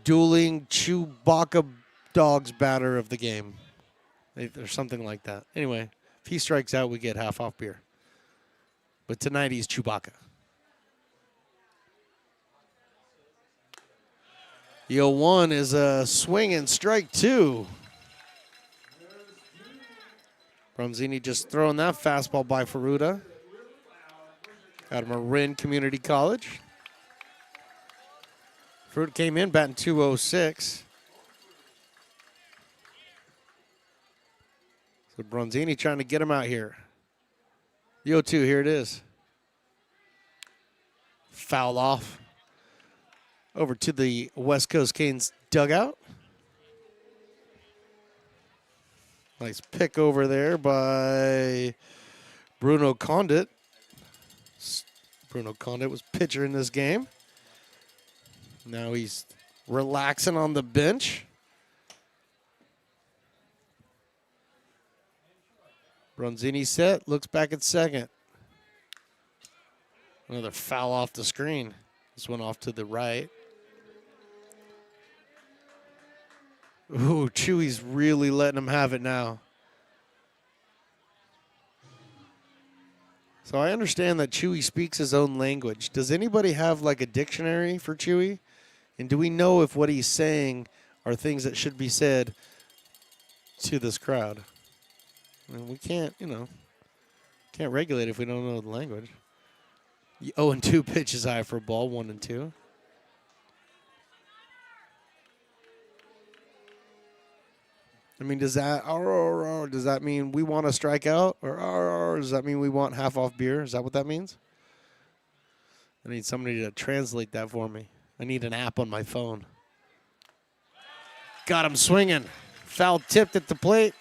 dueling Chewbacca dogs batter of the game. Or something like that. Anyway, if he strikes out, we get half off beer. But tonight he's Chewbacca. The 0-1 is a swing and strike 2. Bronzini just throwing that fastball by Ferruta out of Marin Community College. Ferruta came in batting .206. So Bronzini trying to get him out here. The 0-2, here it is. Foul off. Over to the West Coast Canes dugout. Nice pick over there by Bruno Condit. Bruno Condit was pitcher in this game. Now he's relaxing on the bench. Bronzini set, looks back at second. Another foul off the screen. This one off to the right. Ooh, Chewy's really letting him have it now. So I understand that Chewy speaks his own language. Does anybody have like a dictionary for Chewy? And do we know if what he's saying are things that should be said to this crowd? I mean, we can't, can't regulate if we don't know the language. 0-2 pitch is high for a ball, 1-2. I mean, does that mean we want to strike out? Or does that mean we want half off beer? Is that what that means? I need somebody to translate that for me. I need an app on my phone. Got him swinging. Foul tipped at the plate.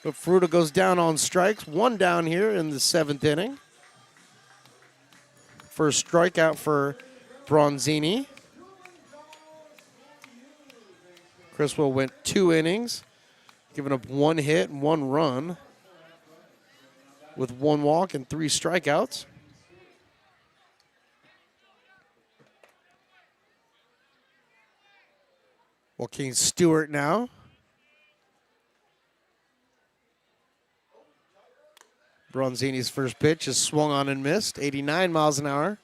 But Ferruta goes down on strikes. One down here in the 7th inning. First strikeout for Bronzini. Criswell went 2 innings, giving up 1 hit and 1 run with 1 walk and 3 strikeouts. Joaquin Stewart now. Bronzini's first pitch is swung on and missed. 89 miles an hour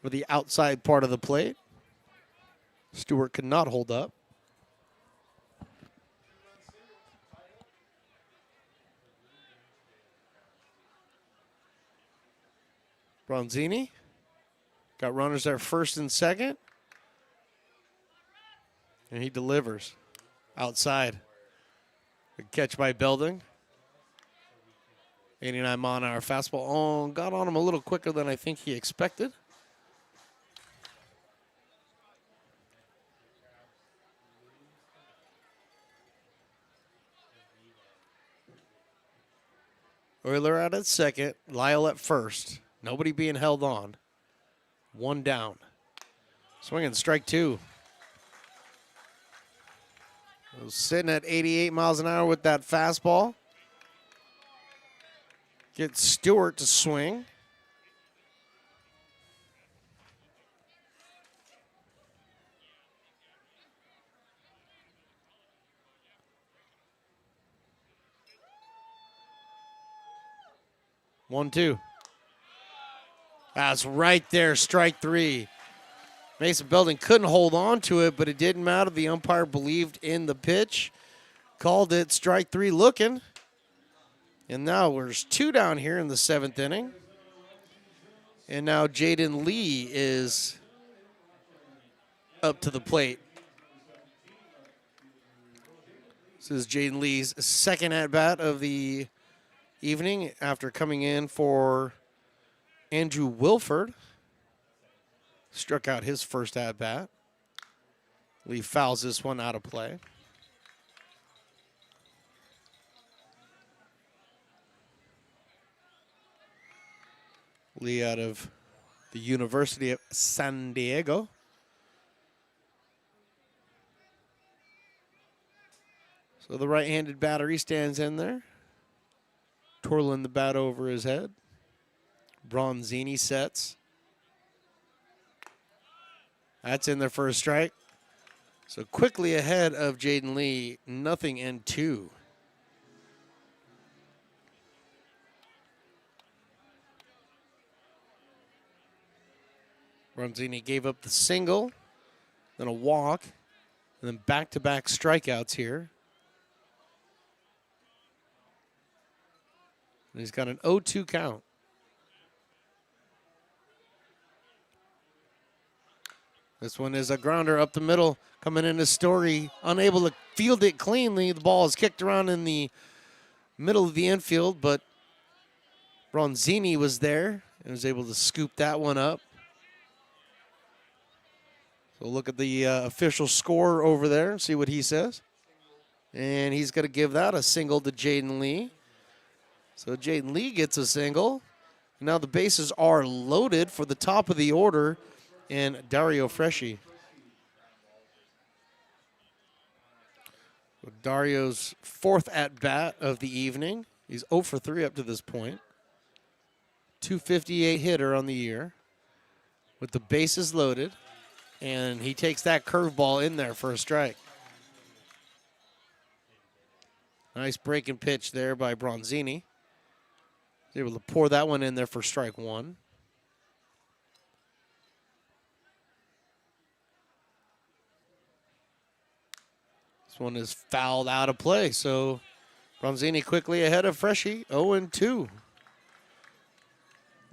for the outside part of the plate. Stewart could not hold up. Bronzini got runners at first and second. And he delivers outside. Good catch by Belding. 89 mile an hour fastball. Oh, got on him a little quicker than I think he expected. Euler out at second. Lyle at first. Nobody being held on. 1 down. Swinging strike 2. Sitting at 88 miles an hour with that fastball. Get Stewart to swing. One, 2. That's right there, strike 3. Mason Belding couldn't hold on to it, but it didn't matter. The umpire believed in the pitch. Called it strike 3 looking. And now there's 2 down here in the 7th inning. And now Jaden Lee is up to the plate. This is Jaden Lee's second at-bat of the evening after coming in for Andrew Wilford. Struck out his first at-bat. Lee fouls this one out of play. Lee out of the University of San Diego. So the right-handed battery stands in there. twirling the bat over his head. Bronzini sets. That's in there for a strike. So quickly ahead of Jaden Lee, 0-2. Bronzini gave up the single, then a walk, and then back-to-back strikeouts here. And he's got an 0-2 count. This one is a grounder up the middle, coming into Story, unable to field it cleanly. The ball is kicked around in the middle of the infield, but Bronzini was there and was able to scoop that one up. So look at the official score over there and see what he says. And he's going to give that a single to Jaden Lee. So Jaden Lee gets a single. Now the bases are loaded for the top of the order and Dario Freschi. So Dario's fourth at-bat of the evening. He's 0 for 3 up to this point. 258 hitter on the year with the bases loaded. And he takes that curveball in there for a strike. Nice breaking pitch there by Bronzini. He's able to pour that one in there for strike one. This one is fouled out of play, so Bronzini quickly ahead of Freschi, 0-2.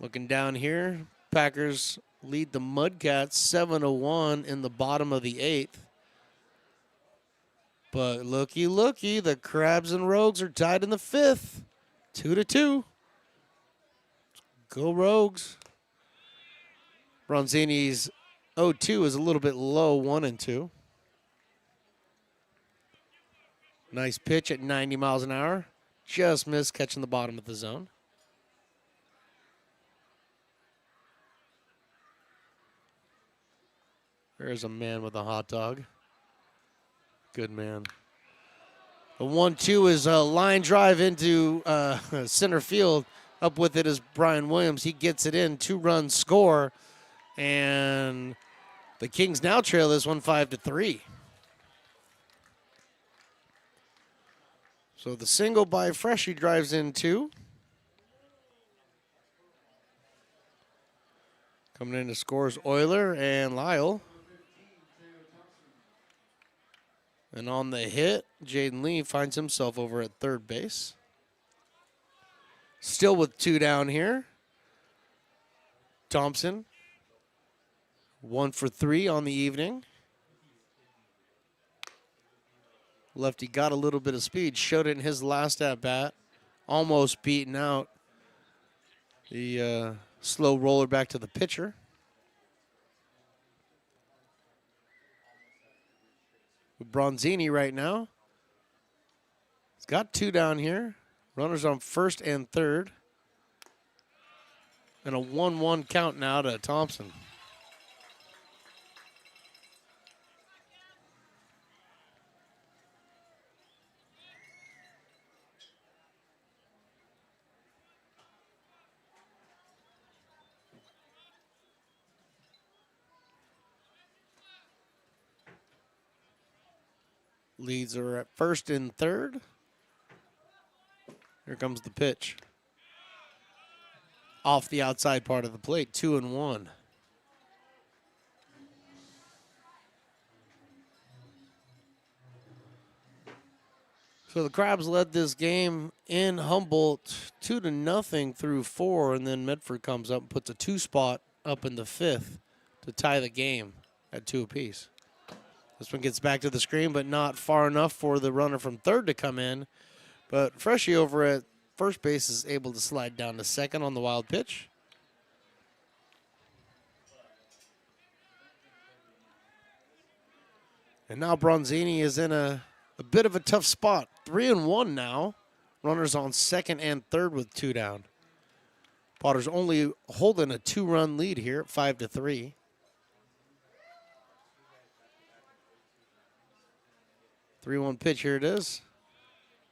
Looking down here, Packers lead the Mudcats 7-1 in the bottom of the 8th. But looky, the Crabs and Rogues are tied in the 5th, 2-2. Go Rogues. Bronzini's 0-2 is a little bit low, 1-2. Nice pitch at 90 miles an hour. Just missed catching the bottom of the zone. There's a man with a hot dog. Good man. The 1-2 is a line drive into center field. Up with it is Brian Williams. He gets it in, 2-run score. And the Kings now trail this one 5-3. So the single by Freschi drives in 2. Coming in to scores Euler and Lyle. And on the hit, Jaden Lee finds himself over at third base. Still with 2 down here. Thompson, 1 for 3 on the evening. Lefty got a little bit of speed, showed it in his last at-bat. Almost beaten out the slow roller back to the pitcher. Bronzini right now. He's got 2 down here. Runners on first and third. And a 1-1 count now to Thompson. Leads are at first and third. Here comes the pitch. Off the outside part of the plate, 2-1. So the Crabs led this game in Humboldt 2-0 through 4, and then Medford comes up and puts a 2 spot up in the 5th to tie the game at 2 apiece. This one gets back to the screen, but not far enough for the runner from third to come in. But Freschi over at first base is able to slide down to second on the wild pitch. And now Bronzini is in a bit of a tough spot. 3-1 now. Runners on second and third with 2 down. Potter's only holding a 2-run lead here at 5-3. 3-1 pitch, here it is.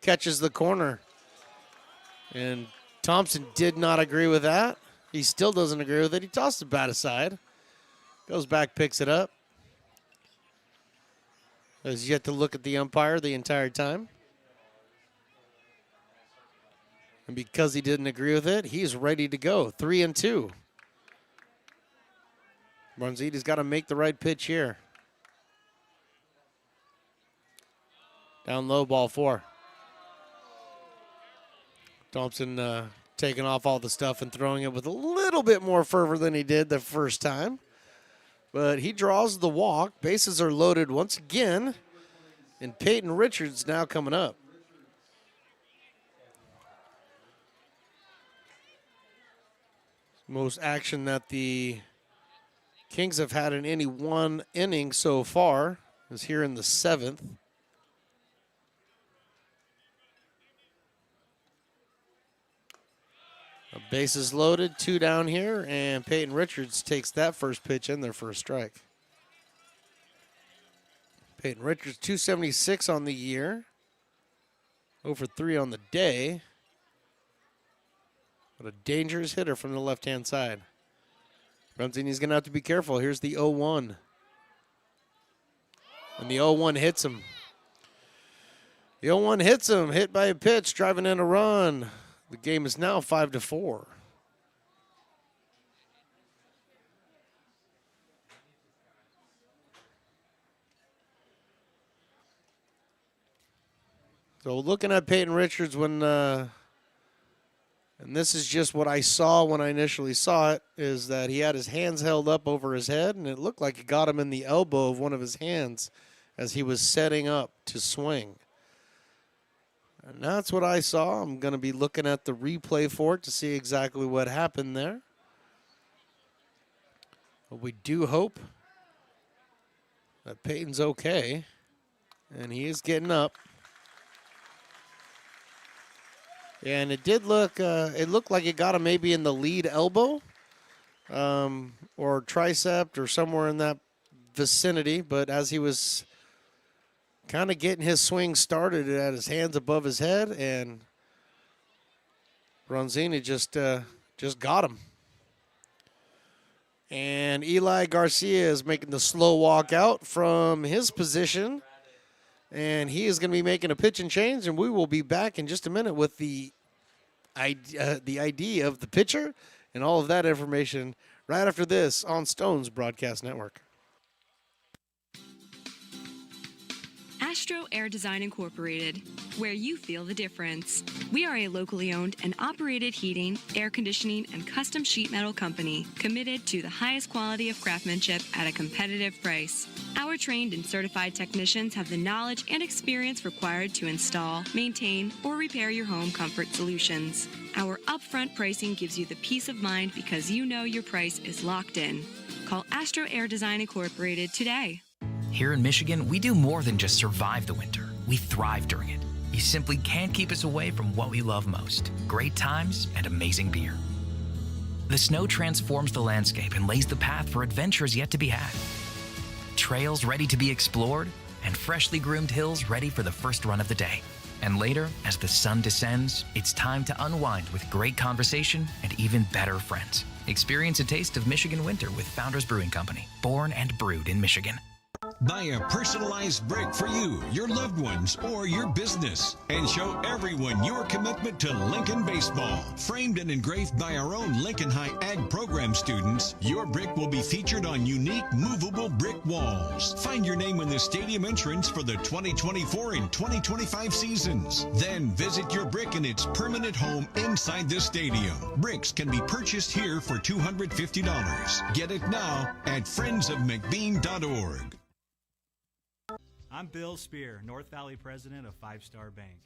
Catches the corner. And Thompson did not agree with that. He still doesn't agree with it. He tossed the bat aside. Goes back, picks it up. Has yet to look at the umpire the entire time. And because he didn't agree with it, he's ready to go. 3-2. Bronzini's got to make the right pitch here. Down low, ball 4. Thompson taking off all the stuff and throwing it with a little bit more fervor than he did the first time. But he draws the walk. Bases are loaded once again. And Peyton Richards now coming up. Most action that the Kings have had in any one inning so far is here in the 7th. Bases loaded, 2 down here, and Peyton Richards takes that first pitch in there for a strike. Peyton Richards, 276 on the year. 0 for 3 on the day. What a dangerous hitter from the left-hand side. Bronzini's going to have to be careful. Here's the 0-1. And the 0-1 hits him. The 0-1 hits him, hit by a pitch, driving in a run. The game is now 5-4. So looking at Peyton Richards when, and this is just what I saw when I initially saw it, is that he had his hands held up over his head, and it looked like it got him in the elbow of one of his hands as he was setting up to swing. And that's what I saw. I'm going to be looking at the replay for it to see exactly what happened there. But we do hope that Peyton's okay, and he is getting up. And it did look, it looked like it got him maybe in the lead elbow or tricep or somewhere in that vicinity. But as he was kind of getting his swing started, it had his hands above his head, and Bronzini just got him. And Eli Garcia is making the slow walk out from his position. And he is going to be making a pitch and change, and we will be back in just a minute with the ID of the pitcher and all of that information right after this on Stone's Broadcast Network. Astro Air Design Incorporated, where you feel the difference. We are a locally owned and operated heating, air conditioning, and custom sheet metal company committed to the highest quality of craftsmanship at a competitive price. Our trained and certified technicians have the knowledge and experience required to install, maintain, or repair your home comfort solutions. Our upfront pricing gives you the peace of mind because you know your price is locked in. Call Astro Air Design Incorporated today. Here in Michigan, we do more than just survive the winter. We thrive during it. You simply can't keep us away from what we love most: great times and amazing beer. The snow transforms the landscape and lays the path for adventures yet to be had. Trails ready to be explored, and freshly groomed hills ready for the first run of the day. And later, as the sun descends, it's time to unwind with great conversation and even better friends. Experience a taste of Michigan winter with Founders Brewing Company, born and brewed in Michigan. Buy a personalized brick for you, your loved ones, or your business, and show everyone your commitment to Lincoln baseball. Framed and engraved by our own Lincoln High Ag program students, your brick will be featured on unique movable brick walls. Find your name in the stadium entrance for the 2024 and 2025 seasons. Then visit your brick in its permanent home inside the stadium. Bricks can be purchased here for $250. Get it now at friendsofmcbean.org. I'm Bill Spear, North Valley President of FiveStar Bank.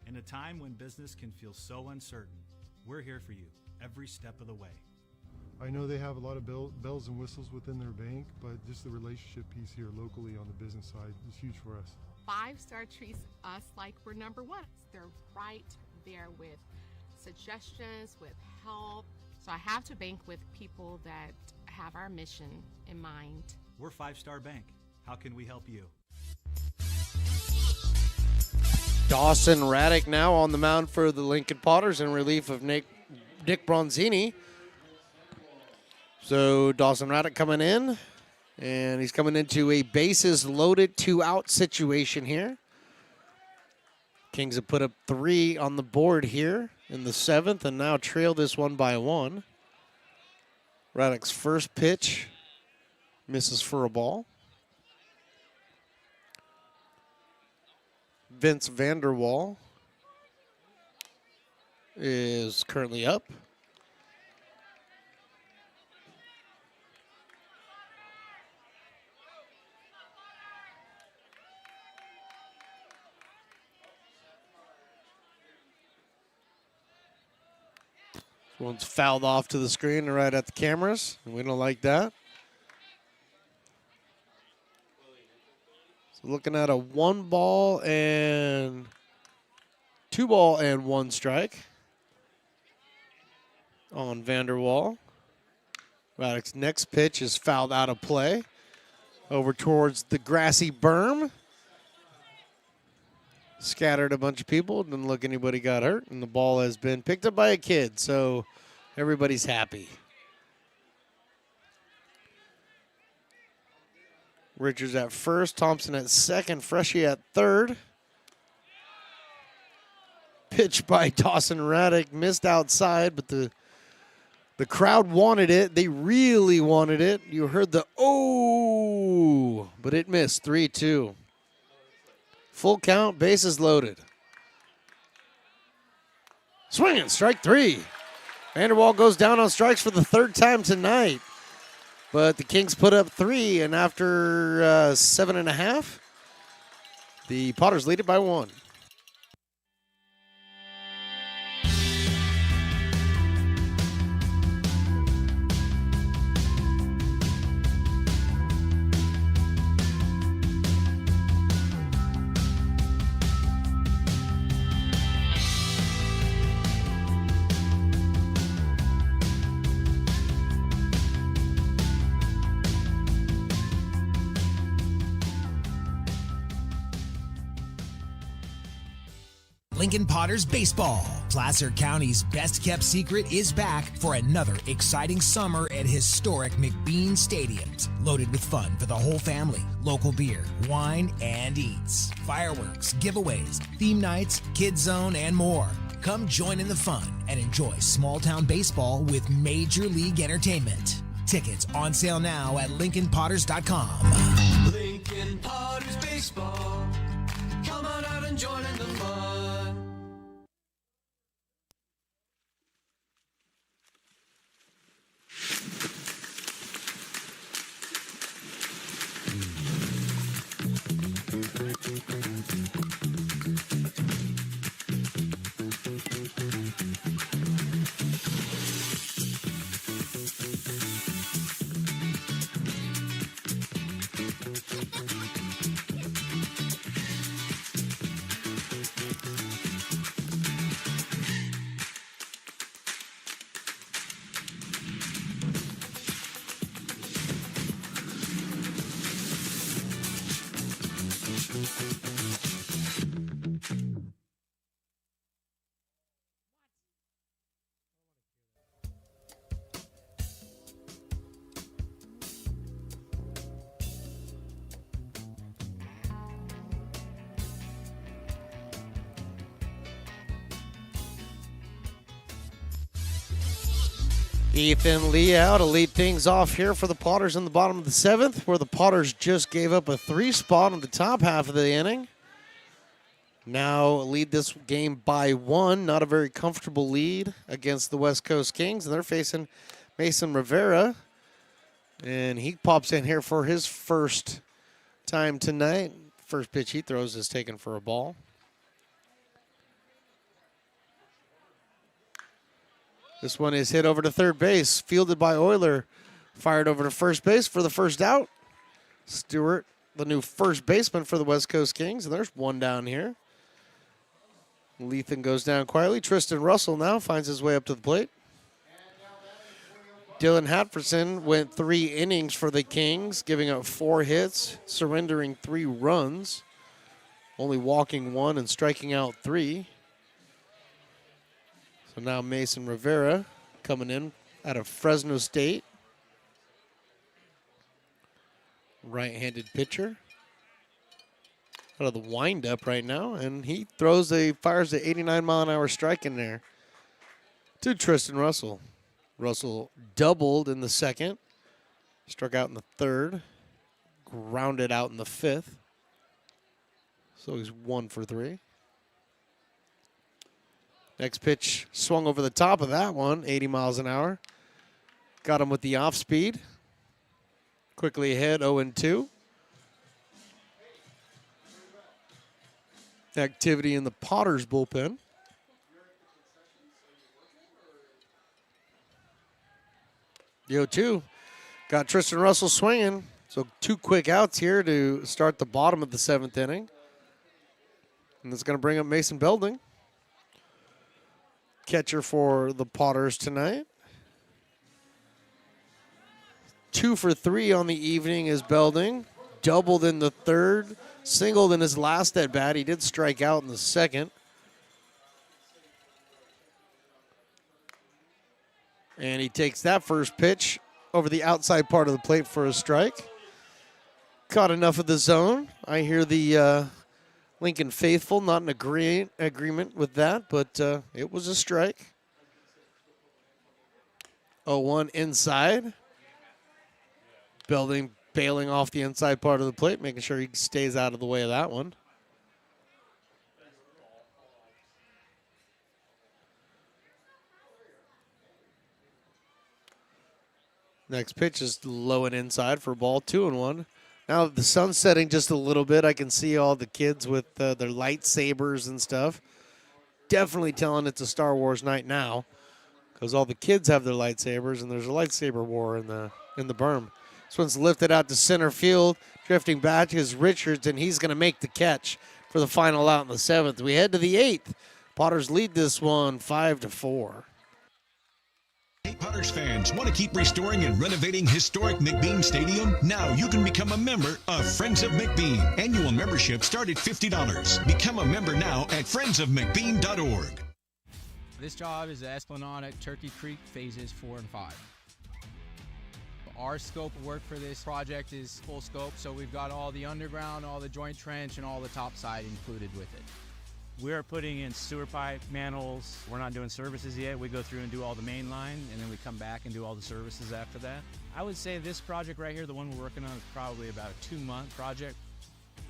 In a time when business can feel so uncertain, we're here for you every step of the way. I know they have a lot of bells and whistles within their bank, but just the relationship piece here locally on the business side is huge for us. FiveStar treats us like we're number one. They're right there with suggestions, with help. So I have to bank with people that have our mission in mind. We're FiveStar Bank. How can we help you? Dawson Raddick now on the mound for the Lincoln Potters in relief of Nick Bronzini. So Dawson Raddick coming in, and he's coming into a bases loaded 2-out situation here. Kings have put up 3 on the board here in the 7th and now trail this one by 1. Raddick's first pitch misses for a ball. Vince Vanderwall is currently up. One's fouled off to the screen right at the cameras, and we don't like that. So looking at a 1-ball and 2-ball and 1 strike on Vanderwall. Raddick's next pitch is fouled out of play over towards the grassy berm. Scattered a bunch of people. Didn't look anybody got hurt. And the ball has been picked up by a kid. So everybody's happy. Richards at first. Thompson at second. Freshie at third. Pitch by Dawson Raddick. Missed outside, but the crowd wanted it. They really wanted it. You heard the oh, but it missed. 3-2. Full count, bases loaded. Swinging, strike 3. Vanderwall goes down on strikes for the 3rd time tonight. But the Kings put up 3, and after 7.5, the Potters lead it by 1. Lincoln Potters Baseball. Placer County's best-kept secret is back for another exciting summer at historic McBean Stadiums. Loaded with fun for the whole family. Local beer, wine, and eats. Fireworks, giveaways, theme nights, kids zone, and more. Come join in the fun and enjoy small-town baseball with Major League Entertainment. Tickets on sale now at LincolnPotters.com. Lincoln Potters Baseball. Come on out and join in the fun. Ethan Lee out to lead things off here for the Potters in the bottom of the 7th, where the Potters just gave up a 3 spot in the top half of the inning. Now lead this game by 1. Not a very comfortable lead against the West Coast Kings, and they're facing Mason Rivera. And he pops in here for his first time tonight. First pitch he throws is taken for a ball. This one is hit over to third base, fielded by Euler. Fired over to first base for the first out. Stewart, the new first baseman for the West Coast Kings, and there's one down here. Lethan goes down quietly. Tristan Russell now finds his way up to the plate. Dylan Hatferson went 3 innings for the Kings, giving up 4 hits, surrendering 3 runs. only walking 1 and striking out 3. So now Mason Rivera coming in out of Fresno State. Right-handed pitcher. Out of the windup right now, and he fires the 89-mile-an-hour strike in there to Tristan Russell. Russell doubled in the second, struck out in the third, grounded out in the fifth. So he's 1 for 3. Next pitch swung over the top of that one, 80 miles an hour. Got him with the off speed. Quickly ahead, 0-2. Activity in the Potters bullpen. The 0-2 got Tristan Russell swinging. So 2 quick outs here to start the bottom of the 7th inning. And it's going to bring up Mason Belding. Catcher for the Potters tonight. 2 for 3 on the evening is Belding. Doubled in the third. Singled in his last at bat. He did strike out in the second. And he takes that first pitch over the outside part of the plate for a strike. Caught enough of the zone. I hear the Lincoln faithful not in agreement with that, but it was a strike. 0-1 inside. Belding bailing off the inside part of the plate, making sure he stays out of the way of that one. Next pitch is low and inside for a ball, 2-1. Now the sun's setting just a little bit. I can see all the kids with their lightsabers and stuff. Definitely telling it's a Star Wars night now, because all the kids have their lightsabers, and there's a lightsaber war in the berm. This one's lifted out to center field. Drifting back is Richards, and he's going to make the catch for the final out in the 7th. We head to the 8th. Potters lead this one 5-4. Hey, Potters fans, want to keep restoring and renovating historic McBean Stadium? Now you can become a member of Friends of McBean. Annual membership start at $50. Become a member now at friendsofmcbean.org. This job is the Esplanade at Turkey Creek phases 4 and 5. Our scope of work for this project is full scope, so we've got all the underground, all the joint trench, and all the topside included with it. We're putting in sewer pipe, manholes. We're not doing services yet. We go through and do all the main line, and then we come back and do all the services after that. I would say this project right here, the one we're working on, is probably about a 2-month project.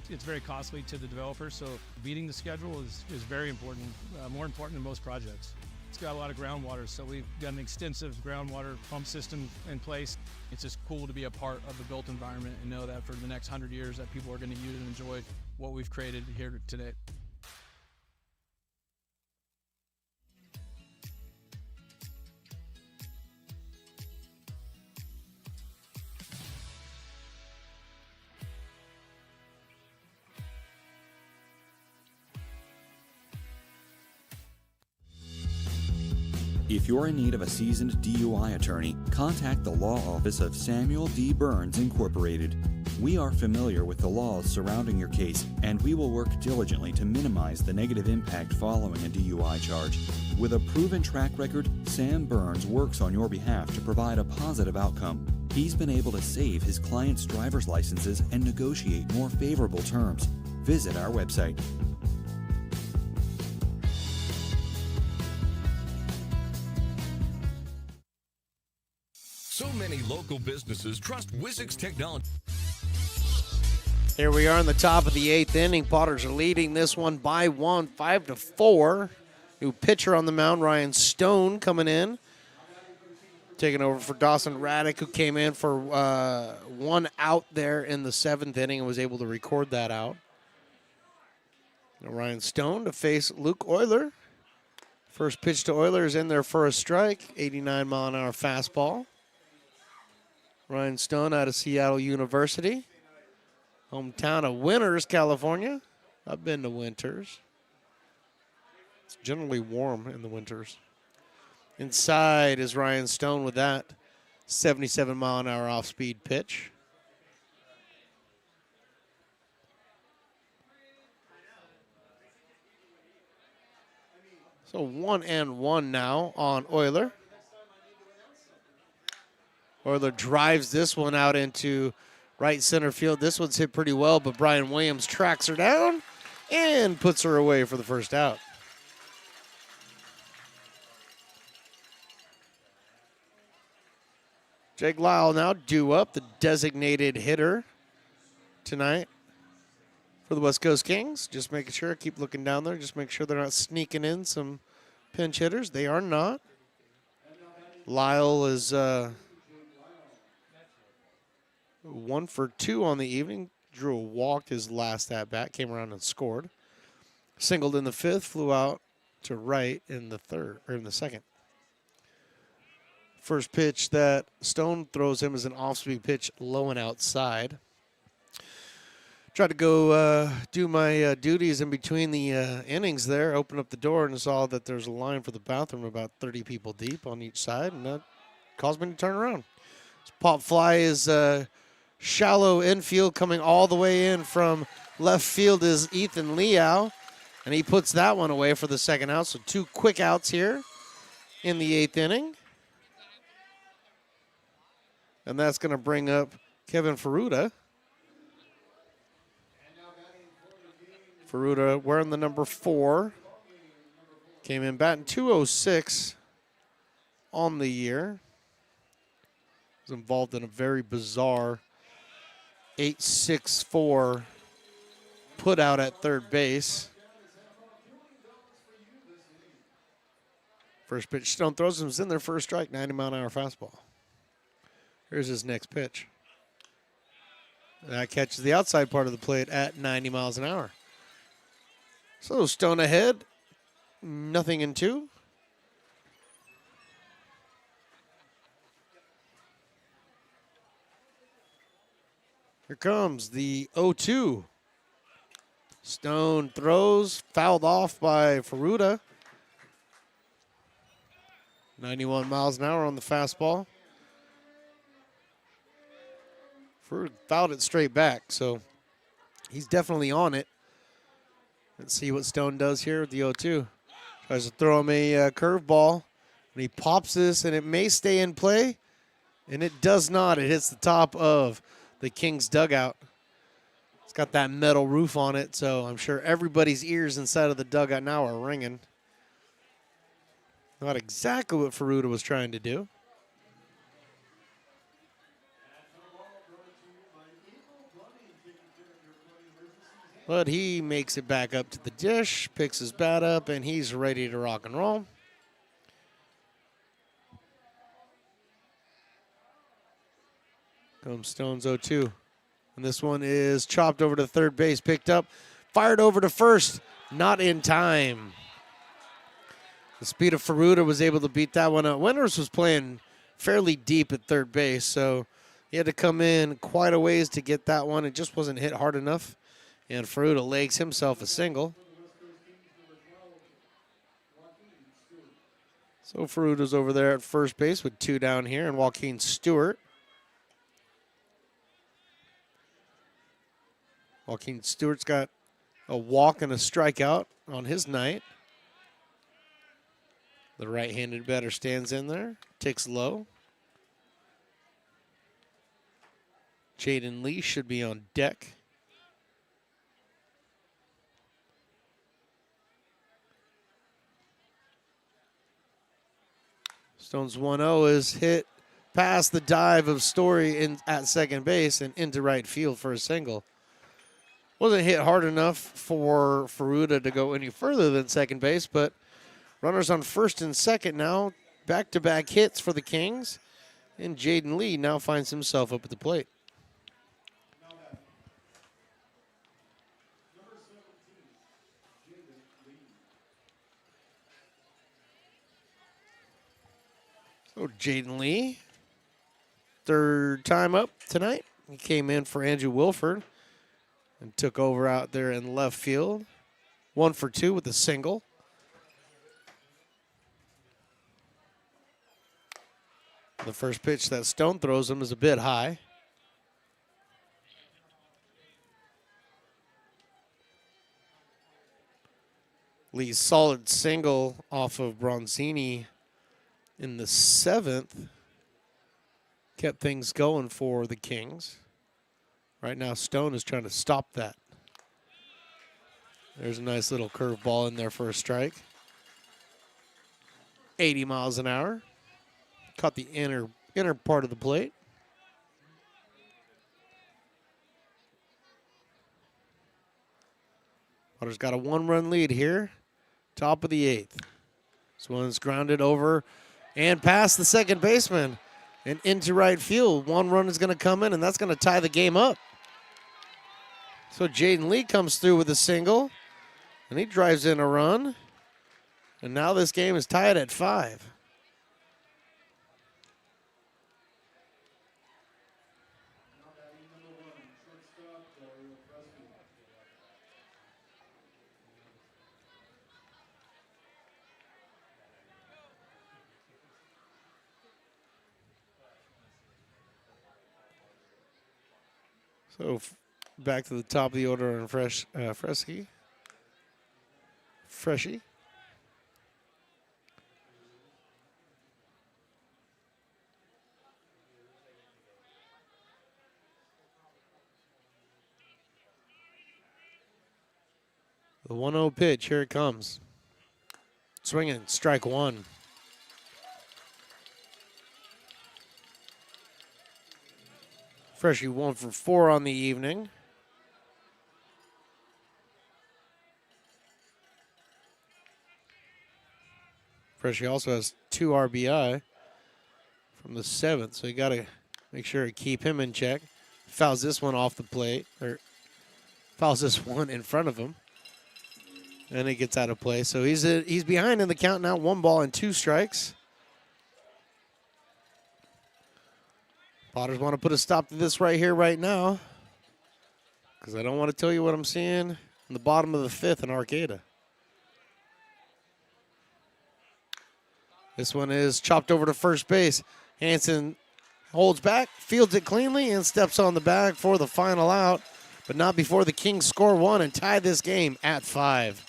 It's very costly to the developer, so beating the schedule is very important, more important than most projects. It's got a lot of groundwater, so we've got an extensive groundwater pump system in place. It's just cool to be a part of the built environment and know that for the next 100 years that people are going to use and enjoy what we've created here today. If you're in need of a seasoned DUI attorney, contact the law office of Samuel D. Burns Incorporated. We are familiar with the laws surrounding your case, and we will work diligently to minimize the negative impact following a DUI charge. With a proven track record, Sam Burns works on your behalf to provide a positive outcome. He's been able to save his clients' driver's licenses and negotiate more favorable terms. Visit our website. So many local businesses trust Wizzix Technology. Here we are in the top of the 8th inning. Potters are leading this one by 1, 5-4. New pitcher on the mound, Ryan Stone, coming in. Taking over for Dawson Raddick, who came in for 1 out there in the 7th inning and was able to record that out. Now Ryan Stone to face Luke Euler. First pitch to Euler is in there for a strike. 89-mile-an-hour fastball. Ryan Stone out of Seattle University. Hometown of Winters, California. I've been to Winters. It's generally warm in the winters. Inside is Ryan Stone with that 77-mile-an-hour off-speed pitch. So 1-1 now on Euler. Euler drives this one out into right center field. This one's hit pretty well, but Brian Williams tracks her down and puts her away for the first out. Jake Lyle now due up, the designated hitter tonight for the West Coast Kings. Just making sure, keep looking down there, just make sure they're not sneaking in some pinch hitters. They are not. Lyle is 1 for 2 on the evening. Drew a walk his last at bat, came around and scored. Singled in the 5th, flew out to right in the 3rd, or in the 2nd. First pitch that Stone throws him is an off-speed pitch, low and outside. Tried to go do my duties in between the innings there, opened up the door and saw that there's a line for the bathroom about 30 people deep on each side, and that caused me to turn around. This pop fly is shallow infield, coming all the way in from left field is Ethan Liao, and he puts that one away for the second out. So 2 quick outs here in the 8th inning. And that's going to bring up Kevin Ferruta. Ferruta wearing the number 4. Came in batting .206 on the year. Was involved in a very bizarre 8-6-4 put out at third base. First pitch Stone throws him, was in there for a strike, 90-mile-an-hour fastball. Here's his next pitch. That catches the outside part of the plate at 90 miles an hour. So Stone ahead, 0-2. Here comes the 0-2. Stone throws, fouled off by Ferruta. 91 miles an hour on the fastball. Ferruta fouled it straight back, so he's definitely on it. Let's see what Stone does here with the 0-2. Tries to throw him a curveball, and he pops this, and it may stay in play, and it does not. It hits the top of the Kings dugout. It's got that metal roof on it, so I'm sure everybody's ears inside of the dugout now are ringing. Not exactly what Ferruta was trying to do. But he makes it back up to the dish, picks his bat up, and he's ready to rock and roll. Comes Stone's 0-2. And this one is chopped over to third base, picked up, fired over to first, not in time. The speed of Ferruta was able to beat that one out. Winters was playing fairly deep at third base, so he had to come in quite a ways to get that one. It just wasn't hit hard enough. And Ferruta legs himself a single. So Ferruta's over there at first base with 2 down here, and Joaquin Stewart. Joaquin Stewart's got a walk and a strikeout on his night. The right-handed batter stands in there, ticks low. Jaden Lee should be on deck. Stone's 1-0 is hit past the dive of Story at second base and into right field for a single. Wasn't hit hard enough for Ferruta to go any further than second base, but runners on first and second now. Back-to-back hits for the Kings. And Jaden Lee now finds himself up at the plate. So Jaden Lee, third time up tonight. He came in for Andrew Wilford and took over out there in left field. 1 for 2 with a single. The first pitch that Stone throws him is a bit high. Lee's solid single off of Bronzini in the 7th kept things going for the Kings. Right now, Stone is trying to stop that. There's a nice little curveball in there for a strike. 80 miles an hour. Caught the inner part of the plate. Potter's got a 1-run lead here. Top of the 8th. This one's grounded over and past the second baseman and into right field. 1 run is going to come in, and that's going to tie the game up. So Jaden Lee comes through with a single, and he drives in a run. And now this game is tied at 5. So back to the top of the order on Freshie. The 1-0 pitch, here it comes. Swinging, strike 1. Freshie 1 for 4 on the evening. Freshie also has 2 RBI from the 7th, so you got to make sure to keep him in check. Fouls this one off the plate, or fouls this one in front of him, and it gets out of play. So he's behind in the count now, 1 ball and 2 strikes. Potters want to put a stop to this right here, right now, because I don't want to tell you what I'm seeing in the bottom of the 5th in Arcata. This one is chopped over to first base. Hansen holds back, fields it cleanly, and steps on the bag for the final out, but not before the Kings score 1 and tie this game at 5.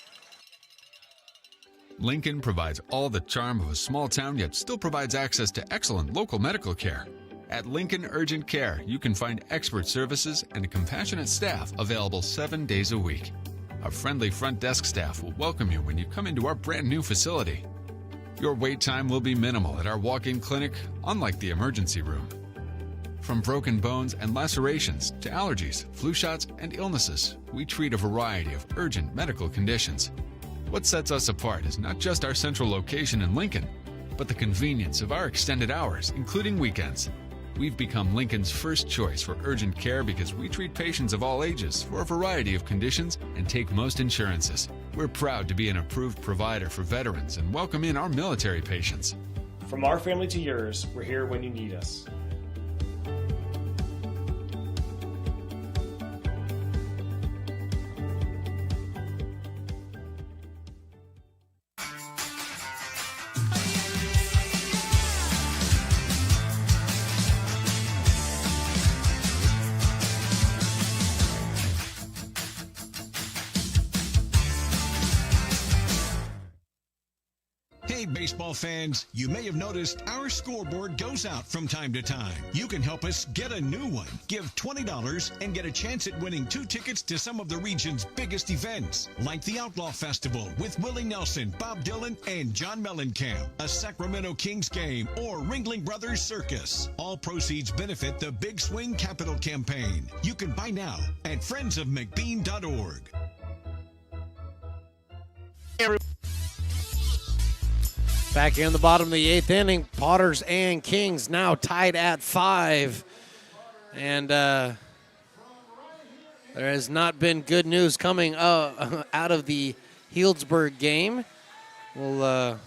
Lincoln provides all the charm of a small town, yet still provides access to excellent local medical care. At Lincoln Urgent Care, you can find expert services and a compassionate staff available 7 days a week. Our friendly front desk staff will welcome you when you come into our brand new facility. Your wait time will be minimal at our walk-in clinic, unlike the emergency room. From broken bones and lacerations to allergies, flu shots, and illnesses, we treat a variety of urgent medical conditions. What sets us apart is not just our central location in Lincoln, but the convenience of our extended hours, including weekends. We've become Lincoln's first choice for urgent care because we treat patients of all ages for a variety of conditions and take most insurances. We're proud to be an approved provider for veterans and welcome in our military patients. From our family to yours, we're here when you need us. Hey, baseball fans, you may have noticed our scoreboard goes out from time to time. You can help us get a new one. Give $20 and get a chance at winning 2 tickets to some of the region's biggest events, like the Outlaw Festival with Willie Nelson, Bob Dylan, and John Mellencamp, a Sacramento Kings game, or Ringling Brothers Circus. All proceeds benefit the Big Swing Capital Campaign. You can buy now at friendsofmcbean.org. Back here in the bottom of the 8th inning, Potters and Kings now tied at 5. And there has not been good news coming out of the Healdsburg game. We'll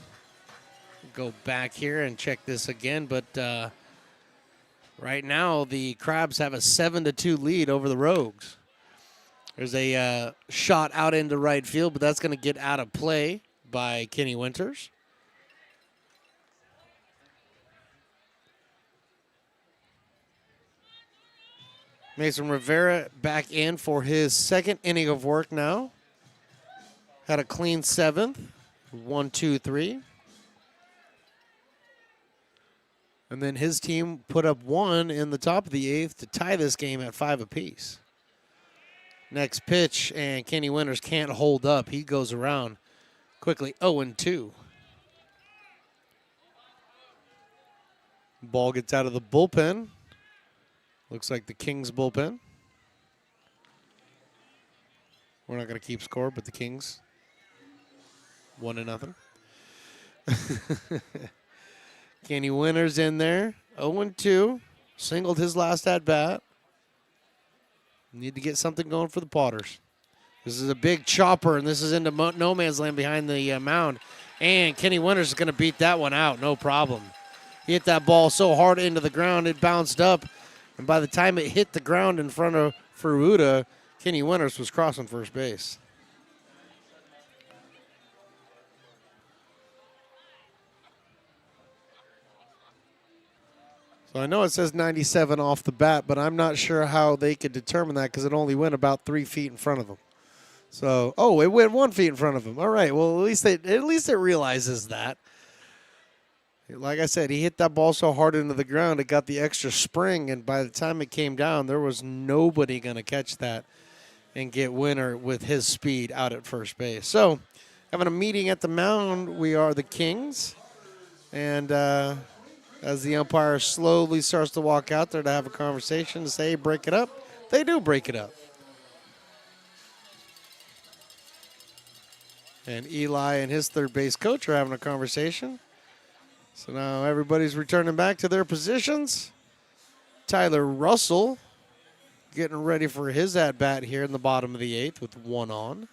go back here and check this again. But right now, the Crabs have a 7-2 lead over the Rogues. There's a shot out into right field, but that's going to get out of play by Kenny Winters. Mason Rivera back in for his 2nd inning of work now. Got a clean 7th. 1, 2, 3. And then his team put up 1 in the top of the 8th to tie this game at 5 apiece. Next pitch, and Kenny Winters can't hold up. He goes around quickly. 0-2. Ball gets out of the bullpen. Looks like the Kings bullpen. We're not going to keep score, but the Kings 1-0. Kenny Winters in there. 0-2. Singled his last at bat. Need to get something going for the Potters. This is a big chopper, and this is into no man's land behind the mound. And Kenny Winters is going to beat that one out, no problem. He hit that ball so hard into the ground, it bounced up. And by the time it hit the ground in front of Furuta, Kenny Winters was crossing first base. So I know it says 97 off the bat, but I'm not sure how they could determine that because it only went about 3 feet in front of him. So, it went 1 feet in front of him. All right, well, at least it realizes that. Like I said, he hit that ball so hard into the ground, it got the extra spring, and by the time it came down, there was nobody going to catch that and get Winter with his speed out at first base. So, having a meeting at the mound, we are the Kings, and as the umpire slowly starts to walk out there to have a conversation to say, hey, break it up, they do break it up. And Eli and his third base coach are having a conversation. So now everybody's returning back to their positions. Tyler Russell getting ready for his at-bat here in the bottom of the 8th with 1 on.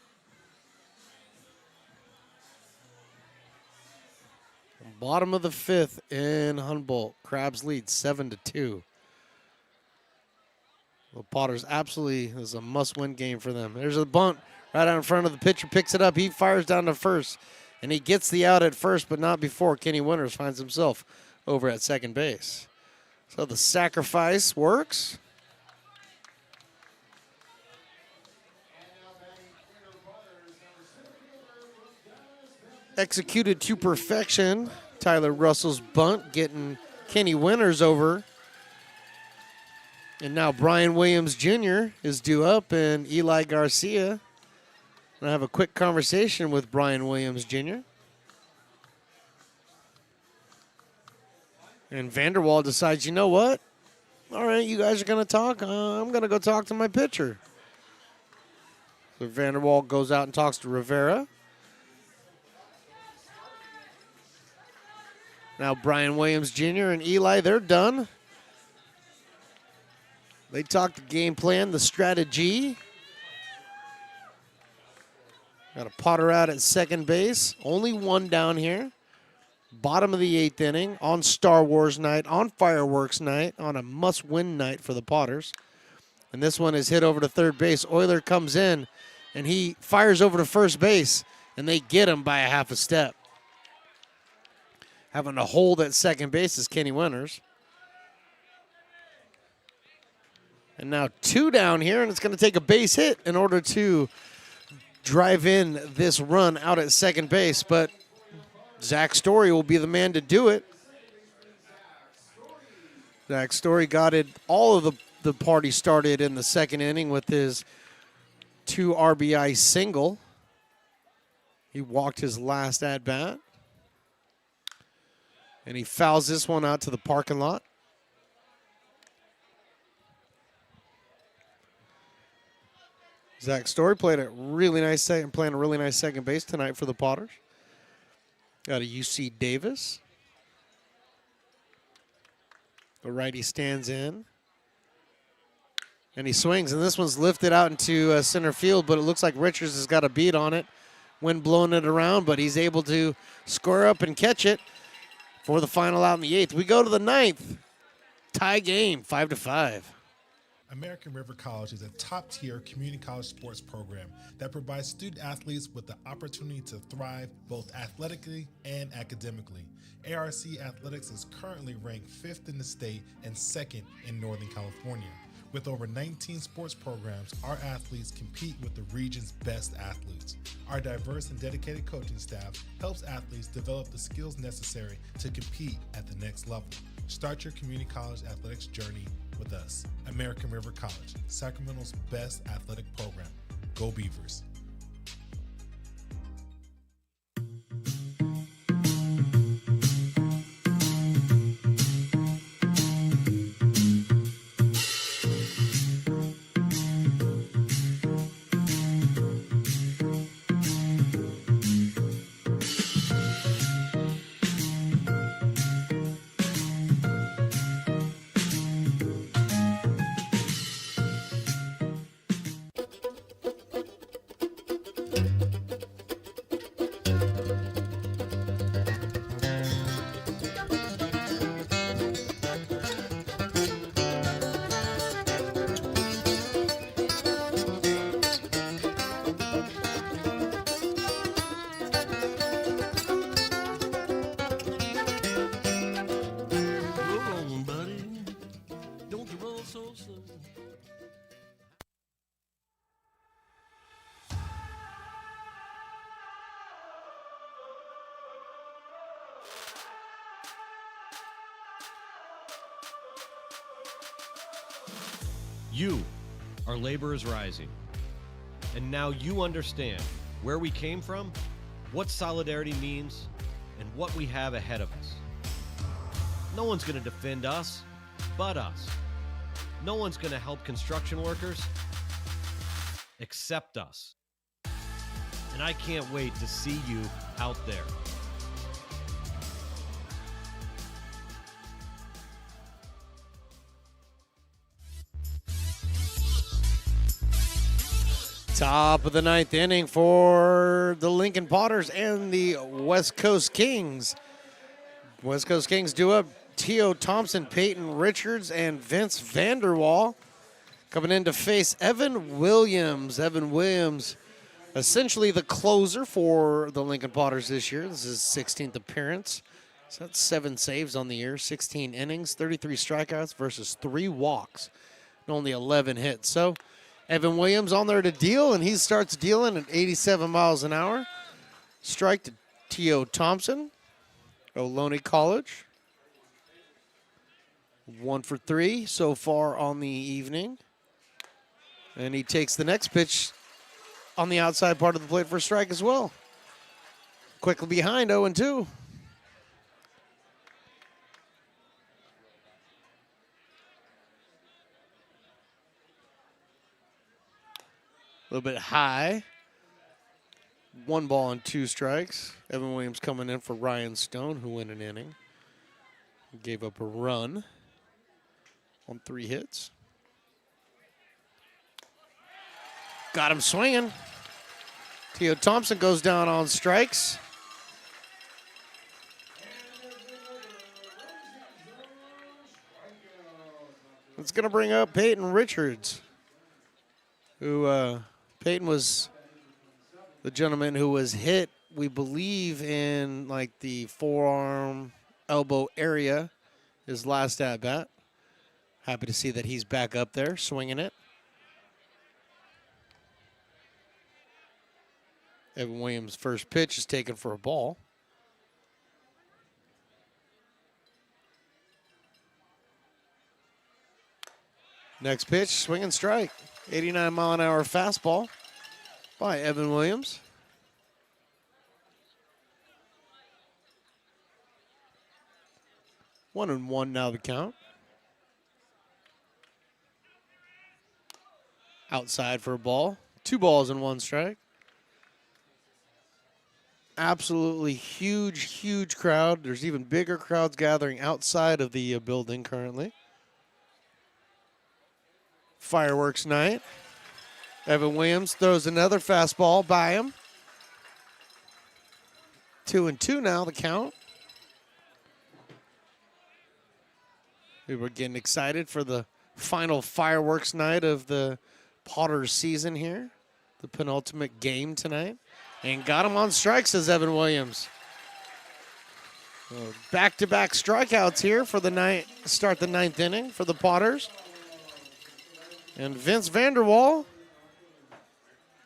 Bottom of the 5th in Humboldt. Crabs lead 7-2. The Potters absolutely is a must-win game for them. There's a bunt right out in front of the pitcher, picks it up. He fires down to first, and he gets the out at first, but not before Kenny Winters finds himself over at second base. So the sacrifice works. Executed to perfection. Tyler Russell's bunt getting Kenny Winters over. And now Brian Williams Jr. is due up, and Eli Garcia. I have a quick conversation with Brian Williams Jr. And Vanderwall decides, you know what? All right, you guys are going to talk. I'm going to go talk to my pitcher. So Vanderwall goes out and talks to Rivera. Now Brian Williams Jr. and Eli, they're done. They talk the game plan, the strategy. Got a Potter out at second base. Only 1 down here. Bottom of the 8th inning on Star Wars night, on fireworks night, on a must-win night for the Potters. And this one is hit over to third base. Euler comes in, and he fires over to first base, and they get him by a half a step. Having to hold at second base is Kenny Winters. And now 2 down here, and it's going to take a base hit in order to drive in this run out at second base, but Zach Story will be the man to do it. Zach Story got it. All of the party started in the second inning with his 2 RBI single. He walked his last at-bat. And he fouls this one out to the parking lot. Zach Story playing a really nice second base tonight for the Potters. Got a UC Davis. The righty stands in. And he swings, and this one's lifted out into center field, but it looks like Richards has got a beat on it. Wind blowing it around, but he's able to square up and catch it for the final out in the 8th. We go to the 9th. Tie game, 5-5. American River College is a top-tier community college sports program that provides student-athletes with the opportunity to thrive both athletically and academically. ARC Athletics is currently ranked 5th in the state and 2nd in Northern California. With over 19 sports programs, our athletes compete with the region's best athletes. Our diverse and dedicated coaching staff helps athletes develop the skills necessary to compete at the next level. Start your community college athletics journey with us. American River College, Sacramento's best athletic program. Go Beavers. You are Laborers Rising. And now you understand where we came from, what solidarity means, and what we have ahead of us. No one's going to defend us but us. No one's going to help construction workers except us. And I can't wait to see you out there. Top of the ninth inning for the Lincoln Potters and the West Coast Kings. West Coast Kings do up T.O. Thompson, Peyton Richards, and Vince Vanderwall coming in to face Evan Williams. Evan Williams, essentially the closer for the Lincoln Potters this year. This is his 16th appearance. So that's 7 saves on the year, 16 innings, 33 strikeouts versus 3 walks, and only 11 hits. So Evan Williams on there to deal, and he starts dealing at 87 miles an hour. Strike to T.O. Thompson, Ohlone College. 1 for 3 so far on the evening. And he takes the next pitch on the outside part of the plate for a strike as well. Quickly behind, 0-2. A little bit high. 1 ball and 2 strikes. Evan Williams coming in for Ryan Stone, who went an inning. He gave up a run on 3 hits. Got him swinging. T.O. Thompson goes down on strikes. It's going to bring up Peyton Richards, who Peyton was the gentleman who was hit, we believe, in like the forearm, elbow area his last at-bat. Happy to see that he's back up there swinging it. Evan Williams' first pitch is taken for a ball. Next pitch, swing and strike. 89-mile-an-hour fastball by Evan Williams. One and one now the count. Outside for a ball. 2 balls and 1 strike. Absolutely huge, huge crowd. There's even bigger crowds gathering outside of the building currently. Fireworks night. Evan Williams throws another fastball by him. 2-2 now the count. We were getting excited for the final fireworks night of the Potters season here. The penultimate game tonight. And got him on strikes, says Evan Williams. Back-to-back strikeouts here for the night. Start the 9th inning for the Potters. And Vince Vanderwall,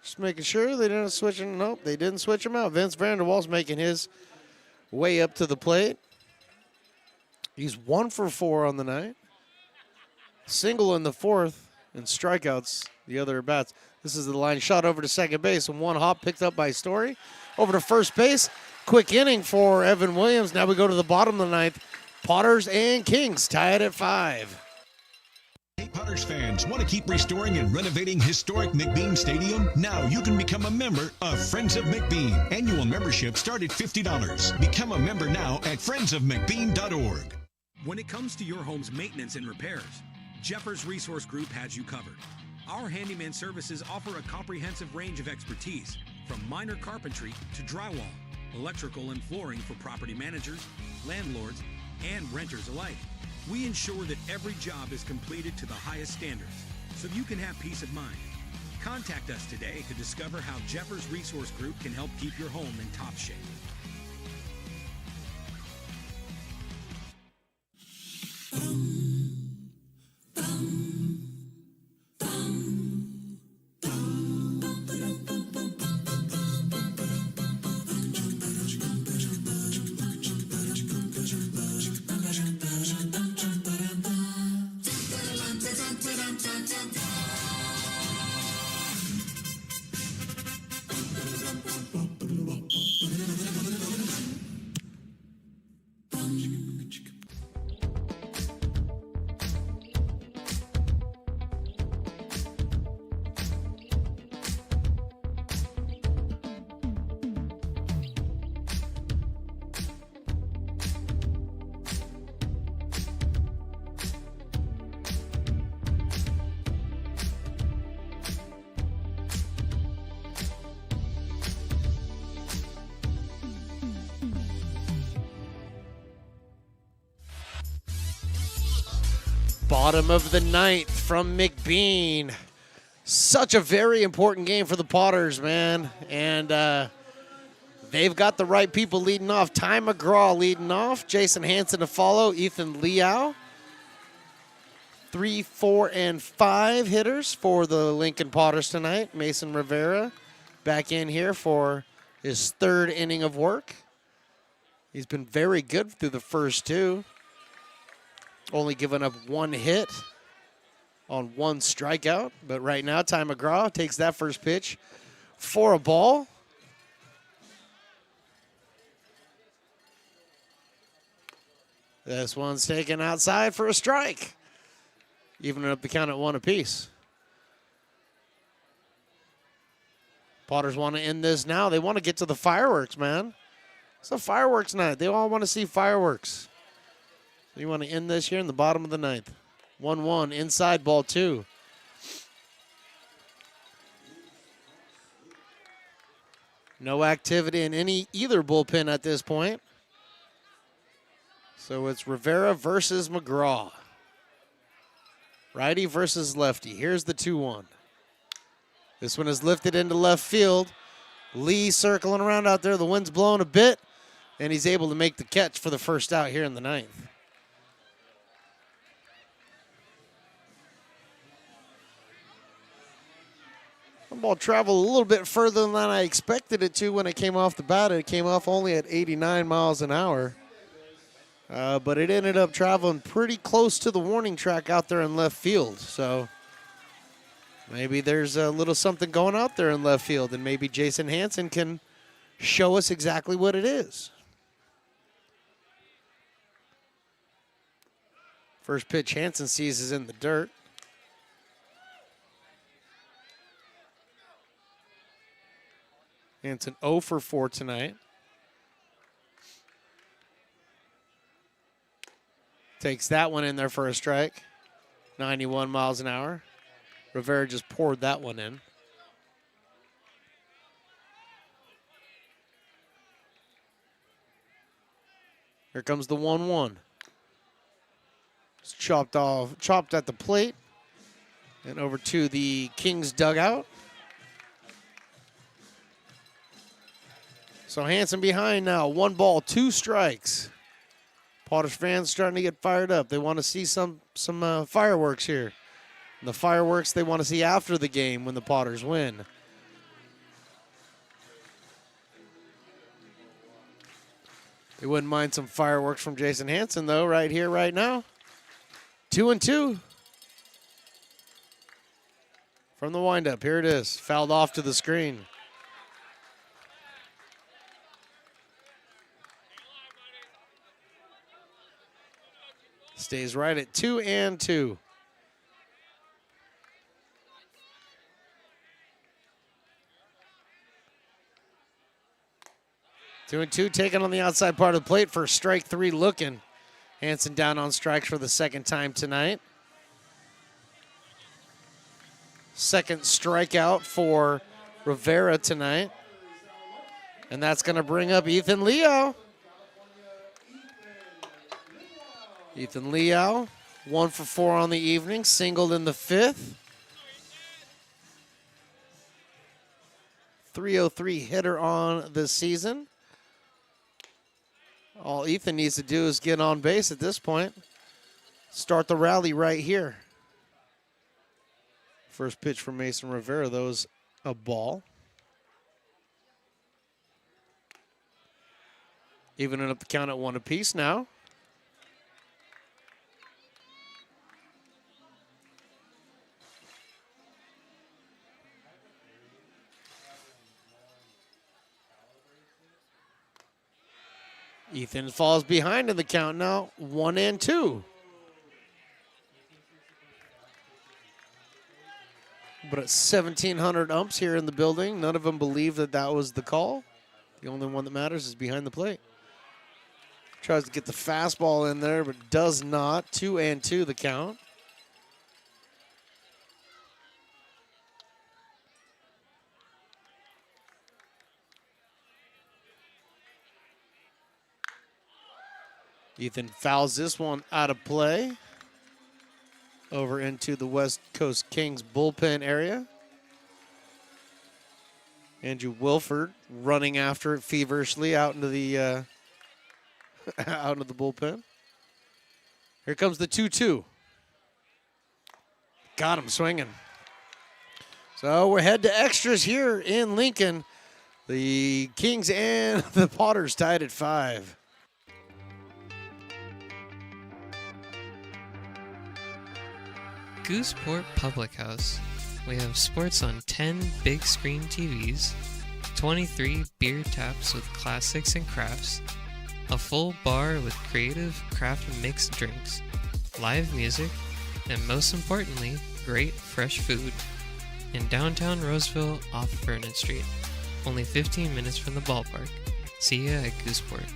just making sure they didn't switch him. Nope, they didn't switch him out. Vince Vanderwall's making his way up to the plate. He's 1 for 4 on the night. Single in the 4th, and strikeouts the other bats. This is the line shot over to second base, and one hop picked up by Story. Over to first base. Quick inning for Evan Williams. Now we go to the bottom of the 9th. Potters and Kings tied at 5. Hey, Potters fans, want to keep restoring and renovating historic McBean Stadium? Now you can become a member of Friends of McBean. Annual membership start at $50. Become a member now at friendsofmcbean.org. When it comes to your home's maintenance and repairs, Jeffers Resource Group has you covered. Our handyman services offer a comprehensive range of expertise, from minor carpentry to drywall, electrical and flooring for property managers, landlords, and renters alike. We ensure that every job is completed to the highest standards, so you can have peace of mind. Contact us today to discover how Jeffers Resource Group can help keep your home in top shape. Bottom of the 9th from McBean. Such a very important game for the Potters, man. And they've got the right people leading off. Ty McGraw leading off. Jason Hansen to follow. Ethan Liao. 3, 4, and 5 hitters for the Lincoln Potters tonight. Mason Rivera back in here for his 3rd inning of work. He's been very good through the first 2. Only giving up 1 hit on 1 strikeout. But right now, Ty McGraw takes that first pitch for a ball. This one's taken outside for a strike. Evening up the count at 1 apiece. Potters want to end this now. They want to get to the fireworks, man. It's a fireworks night. They all want to see fireworks. So you want to end this here in the bottom of the 9th. 1-1, inside ball 2. No activity in either bullpen at this point. So it's Rivera versus McGraw. Righty versus lefty. Here's the 2-1. This one is lifted into left field. Lee circling around out there. The wind's blowing a bit, and he's able to make the catch for the first out here in the 9th. The ball traveled a little bit further than I expected it to when it came off the bat. It came off only at 89 miles an hour. But it ended up traveling pretty close to the warning track out there in left field. So maybe there's a little something going out there in left field, and maybe Jason Hansen can show us exactly what it is. First pitch Hansen sees is in the dirt. Hansen 0 for 4 tonight. Takes that one in there for a strike. 91 miles an hour. Rivera just poured that one in. Here comes the 1-1. It's chopped at the plate. And over to the Kings dugout. So Hansen behind now. 1 ball, 2 strikes. Potters fans starting to get fired up. They want to see some fireworks here. And the fireworks they want to see after the game when the Potters win. We wouldn't mind some fireworks from Jason Hansen, though, right here, right now. 2-2. From the windup, here it is. Fouled off to the screen. Stays right at 2-2. Two and two taken on the outside part of the plate for strike three looking. Hansen down on strikes for the second time tonight. Second strikeout for Rivera tonight. And that's going to bring up Ethan Leo. Ethan Leo, 1 for 4 on the evening, singled in the fifth. 303 hitter on the season. All Ethan needs to do is get on base at this point. Start the rally right here. First pitch from Mason Rivera, though, is a ball. Evening up the count at 1 apiece now. Ethan falls behind in the count now, 1-2. But at 1,700 umps here in the building, none of them believe that that was the call. The only one that matters is behind the plate. Tries to get the fastball in there, but does not. 2-2 the count. Ethan fouls this one out of play. Over into the West Coast Kings bullpen area. Andrew Wilford running after it feverishly out into the out into the bullpen. Here comes the 2-2. Got him swinging. So we're head to extras here in Lincoln. The Kings and the Potters tied at 5. Gooseport Public House. We have sports on 10 big screen TVs, 23 beer taps with classics and crafts, a full bar with creative craft mixed drinks, live music, and most importantly, great fresh food. In downtown Roseville off Vernon Street, only 15 minutes from the ballpark. See ya at Gooseport.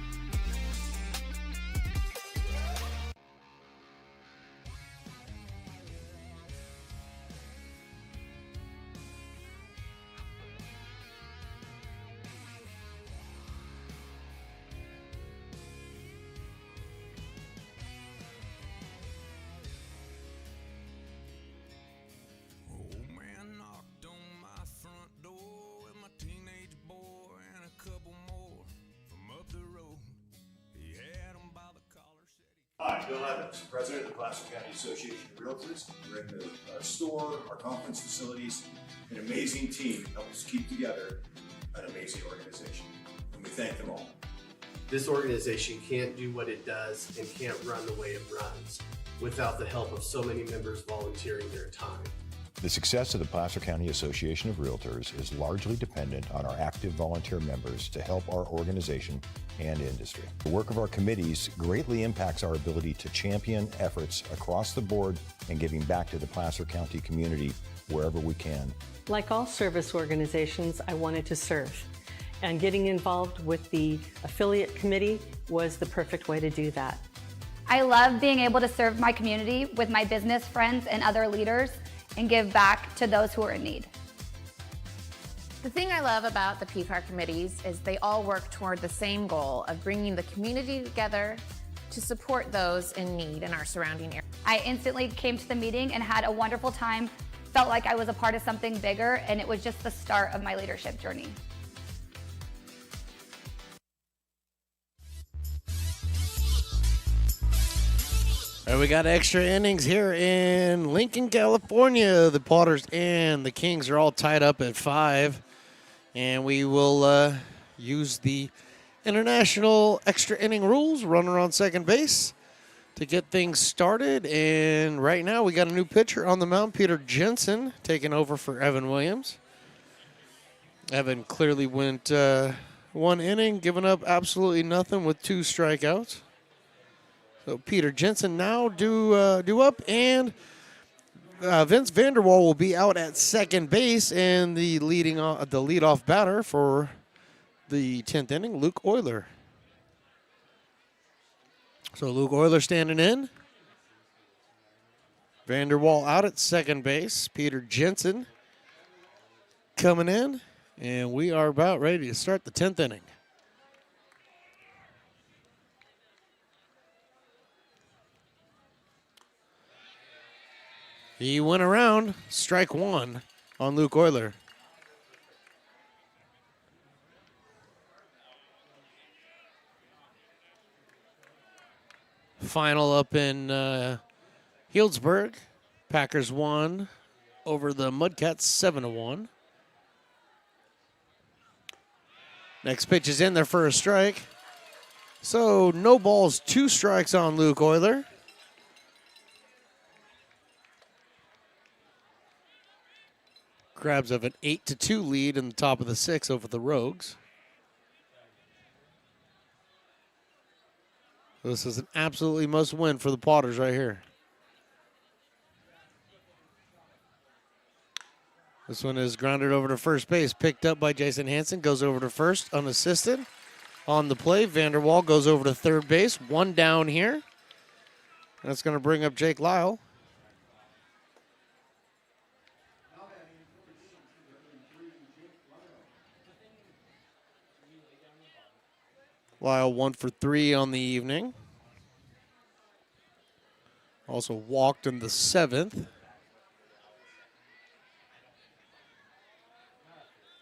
Hi, Bill Evans, President of the Placer County Association of Realtors. We're in the store, our conference facilities, an amazing team helps keep together an amazing organization, and we thank them all. This organization can't do what it does and can't run the way it runs without the help of so many members volunteering their time. The success of the Placer County Association of Realtors is largely dependent on our active volunteer members to help our organization and industry. The work of our committees greatly impacts our ability to champion efforts across the board and giving back to the Placer County community wherever we can. Like all service organizations, I wanted to serve. And getting involved with the affiliate committee was the perfect way to do that. I love being able to serve my community with my business friends and other leaders and give back to those who are in need. The thing I love about the PCAR committees is they all work toward the same goal of bringing the community together to support those in need in our surrounding area. I instantly came to the meeting and had a wonderful time, felt like I was a part of something bigger, and it was just the start of my leadership journey. All right, we got extra innings here in Lincoln, California. The Potters and the Kings are all tied up at 5. And we will use the international extra inning rules, runner on second base, to get things started. And right now we got a new pitcher on the mound, Peter Jensen, taking over for Evan Williams. Evan clearly went 1 inning, giving up absolutely nothing with 2 strikeouts. So Peter Jensen now due up, and Vince Vanderwall will be out at second base, and the leadoff batter for the 10th inning, Luke Euler. So Luke Euler standing in. Vanderwall out at second base. Peter Jensen coming in, and we are about ready to start the 10th inning. He went around, strike 1 on Luke Euler. Final up in Healdsburg. Packers won over the Mudcats 7-1. Next pitch is in there for a strike. So no balls, 2 strikes on Luke Euler. Crabs have an 8-2 lead in the top of the 6th over the Rogues. This is an absolutely must win for the Potters right here. This one is grounded over to first base, picked up by Jason Hansen, goes over to first, unassisted. On the play, Vanderwall goes over to third base, 1 down here. That's going to bring up Jake Lyle. Lyle 1 for 3 on the evening. Also walked in the 7th.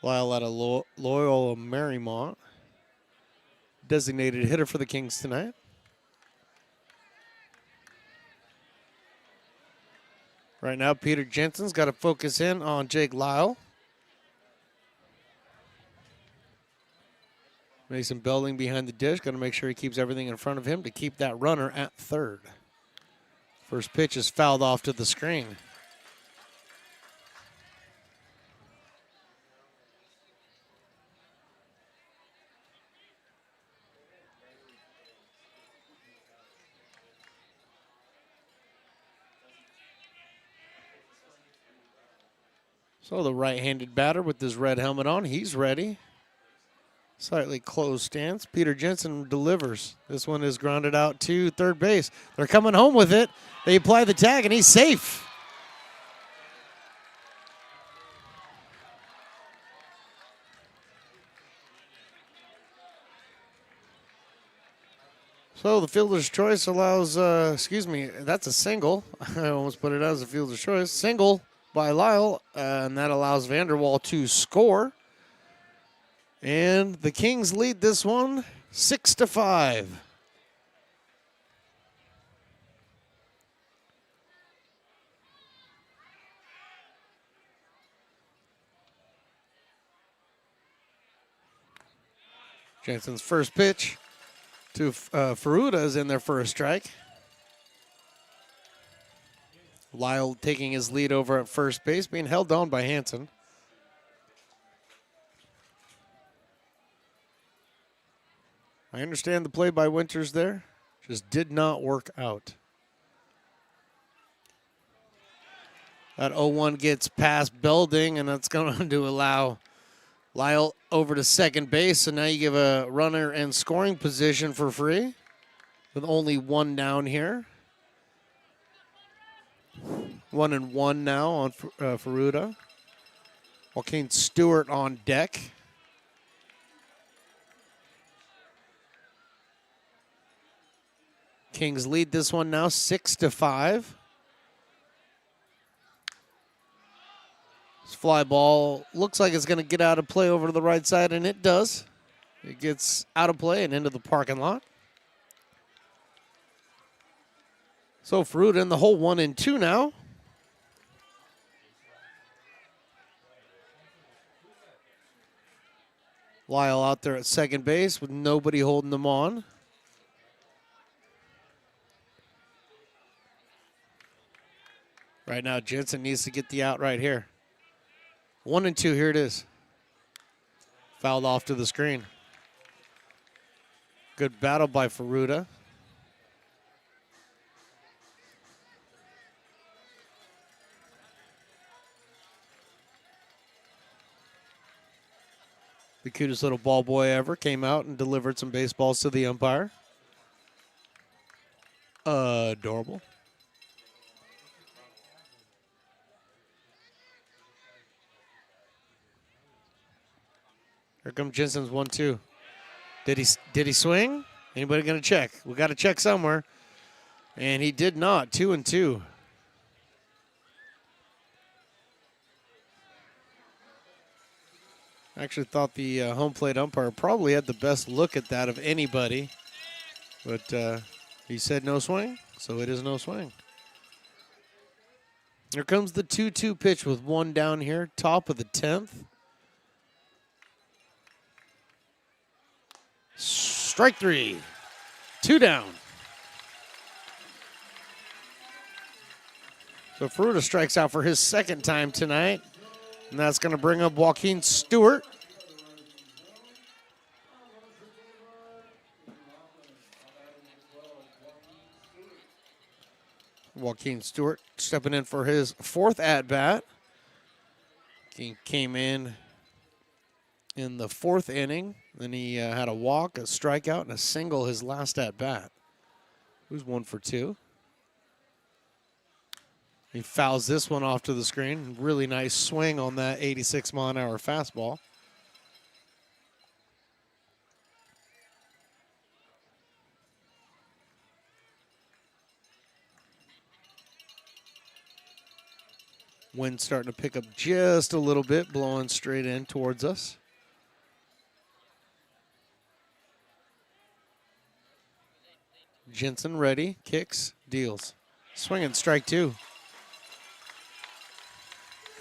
Lyle at a Loyola Marymount. Designated hitter for the Kings tonight. Right now, Peter Jensen's got to focus in on Jake Lyle. Mason Belding behind the dish. Got to make sure he keeps everything in front of him to keep that runner at third. First pitch is fouled off to the screen. So the right-handed batter with his red helmet on, he's ready. Slightly closed stance. Peter Jensen delivers. This one is grounded out to third base. They're coming home with it. They apply the tag, and he's safe. So the fielder's choice allows, that's a single. I almost put it as a fielder's choice. Single by Lyle, and that allows Vanderwall to score. And the Kings lead this one 6-5. Jensen's first pitch to Ferruda is in there for a strike. Lyle taking his lead over at first base, being held down by Hansen. I understand the play by Winters there. Just did not work out. That 0-1 gets past Belding, and that's going to allow Lyle over to second base. So now you give a runner in scoring position for free with only 1 down here. 1-1 now on Ferruda. Joaquin Stewart on deck. Kings lead this one now 6-5. This fly ball looks like it's going to get out of play over to the right side, and it does. It gets out of play and into the parking lot. So Fruit in the hole 1 and 2 now. Lyle out there at second base with nobody holding them on. Right now, Jensen needs to get the out right here. 1 and 2, here it is. Fouled off to the screen. Good battle by Ferruta. The cutest little ball boy ever came out and delivered some baseballs to the umpire. Adorable. Here comes Jensen's 1-2. Did he swing? Anybody gonna check? We got to check somewhere. And he did not. 2 and 2. I actually thought the home plate umpire probably had the best look at that of anybody. But he said no swing, so it is no swing. Here comes the 2-2 pitch with 1 down here, top of the 10th. Strike 3. 2 down. So Ferruta strikes out for his second time tonight. And that's going to bring up Joaquin Stewart. Joaquin Stewart stepping in for his 4th at-bat. He came in the 4th inning. Then he had a walk, a strikeout, and a single his last at-bat. He was 1 for 2. He fouls this one off to the screen. Really nice swing on that 86-mile-an-hour fastball. Wind starting to pick up just a little bit, blowing straight in towards us. Jensen ready, kicks, deals. Swinging strike 2.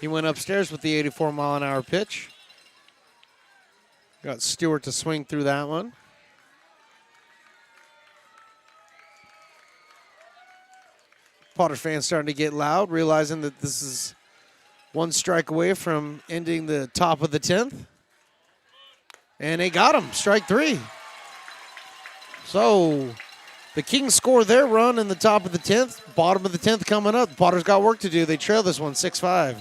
He went upstairs with the 84-mile-an-hour pitch. Got Stewart to swing through that one. Potter fans starting to get loud, realizing that this is 1 strike away from ending the top of the 10th. And they got him, strike 3. So the Kings score their run in the top of the 10th. Bottom of the 10th coming up. The Potters got work to do. They trail this one 6-5.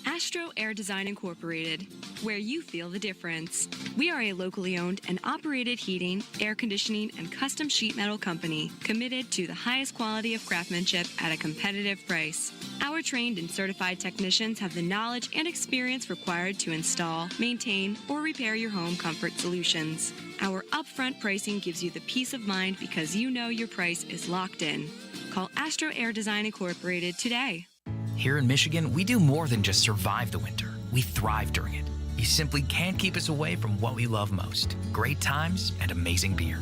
Astro Air Design Incorporated, where you feel the difference. We are a locally owned and operated heating, air conditioning, and custom sheet metal company committed to the highest quality of craftsmanship at a competitive price. Our trained and certified technicians have the knowledge and experience required to install, maintain, or repair your home comfort solutions. Our upfront pricing gives you the peace of mind because you know your price is locked in. Call Astro Air Design Incorporated today. Here in Michigan, we do more than just survive the winter. We thrive during it. You simply can't keep us away from what we love most: great times and amazing beer.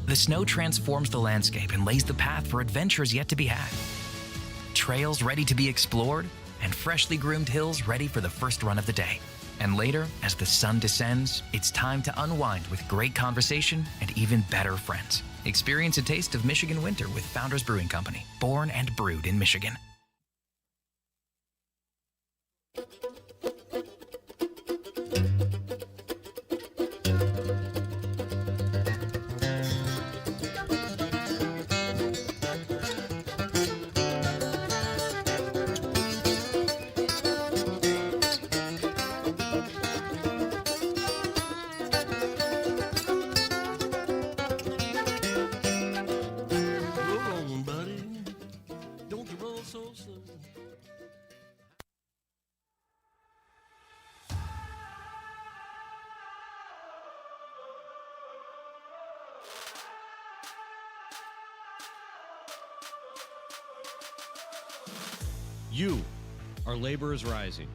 The snow transforms the landscape and lays the path for adventures yet to be had. Trails ready to be explored, and freshly groomed hills ready for the first run of the day. And later, as the sun descends, it's time to unwind with great conversation and even better friends. Experience a taste of Michigan winter with Founders Brewing Company, born and brewed in Michigan. You are laborers rising.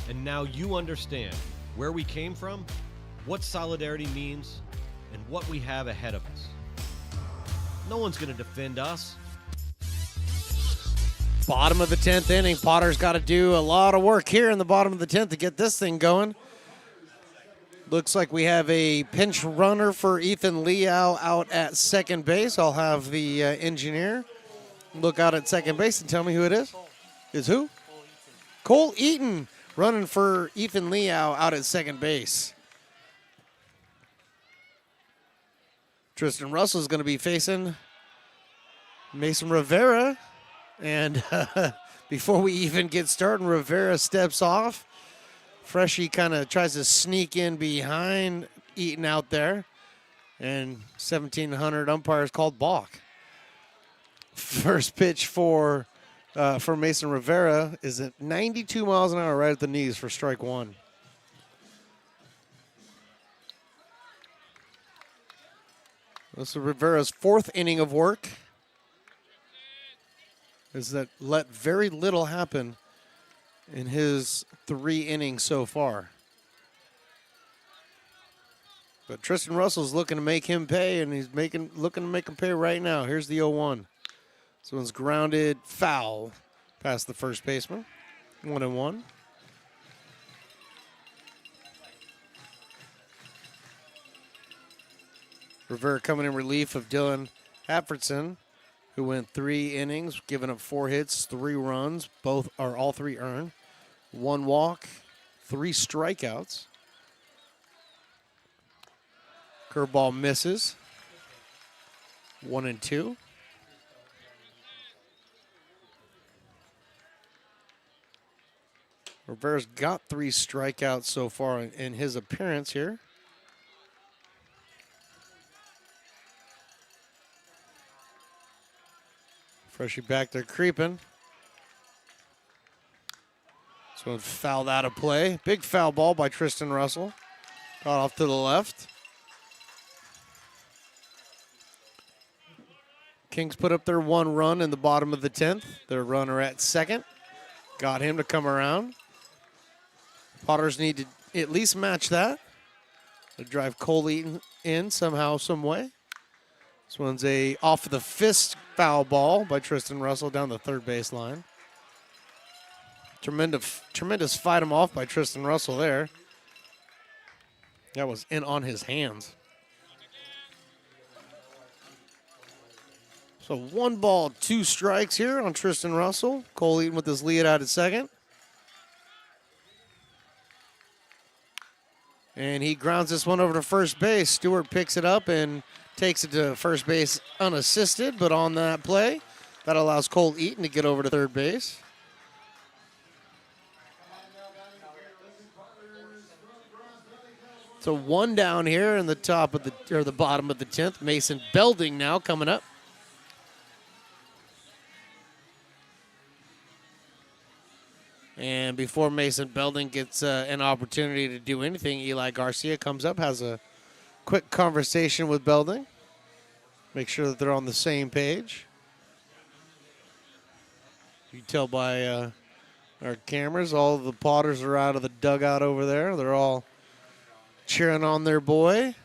And now you understand where we came from, what solidarity means, and what we have ahead of us. No one's going to defend us. Bottom of the 10th inning. Potter's got to do a lot of work here in the bottom of the 10th to get this thing going. Looks like we have a pinch runner for Ethan Liao out at second base. I'll have the engineer look out at second base and tell me who it is. Is who? Cole Eaton running for Ethan Liao out at second base. Tristan Russell is going to be facing Mason Rivera. And before we even get started, Rivera steps off. Freshie kind of tries to sneak in behind Eaton out there. And 1,700 umpires called balk. First pitch for Mason Rivera is at 92 miles an hour right at the knees for strike one. This is Rivera's fourth inning of work. Is that let very little happen in his 3 innings so far. But Tristan Russell's looking to make him pay, and he's looking to make him pay right now. Here's the 0-1. This one's grounded foul past the first baseman. 1-1. Rivera coming in relief of Dylan Hapfordson, who went 3 innings, giving up 4 hits, 3 runs, all 3 earned. 1 walk, 3 strikeouts. Curveball misses. 1-2. Rivera's got 3 strikeouts so far in his appearance here. Freshie back there creeping. This one fouled out of play. Big foul ball by Tristan Russell. Got off to the left. Kings put up their 1 run in the bottom of the 10th. Their runner at second. Got him to come around. Potters need to at least match that. To drive Cole Eaton in somehow, some way. This one's a off the fist foul ball by Tristan Russell down the third baseline. Tremendous fight him off by Tristan Russell there. That was in on his hands. So 1 ball, 2 strikes here on Tristan Russell. Cole Eaton with his lead out at second. And he grounds this one over to first base. Stewart picks it up and takes it to first base unassisted, but on that play, that allows Cole Eaton to get over to third base. So 1 down here in the the bottom of the 10th. Mason Belding now coming up. And before Mason Belding gets an opportunity to do anything, Eli Garcia comes up, has a quick conversation with Belding. Make sure that they're on the same page. You can tell by our cameras, all of the Potters are out of the dugout over there. They're all cheering on their boy,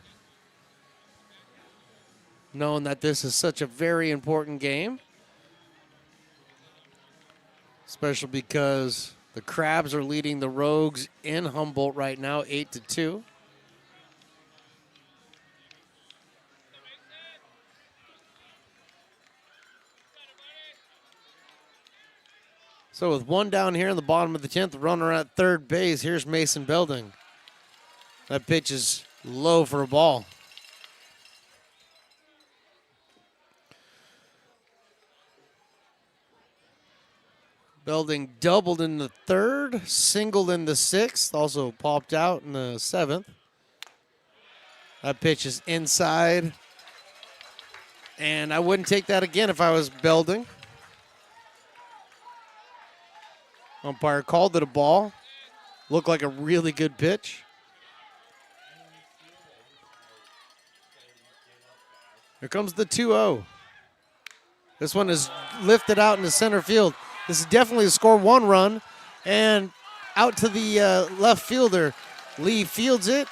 knowing that this is such a very important game, especially because the Crabs are leading the Rogues in Humboldt right now, 8-2. So with 1 down here in the bottom of the 10th, runner at third base, here's Mason Belding. That pitch is low for a ball. Belding doubled in the 3rd, singled in the 6th, also popped out in the 7th. That pitch is inside. And I wouldn't take that again if I was Belding. Umpire called it a ball. Looked like a really good pitch. Here comes the 2-0. This one is lifted out into center field. This is definitely a score 1 run. And out to the left fielder. Lee fields it,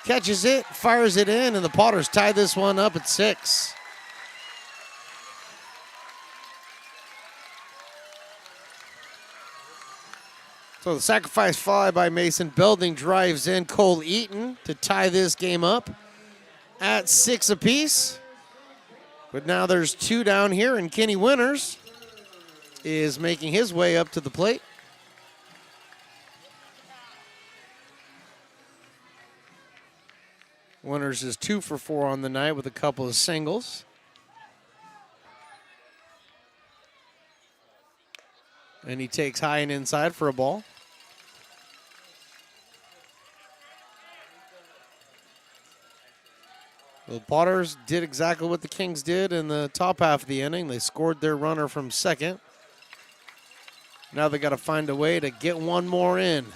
catches it, fires it in, and the Potters tie this one up at 6. So the sacrifice fly by Mason Belding drives in Cole Eaton to tie this game up at 6 apiece. But now there's 2 down here, and Kenny Winters is making his way up to the plate. Winters is 2 for 4 on the night with a couple of singles. And he takes high and inside for a ball. The Potters did exactly what the Kings did in the top half of the inning. They scored their runner from second. Now they got to find a way to get one more in.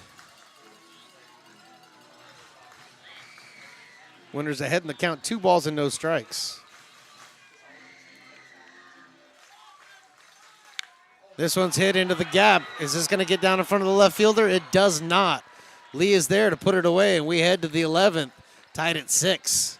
Winters ahead in the count, 2 balls and no strikes. This one's hit into the gap. Is this going to get down in front of the left fielder? It does not. Lee is there to put it away, and we head to the 11th, tied at 6.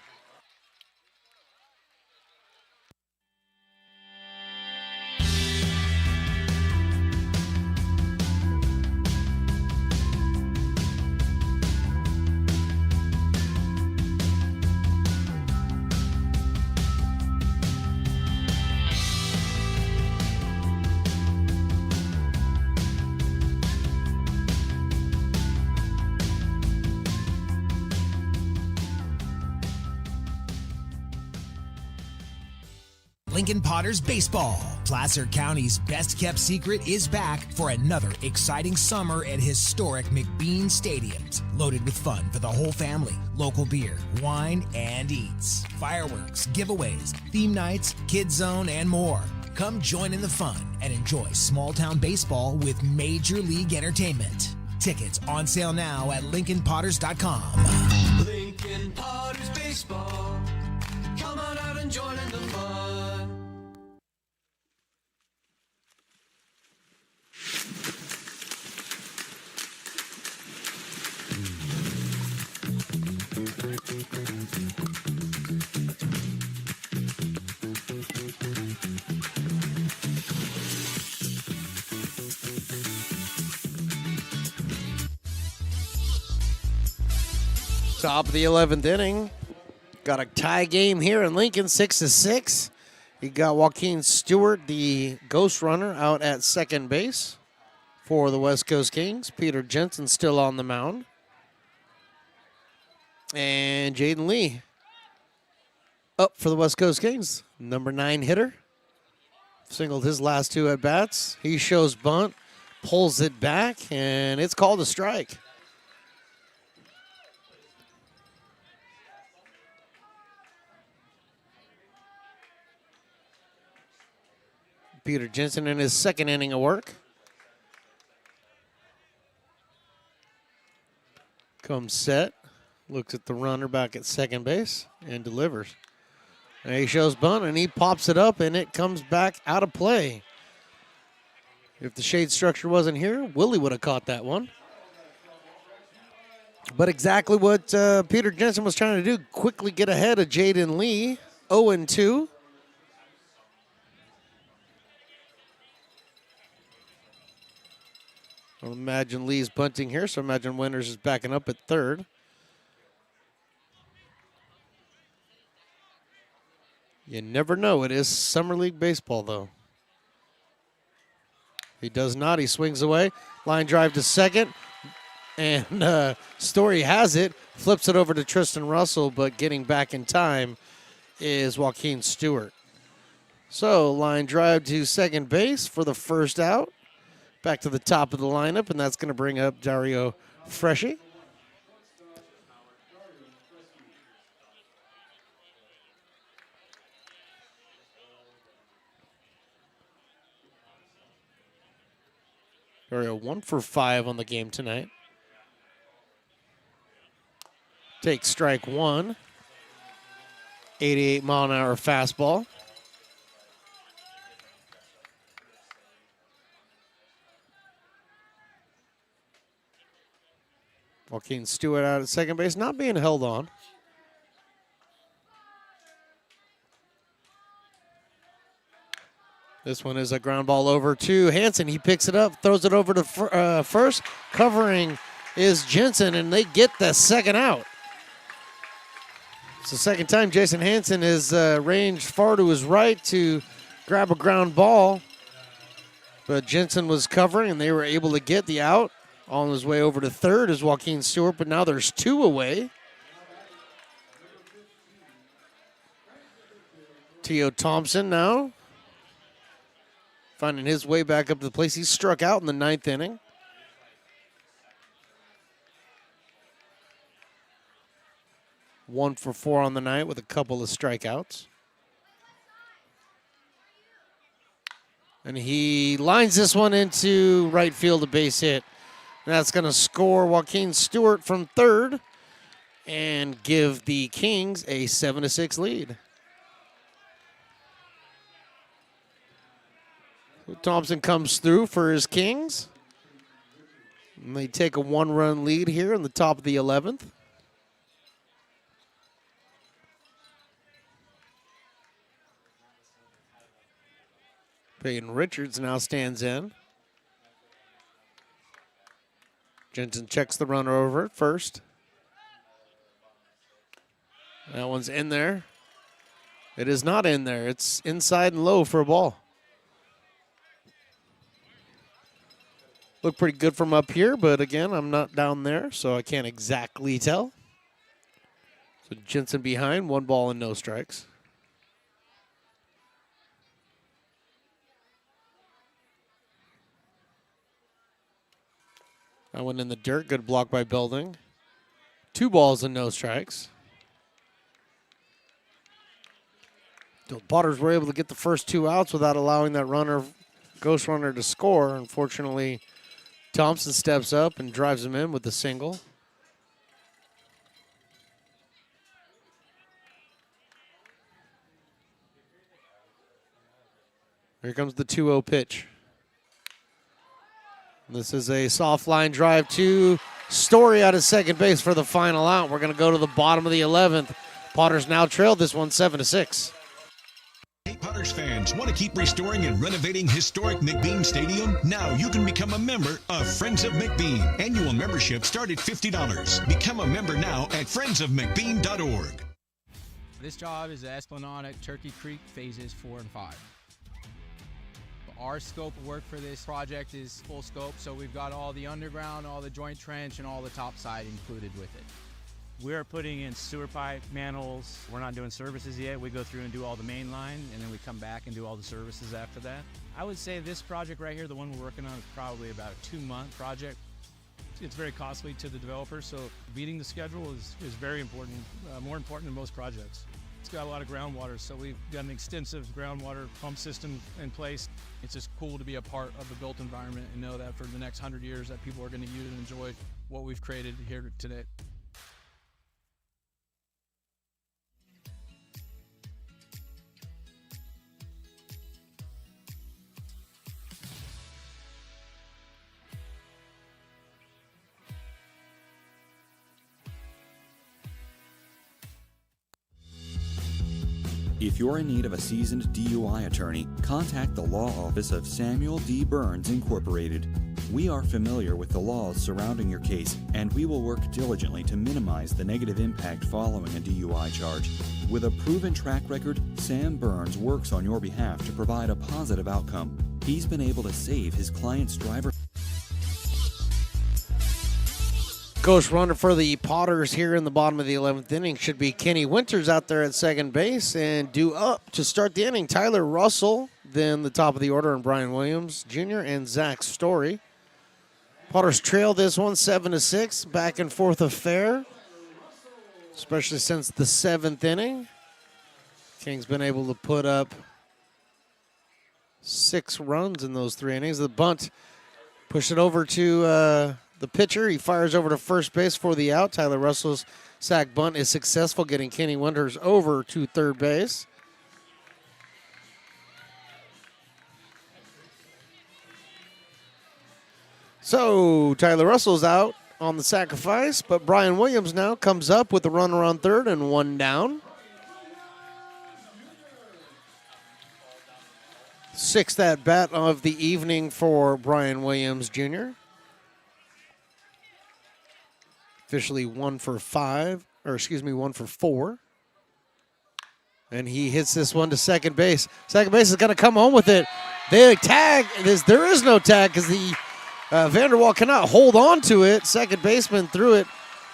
Lincoln Potters Baseball. Placer County's best-kept secret is back for another exciting summer at historic McBean Stadiums. Loaded with fun for the whole family, local beer, wine, and eats. Fireworks, giveaways, theme nights, kids zone, and more. Come join in the fun and enjoy small-town baseball with Major League Entertainment. Tickets on sale now at LincolnPotters.com. Lincoln Potters Baseball. Come on out and join in the fun. Top of the 11th inning. Got a tie game here in Lincoln, 6-6. You got Joaquin Stewart, the ghost runner, out at second base for the West Coast Kings. Peter Jensen still on the mound. And Jaden Lee up for the West Coast Kings. Number 9 hitter. Singled his last 2 at-bats. He shows bunt, pulls it back, and it's called a strike. Peter Jensen in his second inning of work. Comes set, looks at the runner back at second base, and delivers. And he shows bunt, and he pops it up, and it comes back out of play. If the shade structure wasn't here, Willie would have caught that one. But exactly what Peter Jensen was trying to do, quickly get ahead of Jaden Lee, 0-2. I'll imagine Lee's bunting here, so imagine Winters is backing up at third. You never know. It is Summer League baseball, though. He does not. He swings away. Line drive to second. And Story has it. Flips it over to Tristan Russell, but getting back in time is Joaquin Stewart. So line drive to second base for the first out. Back to the top of the lineup, and that's going to bring up Dario Freschi. Dario 1 for 5 on the game tonight. Takes strike 1. 88-mile-an-hour fastball. Joaquin Stewart out at second base, not being held on. This one is a ground ball over to Hansen. He picks it up, throws it over to first. Covering is Jensen, and they get the second out. It's the second time Jason Hansen is ranged far to his right to grab a ground ball. But Jensen was covering, and they were able to get the out. On his way over to third is Joaquin Stewart, but now there's 2 away. Teo Thompson now finding his way back up to the place. He struck out in the 9th inning. One for 4 on the night with a couple of strikeouts. And he lines this one into right field, a base hit. That's going to score Joaquin Stewart from third and give the Kings a 7-6 lead. Thompson comes through for his Kings. And they take a 1-run lead here in the top of the 11th. Peyton Richards now stands in. Jensen checks the runner over at first. That one's in there. It is not in there. It's inside and low for a ball. Looked pretty good from up here, but again, I'm not down there, so I can't exactly tell. So Jensen behind, 1 ball and no strikes. That one in the dirt, good block by Belding. 2 balls and no strikes. The Potters were able to get the first 2 outs without allowing that ghost runner to score. Unfortunately, Thompson steps up and drives him in with the single. Here comes the 2-0 pitch. This is a soft line drive to Story out of second base for the final out. We're going to go to the bottom of the 11th. Potters now trail this one 7-6. Hey, Potters fans, want to keep restoring and renovating historic McBean Stadium? Now you can become a member of Friends of McBean. Annual membership start at $50. Become a member now at friendsofmcbean.org. This job is the Esplanade at Turkey Creek phases 4 and 5. Our scope of work for this project is full scope, so we've got all the underground, all the joint trench, and all the topside included with it. We're putting in sewer pipe, manholes. We're not doing services yet. We go through and do all the main line, and then we come back and do all the services after that. I would say this project right here, the one we're working on, is probably about a 2-month project. It's very costly to the developer, so beating the schedule is very important, more important than most projects. It's got a lot of groundwater, so we've got an extensive groundwater pump system in place. It's just cool to be a part of the built environment and know that for the next 100 years that people are going to use and enjoy what we've created here today. If you're in need of a seasoned DUI attorney, contact the law office of Samuel D. Burns Incorporated. We are familiar with the laws surrounding your case, and we will work diligently to minimize the negative impact following a DUI charge. With a proven track record, Sam Burns works on your behalf to provide a positive outcome. He's been able to save his client's driver. Ghost runner for the Potters here in the bottom of the 11th inning should be Kenny Winters out there at second base, and due up to start the inning, Tyler Russell, then the top of the order, and Brian Williams Jr. and Zach Story. Potters trail this one 7-6, back and forth affair, especially since the 7th inning. King's been able to put up 6 runs in those 3 innings. The bunt pushed it over to the pitcher. He fires over to first base for the out. Tyler Russell's sac bunt is successful, getting Kenny Winters over to third base. So Tyler Russell's out on the sacrifice, but Brian Williams now comes up with the runner on third and 1 down. Sixth at bat of the evening for Brian Williams Jr. Officially 1 for 4. And he hits this one to second base. Second base is going to come home with it. They tag. There is no tag because the Vanderwall cannot hold on to it. Second baseman threw it.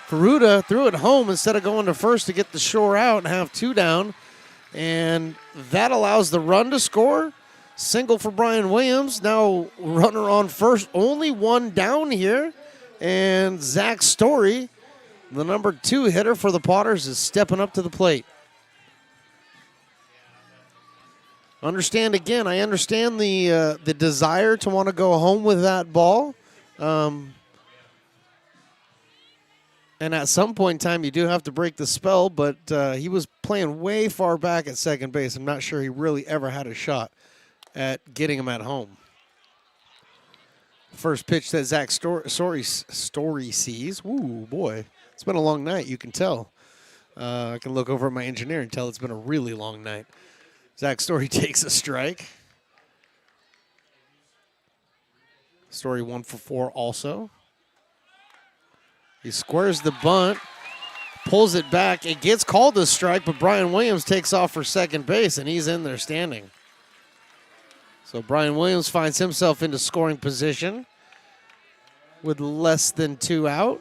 Ferruda threw it home instead of going to first to get the shore out and have 2 down. And that allows the run to score. Single for Brian Williams. Now runner on first. Only 1 down here. And Zach Story, the number 2 hitter for the Potters, is stepping up to the plate. I understand the desire to want to go home with that ball. And at some point in time, you do have to break the spell, but he was playing way far back at second base. I'm not sure he really ever had a shot at getting him at home. First pitch that Zach Story sees. Ooh, boy. It's been a long night, you can tell. I can look over at my engineer and tell it's been a really long night. Zach Story takes a strike. Story 1 for 4 also. He squares the bunt, pulls it back. It gets called a strike, but Brian Williams takes off for second base, and he's in there standing. So Brian Williams finds himself into scoring position with less than 2 out.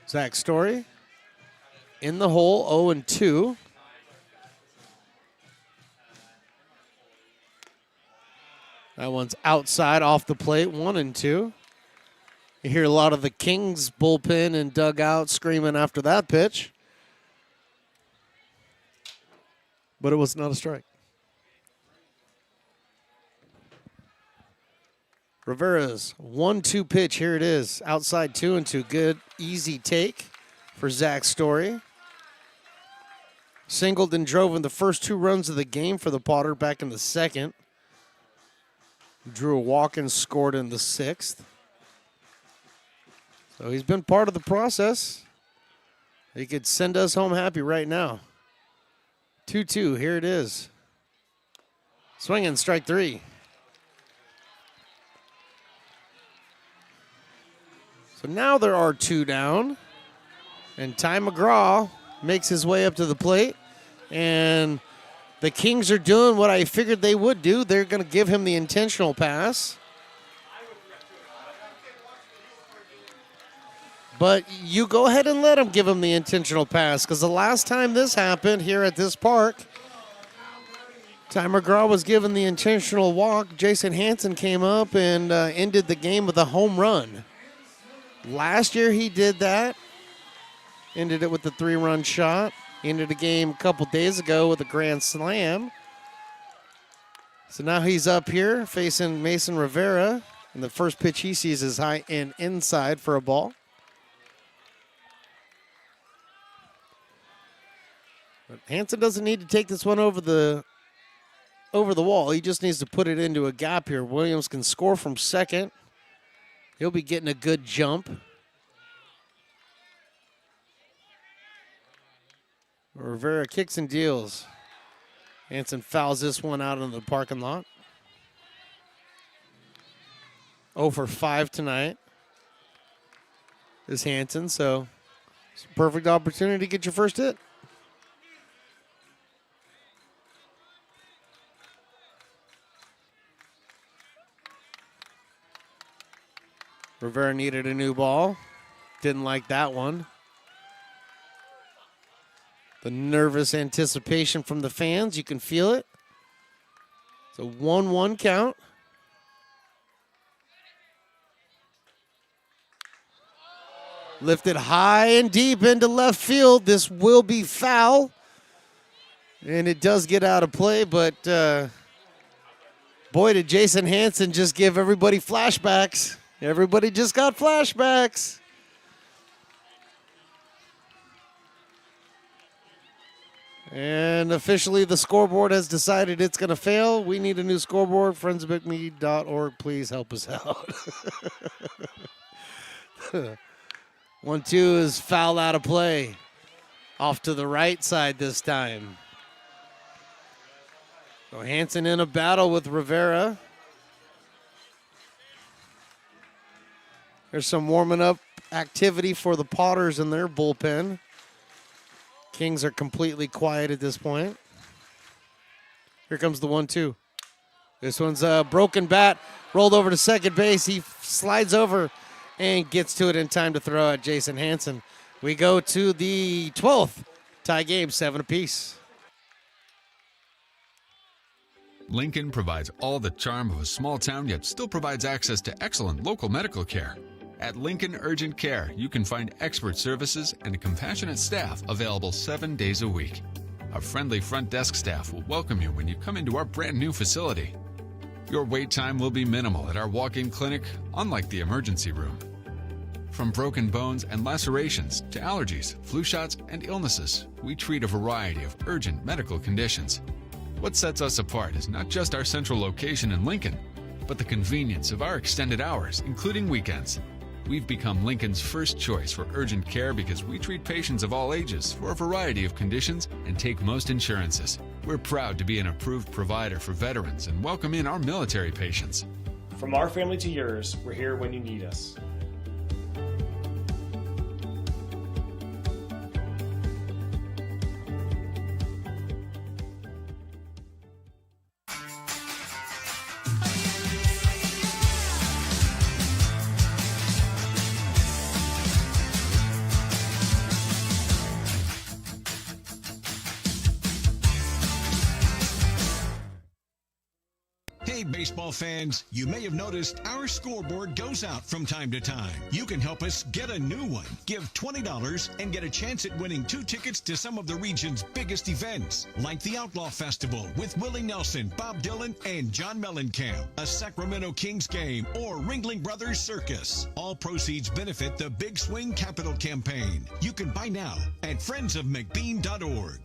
Zach Story in the hole, 0-2. That one's outside off the plate, 1-2. You hear a lot of the Kings bullpen and dugout screaming after that pitch. But it was not a strike. Rivera's 1-2 pitch. Here it is. Outside 2-2. Good, easy take for Zach Story. Singled and drove in the first 2 runs of the game for the Potter back in the second. Drew a walk and scored in the 6th. So he's been part of the process. He could send us home happy right now. 2-2, here it is. Swinging, strike 3. So now there are 2 down. And Ty McGraw makes his way up to the plate. And the Kings are doing what I figured they would do. They're going to give him the intentional pass. But you go ahead and let him give him the intentional pass, because the last time this happened here at this park, Ty McGraw was given the intentional walk. Jason Hansen came up and ended the game with a home run. Last year he did that. Ended it with a 3-run shot. Ended the game a couple days ago with a grand slam. So now he's up here facing Mason Rivera. And the first pitch he sees is high and inside for a ball. But Hansen doesn't need to take this one over the wall. He just needs to put it into a gap here. Williams can score from second. He'll be getting a good jump. Rivera kicks and deals. Hansen fouls this one out in the parking lot. 0 for 5 tonight is Hansen, so it's a perfect opportunity to get your first hit. Rivera needed a new ball. Didn't like that one. The nervous anticipation from the fans, you can feel it. It's a 1-1 count. Lifted high and deep into left field. This will be foul. And it does get out of play, but boy, did Jason Hansen just give everybody flashbacks. Everybody just got flashbacks. And officially the scoreboard has decided it's going to fail. We need a new scoreboard. friendsofmcmead.org, please help us out. 1-2 is foul out of play. Off to the right side this time. So Hansen in a battle with Rivera. There's some warming up activity for the Potters in their bullpen. Kings are completely quiet at this point. Here comes the 1-2. This one's a broken bat, rolled over to second base. He slides over and gets to it in time to throw at Jason Hansen. We go to the 12th. Tie game, 7 apiece. Lincoln provides all the charm of a small town, yet still provides access to excellent local medical care. At Lincoln Urgent Care, you can find expert services and a compassionate staff available 7 days a week. Our friendly front desk staff will welcome you when you come into our brand new facility. Your wait time will be minimal at our walk-in clinic, unlike the emergency room. From broken bones and lacerations to allergies, flu shots, and illnesses, we treat a variety of urgent medical conditions. What sets us apart is not just our central location in Lincoln, but the convenience of our extended hours, including weekends. We've become Lincoln's first choice for urgent care because we treat patients of all ages for a variety of conditions and take most insurances. We're proud to be an approved provider for veterans and welcome in our military patients. From our family to yours, we're here when you need us. Hey, baseball fans, you may have noticed our scoreboard goes out from time to time. You can help us get a new one. Give $20 and get a chance at winning 2 tickets to some of the region's biggest events, like the Outlaw Festival with Willie Nelson, Bob Dylan, and John Mellencamp, a Sacramento Kings game, or Ringling Brothers Circus. All proceeds benefit the Big Swing Capital Campaign. You can buy now at friendsofmcbean.org.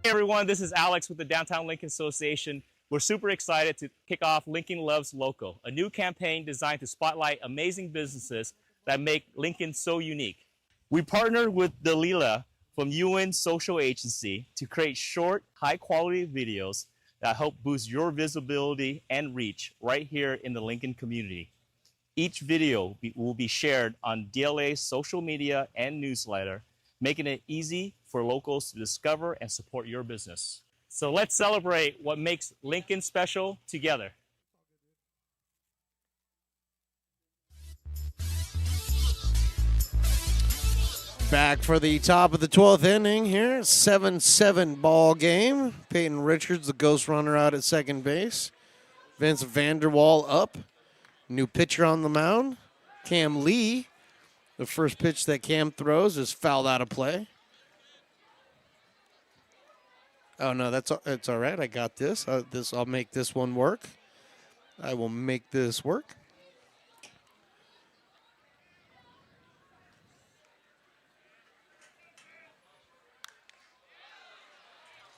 Hey everyone, this is Alex with the Downtown Lincoln Association. We're super excited to kick off Lincoln Loves Local, a new campaign designed to spotlight amazing businesses that make Lincoln so unique. We partnered with Dalila from UN Social Agency to create short, high-quality videos that help boost your visibility and reach right here in the Lincoln community. Each video will be shared on DLA's social media and newsletter, making it easy for locals to discover and support your business. So let's celebrate what makes Lincoln special together. Back for the top of the 12th inning here. 7-7 ball game. Peyton Richards, the ghost runner, out at second base. Vince Vanderwall up. New pitcher on the mound. Cam Lee. The first pitch that Cam throws is fouled out of play. Oh, no, that's all right. I got this. I'll make this one work. I will make this work.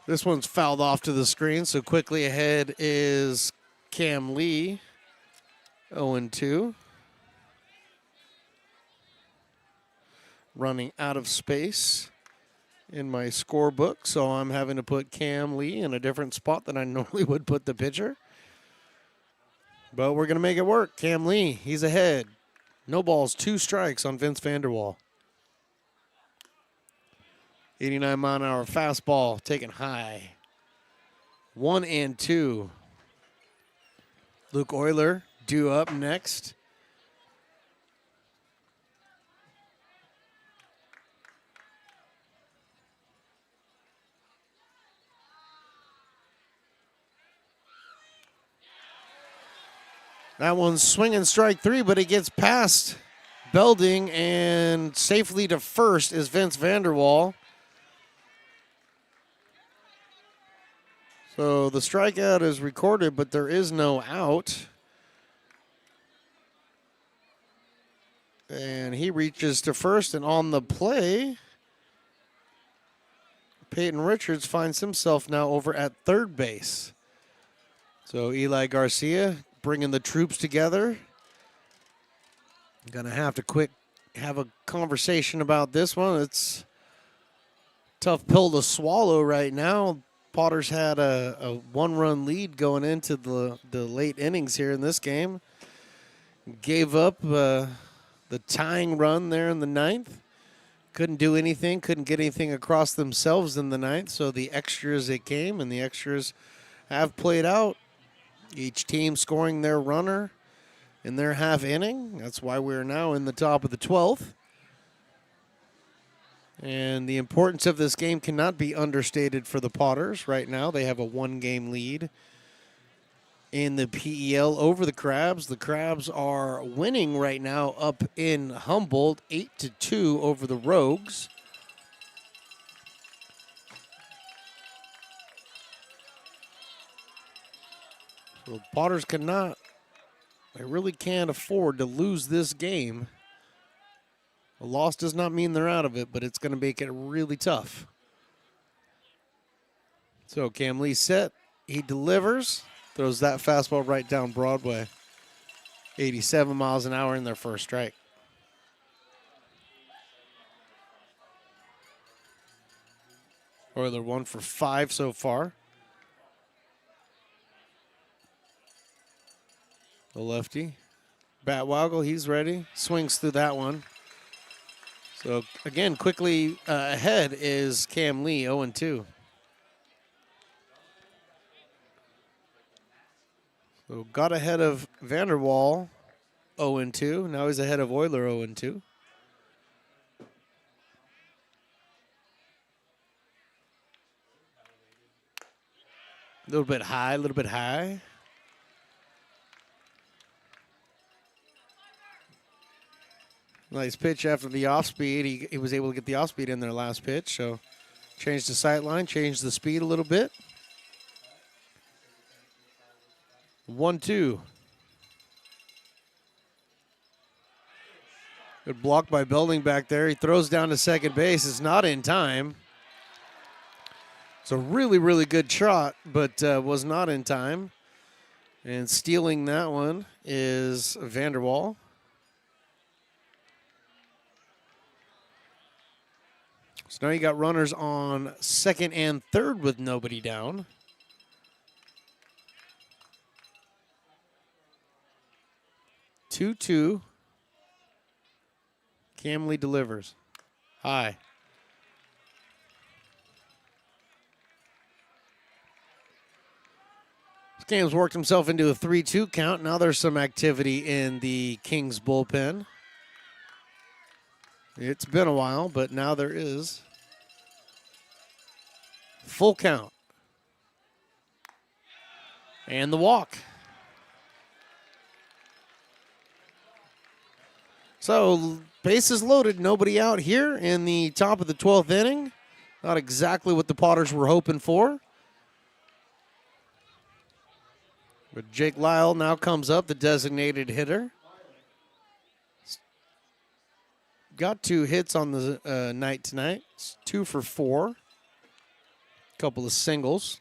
This one's fouled off to the screen, so quickly ahead is Cam Lee, 0-2. Running out of space in my scorebook, so I'm having to put Cam Lee in a different spot than I normally would put the pitcher. But we're going to make it work. Cam Lee, he's ahead. No balls, 2 strikes on Vince Vanderwall. 89-mile-an-hour fastball taken high. 1-2. Luke Euler due up next. That one's swinging strike 3, but it gets past Belding and safely to first is Vince Vanderwall. So the strikeout is recorded, but there is no out. And he reaches to first, and on the play, Peyton Richards finds himself now over at third base. So Eli Garcia bringing the troops together. Gonna have to have a conversation about this one. It's a tough pill to swallow right now. Potters had a one-run lead going into the late innings here in this game. Gave up the tying run there in the ninth. Couldn't do anything, couldn't get anything across themselves in the ninth, so the extras it came, and the extras have played out. Each team scoring their runner in their half inning. That's why we're now in the top of the 12th. And the importance of this game cannot be understated for the Potters. Right now they have a one-game lead in the PEL over the Crabs. The Crabs are winning right now up in Humboldt, 8-2 over the Rogues. So the Potters cannot, they really can't afford to lose this game. A loss does not mean they're out of it, but it's going to make it really tough. So Cam Lee set, he delivers. Throws that fastball right down Broadway. 87 miles an hour in their first strike. Oiler 1 for 5 so far. The lefty. Bat waggle, he's ready. Swings through that one. So again, quickly ahead is Cam Lee, 0-2. So got ahead of Vanderwall, 0-2. Now he's ahead of Euler, 0-2. A little bit high, a little bit high. Nice pitch after the off speed. He was able to get the off speed in their last pitch. So changed the sight line, changed the speed a little bit. 1-2. Good block by Belding back there. He throws down to second base. It's not in time. It's a really, really good shot, but was not in time. And stealing that one is Vanderwall. So now you got runners on second and third with nobody down. 2-2. Cam Lee delivers. High. This game's worked himself into a 3-2 count. Now there's some activity in the Kings bullpen. It's been a while, but now there is. Full count. And the walk. So, bases loaded, nobody out here in the top of the 12th inning. Not exactly what the Potters were hoping for. But Jake Lyle now comes up, the designated hitter. Got 2 hits on the night tonight. It's 2 for 4. Couple of singles.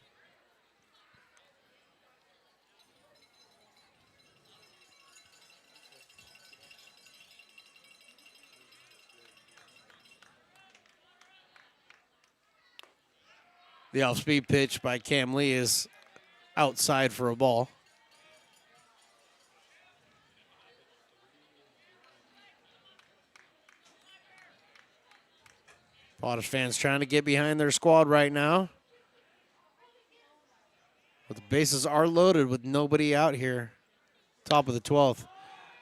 The off-speed pitch by Cam Lee is outside for a ball. Potters fans trying to get behind their squad right now. But the bases are loaded with nobody out here. Top of the 12th.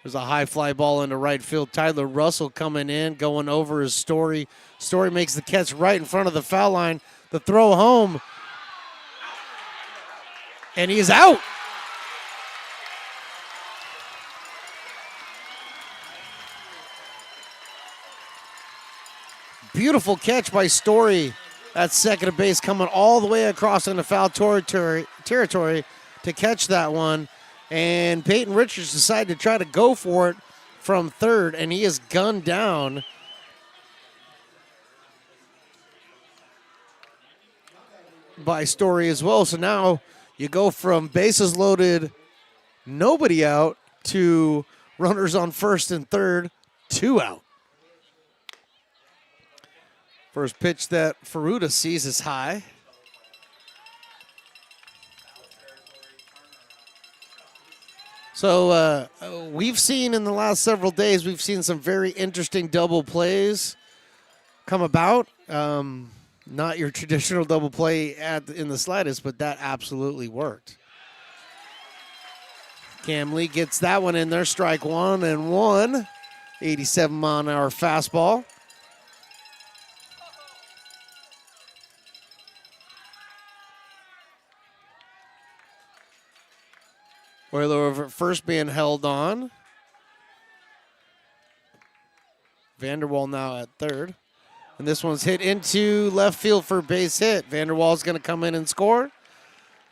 There's a high fly ball into right field. Tyler Russell coming in, going over his Story. Story makes the catch right in front of the foul line. The throw home. And he's out. Beautiful catch by Story at second base, coming all the way across into foul territory to catch that one. And Peyton Richards decided to try to go for it from third, and he is gunned down. By Story as well. So now you go from bases loaded, nobody out, to runners on first and third, 2 out. First pitch that Ferruta sees is high. So we've seen in the last several days, we've seen some very interesting double plays come about. Not your traditional double play in the slightest, but that absolutely worked. Cam Lee gets that one in there, strike 1-1. 87-mile-an-hour fastball. Euler over at first being held on. Vanderwall now at third. And this one's hit into left field for a base hit. Vanderwall's going to come in and score.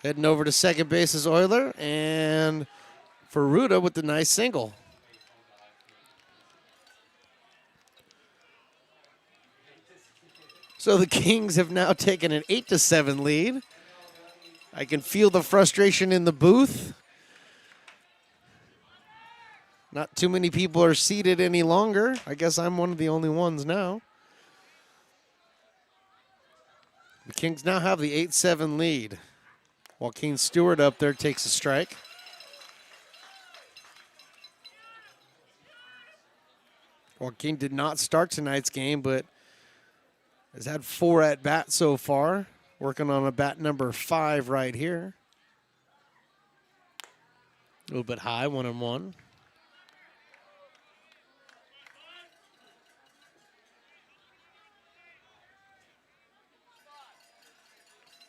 Heading over to second base is Euler. And Ferruda with the nice single. So the Kings have now taken an 8-7 lead. I can feel the frustration in the booth. Not too many people are seated any longer. I guess I'm one of the only ones now. The Kings now have the 8-7 lead. Joaquin Stewart up there takes a strike. Joaquin did not start tonight's game, but has had 4 at-bats so far. Working on a bat number 5 right here. A little bit high, 1-1.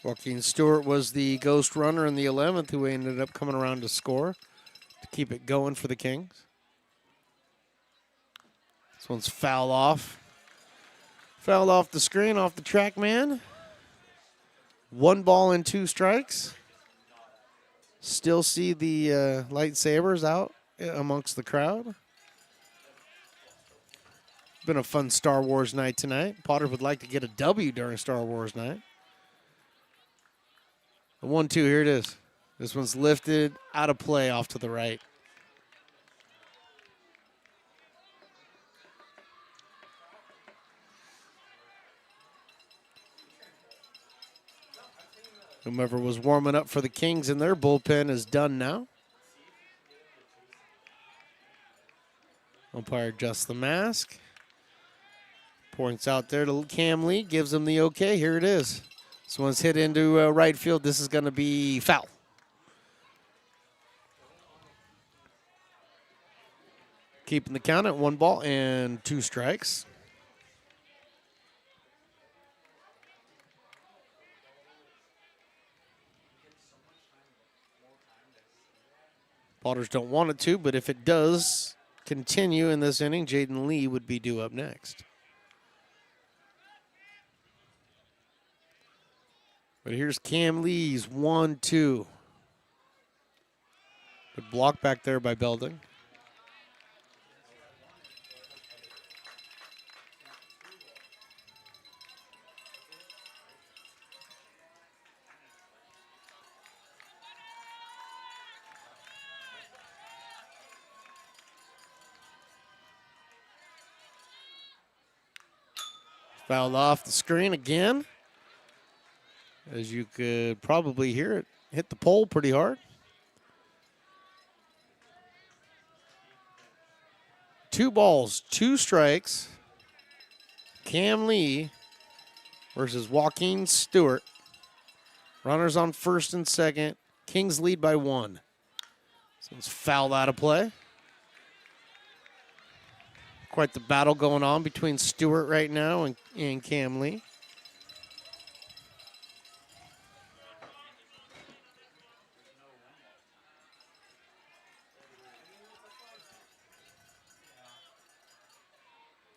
Joaquin Stewart was the ghost runner in the 11th who ended up coming around to score to keep it going for the Kings. This one's foul off. Fouled off the screen, off the track man. 1 ball and 2 strikes. Still see the lightsabers out amongst the crowd. Been a fun Star Wars night tonight. Potter would like to get a W during Star Wars night. The 1-2, here it is. This one's lifted, out of play, off to the right. Whomever was warming up for the Kings in their bullpen is done now. Umpire adjusts the mask. Points out there to Cam Lee, gives him the okay. Here it is. This one's hit into right field. This is going to be foul. Keeping the count at 1 ball and 2 strikes. Potters don't want it to, but if it does continue in this inning, Jaden Lee would be due up next. But here's Cam Lee's 1-2. Good block back there by Belding. Fouled off the screen again. As you could probably hear it hit the pole pretty hard. 2 balls, 2 strikes. Cam Lee versus Joaquin Stewart. Runners on first and second. Kings lead by 1. This one's fouled out of play. Quite the battle going on between Stewart right now and Cam Lee.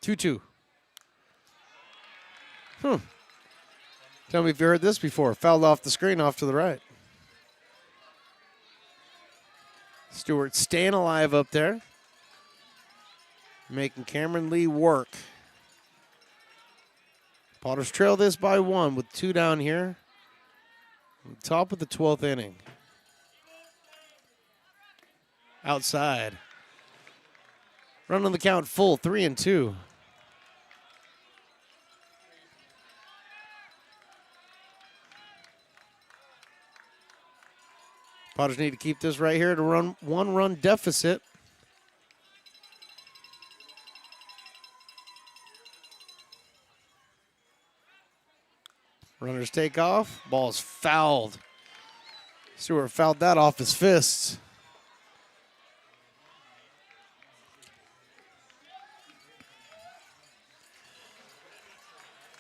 Two. Tell me if you heard this before. Fouled off the screen, off to the right. Stewart staying alive up there. Making Cameron Lee work. Potters trail this by 1 with 2 down here. Top of the 12th inning. Outside. Run on the count full, 3-2. Potters need to keep this right here to run one-run deficit. Runners take off. Ball is fouled. Stewart fouled that off his fists.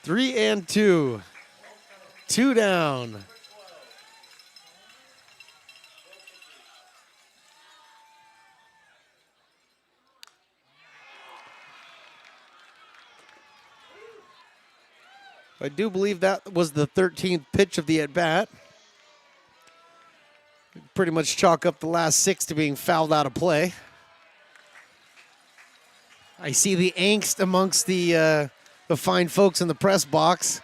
Three and two. Two down. I do believe that was the 13th pitch of the at-bat. Pretty much chalk up the last 6 to being fouled out of play. I see the angst amongst the fine folks in the press box.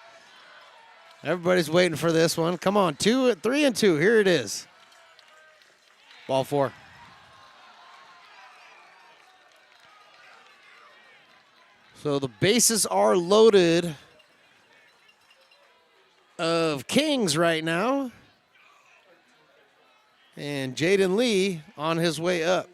Everybody's waiting for this one. Come on, 3 and 2. Here it is. Ball 4. So the bases are loaded of Kings right now. And Jaden Lee on his way up.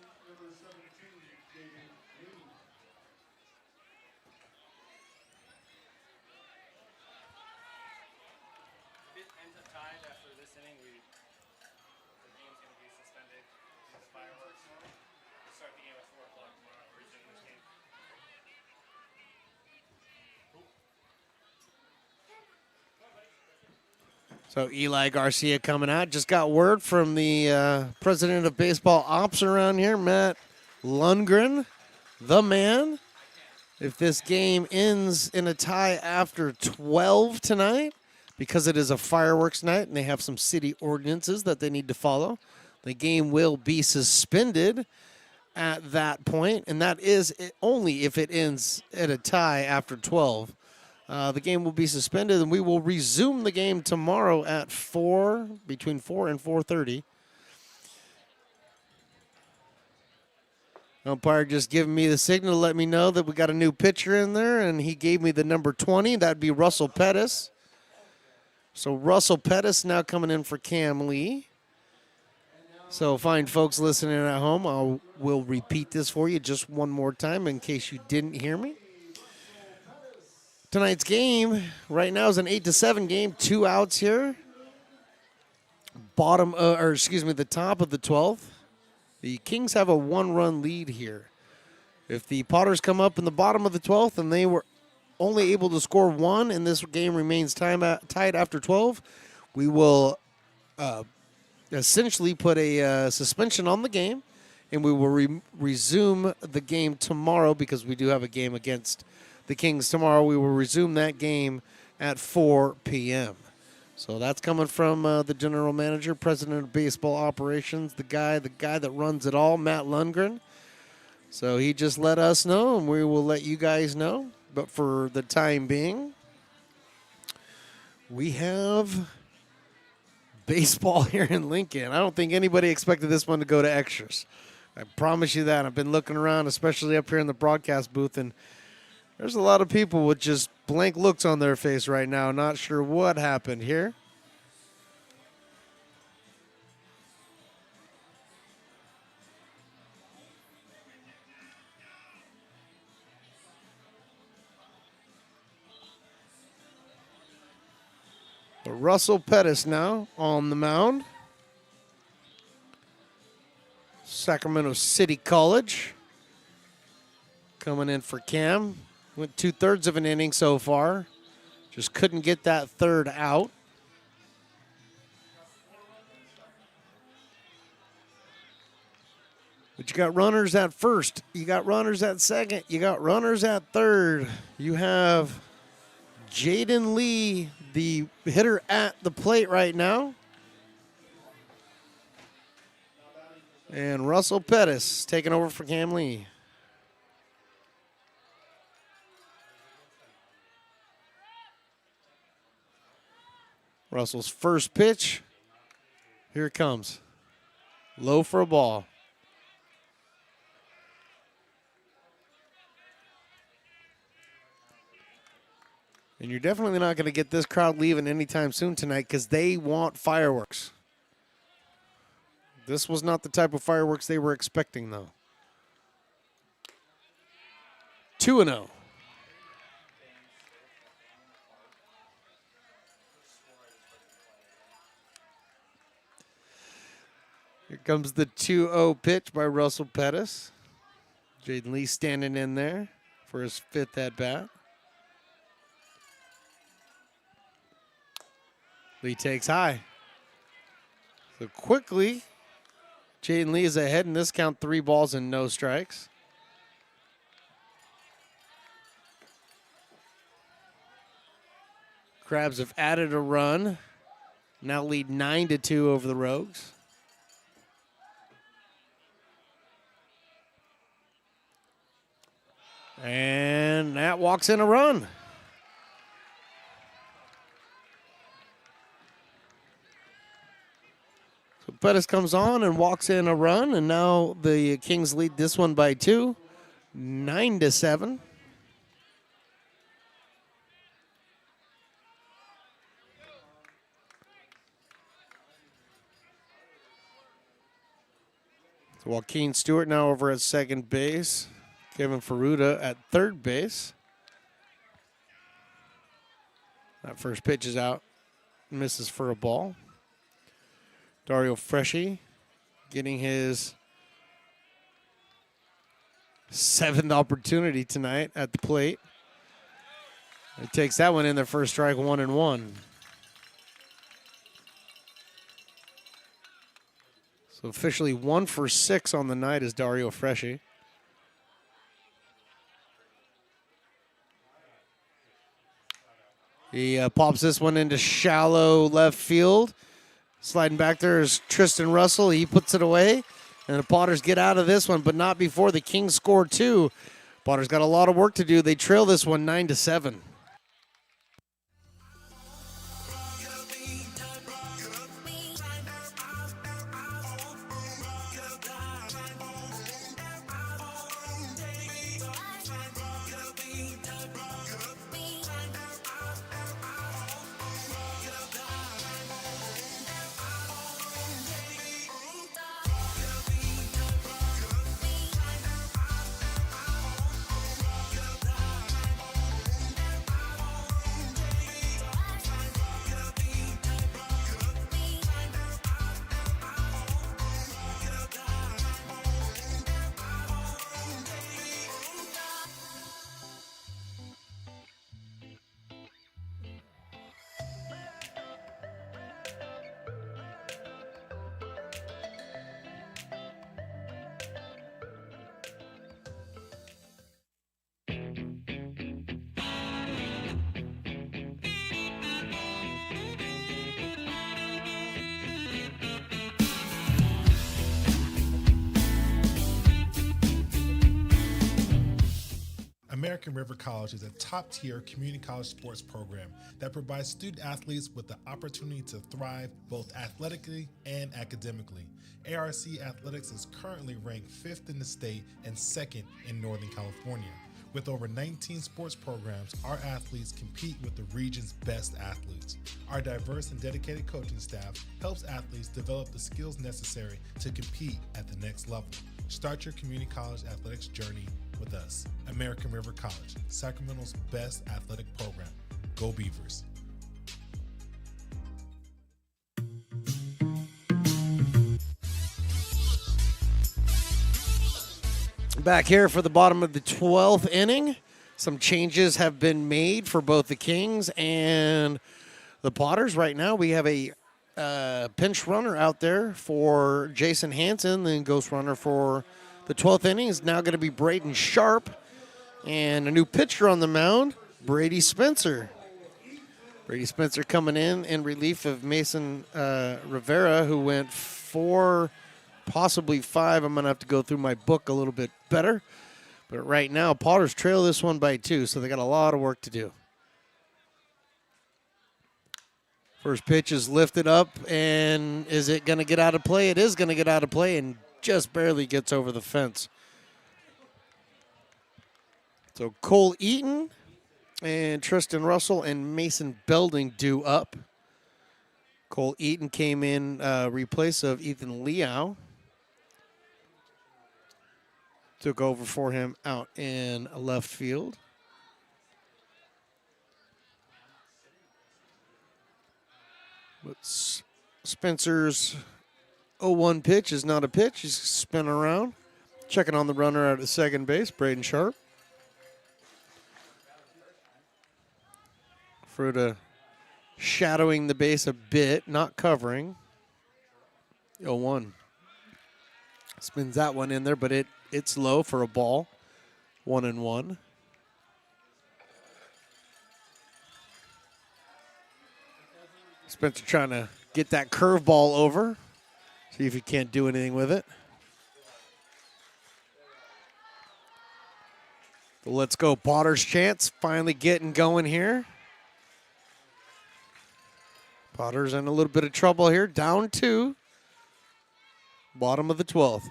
So Eli Garcia coming out. Just got word from the president of baseball ops around here, Matt Lundgren, the man. If this game ends in a tie after 12 tonight, because it is a fireworks night and they have some city ordinances that they need to follow, the game will be suspended at that point, and that is only if it ends at a tie after 12. The game will be suspended, and we will resume the game tomorrow at 4, between 4 and 4:30. Umpire just giving me the signal to let me know that we got a new pitcher in there, and he gave me the number 20. That'd be Russell Pettis. So Russell Pettis now coming in for Cam Lee. So fine folks listening at home, we'll repeat this for you just one more time in case you didn't hear me. Tonight's game right now is an 8-7 game, 2 outs here. The top of the 12th. The Kings have a 1-run lead here. If the Potters come up in the bottom of the 12th and they were only able to score 1 and this game remains tied after 12, we will essentially put a suspension on the game, and we will resume the game tomorrow because we do have a game against the Kings tomorrow. We will resume that game at 4 p.m. So that's coming from the general manager, president of baseball operations, the guy that runs it all, Matt Lundgren. So he just let us know, and we will let you guys know. But for the time being, we have baseball here in Lincoln. I don't think anybody expected this one to go to extras. I promise you that. I've been looking around, especially up here in the broadcast booth, and there's a lot of people with just blank looks on their face right now, not sure what happened here. But Russell Pettis now on the mound. Sacramento City College coming in for Cam. Went 2/3 of an inning so far. Just couldn't get that third out. But you got runners at first. You got runners at second. You got runners at third. You have Jaden Lee, the hitter at the plate right now. And Russell Pettis taking over for Cam Lee. Russell's first pitch. Here it comes. Low for a ball. And you're definitely not going to get this crowd leaving anytime soon tonight because they want fireworks. This was not the type of fireworks they were expecting, though. 2-0. Here comes the 2-0 pitch by Russell Pettis. Jaden Lee standing in there for his 5th at-bat. Lee takes high. So quickly, Jaden Lee is ahead in this count, 3 balls and no strikes. Crabs have added a run. Now lead 9-2 over the Rogues. And that walks in a run. So Pettis comes on and walks in a run, and now the Kings lead this one by 2, 9-7. So Joaquin Stewart now over at second base. Kevin Ferruta at third base. That first pitch is out. Misses for a ball. Dario Freschi getting his 7th opportunity tonight at the plate. He takes that one in there, first strike, 1-1. So officially 1 for 6 on the night is Dario Freschi. He pops this one into shallow left field. Sliding back there is Tristan Russell. He puts it away. And the Potters get out of this one, but not before the Kings score 2. Potters got a lot of work to do. They trail this one 9-7. American River College is a top-tier community college sports program that provides student athletes with the opportunity to thrive both athletically and academically. ARC Athletics is currently ranked 5th in the state and 2nd in Northern California. With over 19 sports programs, our athletes compete with the region's best athletes. Our diverse and dedicated coaching staff helps athletes develop the skills necessary to compete at the next level. Start your community college athletics journey with us. American River College, Sacramento's best athletic program. Go Beavers. Back here for the bottom of the 12th inning. Some changes have been made for both the Kings and the Potters. Right now we have a pinch runner out there for Jason Hansen. The ghost runner for the 12th inning is now going to be Braden Sharp. And a new pitcher on the mound, Brady Spencer. Brady Spencer coming in relief of Mason Rivera, who went 4, possibly 5. I'm going to have to go through my book a little bit better. But right now, Potters trail this one by 2, so they got a lot of work to do. First pitch is lifted up, and is it going to get out of play? It is going to get out of play and just barely gets over the fence. So Cole Eaton and Tristan Russell and Mason Belding due up. Cole Eaton came in replace of Ethan Liao. Took over for him out in left field. But Spencer's 0-1 pitch is not a pitch. He's spinning around. Checking on the runner out at second base, Braden Sharp. Fruta shadowing the base a bit, not covering. 0-1. Spins that one in there, but it's low for a ball. 1-1. Spencer trying to get that curveball over. See if he can't do anything with it. The Let's Go Potters chants finally getting going here. Potters in a little bit of trouble here. Down 2. Bottom of the 12th.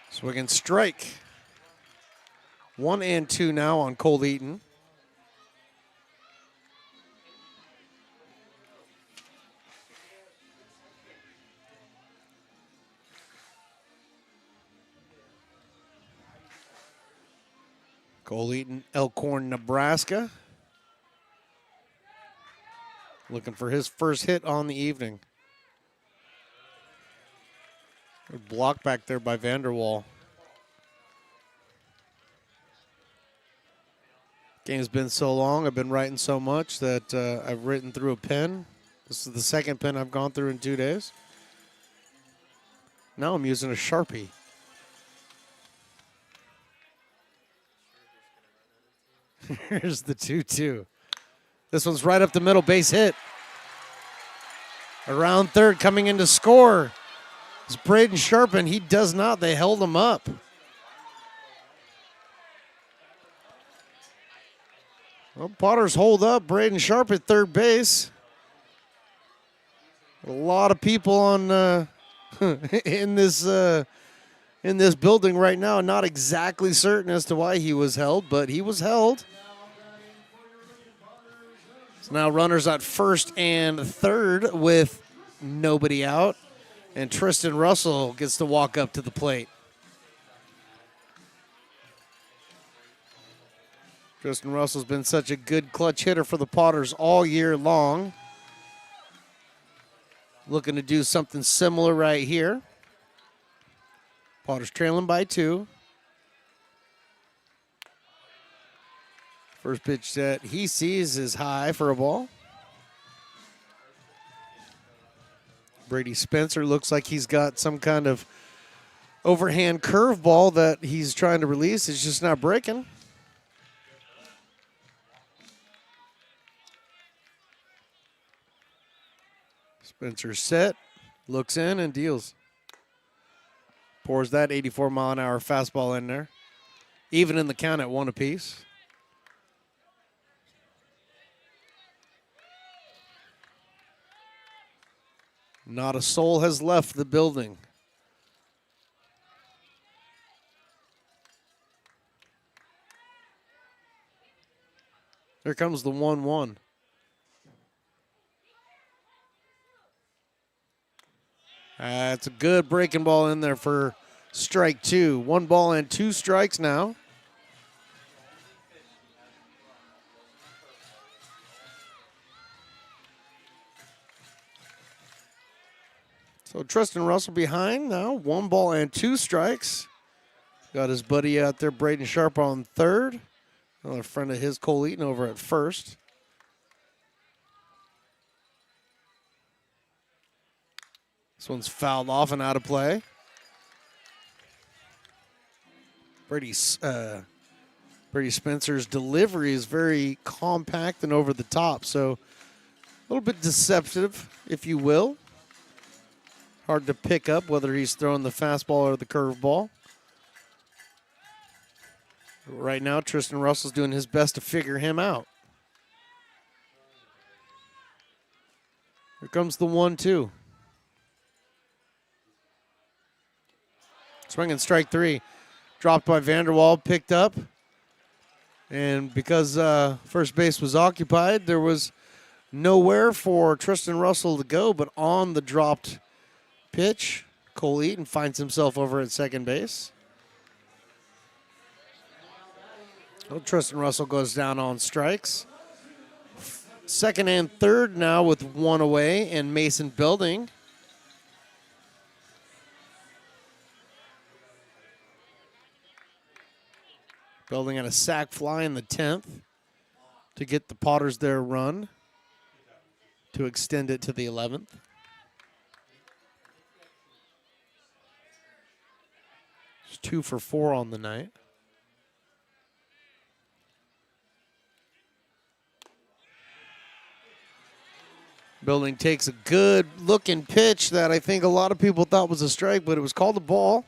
Swing and strike. 1-2 now on Cole Eaton. Cole Eaton, Elkhorn, Nebraska. Looking for his first hit on the evening. Blocked back there by Vanderwall. Game's been so long, I've been writing so much that I've written through a pen. This is the second pen I've gone through in 2 days. Now I'm using a Sharpie. Here's the 2-2. This one's right up the middle, base hit. Around third, coming in to score. It's Braden Sharp, and he does not. They held him up. Well, Potters hold up. Braden Sharp at third base. A lot of people on in this building right now. Not exactly certain as to why he was held, but he was held. So now runners at first and third with nobody out. And Tristan Russell gets to walk up to the plate. Tristan Russell's been such a good clutch hitter for the Potters all year long. Looking to do something similar right here. Potters trailing by 2. First pitch that he sees is high for a ball. Brady Spencer looks like he's got some kind of overhand curveball that he's trying to release. It's just not breaking. Spencer set, looks in and deals. Pours that 84-mile-an-hour fastball in there. Even in the count at 1 apiece. Not a soul has left the building. Here comes the 1-1. It's a good breaking ball in there for strike 2. 1 ball and 2 strikes now. So Tristan Russell behind now. 1 ball and 2 strikes. Got his buddy out there, Braden Sharp, on third. Another friend of his, Cole Eaton, over at first. This one's fouled off and out of play. Brady Spencer's delivery is very compact and over the top, so a little bit deceptive, if you will. Hard to pick up whether he's throwing the fastball or the curveball. Right now, Tristan Russell's doing his best to figure him out. Here comes the 1-2. Swing and strike 3. Dropped by Vanderwall, picked up. And because first base was occupied, there was Nowhere for Tristan Russell to go, but on the dropped pitch, Cole Eaton finds himself over at second base. Well, Tristan Russell goes down on strikes. Second and third now with one away, and Mason Belding. Belding had a sac fly in the 10th to get the Potters their run to extend it to the 11th. It's 2 for 4 on the night. Belding takes a good looking pitch that I think a lot of people thought was a strike, but it was called a ball.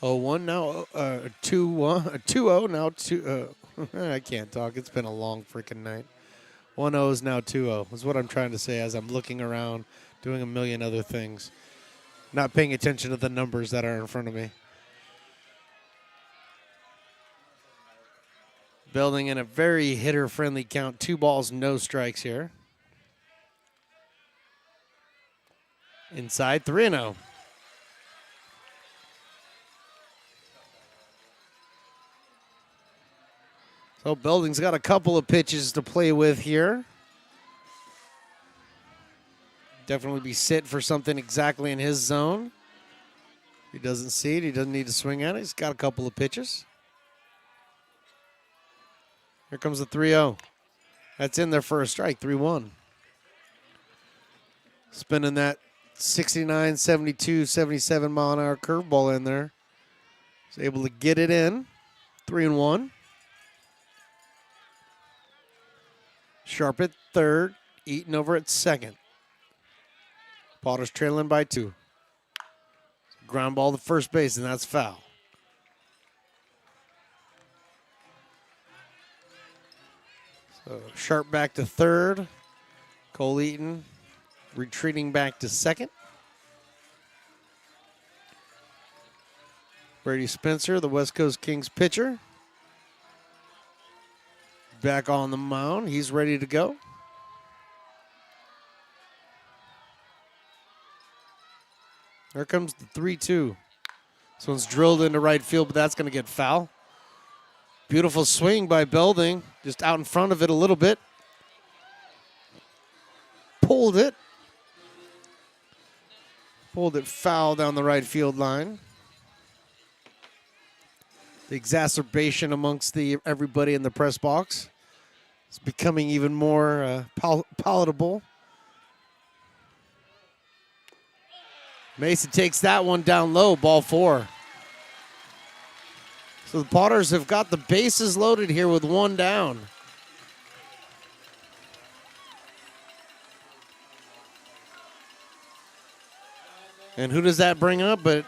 Oh, 1 now, 2-1, 2-0 now, 2. I can't talk. It's been a long freaking night. 1-0 is now 2-0 is what I'm trying to say as I'm looking around, doing a million other things. Not paying attention to the numbers that are in front of me. Belding in a very hitter-friendly count. 2 balls, no strikes here. Inside, 3-0. So Belding's got a couple of pitches to play with here. Definitely be sit for something exactly in his zone. He doesn't see it. He doesn't need to swing at it. He's got a couple of pitches. Here comes the 3-0. That's in there for a strike, 3-1. Spinning that 69, 72, 77 mile an hour curveball in there. He's able to get it in. 3-1. Sharp at third, Eaton over at second. Potters trailing by 2. Ground ball to first base, and that's foul. So Sharp back to third. Cole Eaton retreating back to second. Brady Spencer, the West Coast Kings pitcher, back on the mound. He's ready to go. Here comes the 3-2. This one's drilled into right field, but that's going to get foul. Beautiful swing by Belding, just out in front of it a little bit. Pulled it. Pulled it foul down the right field line. The exacerbation amongst everybody in the press box. It's becoming even more palatable. Mason takes that one down low, ball 4. So the Potters have got the bases loaded here with 1 down. And who does that bring up but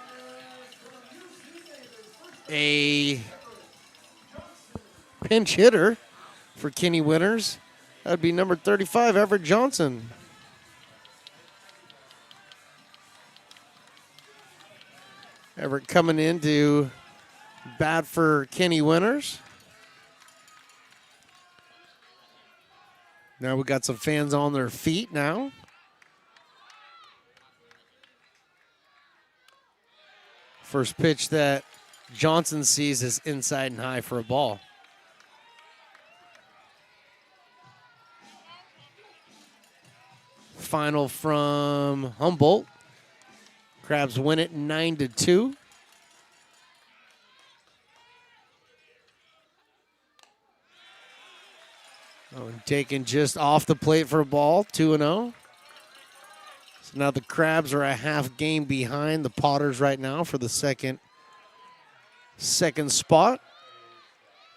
a pinch hitter for Kenny Winters? That would be number 35, Everett Johnson. Everett coming in to bat for Kenny Winters. Now we got some fans on their feet now. First pitch that Johnson sees is inside and high for a ball. Final from Humboldt. Crabs win it 9-2. Oh, and taken just off the plate for a ball, 2-0. So now the Crabs are a half game behind the Potters right now for the second spot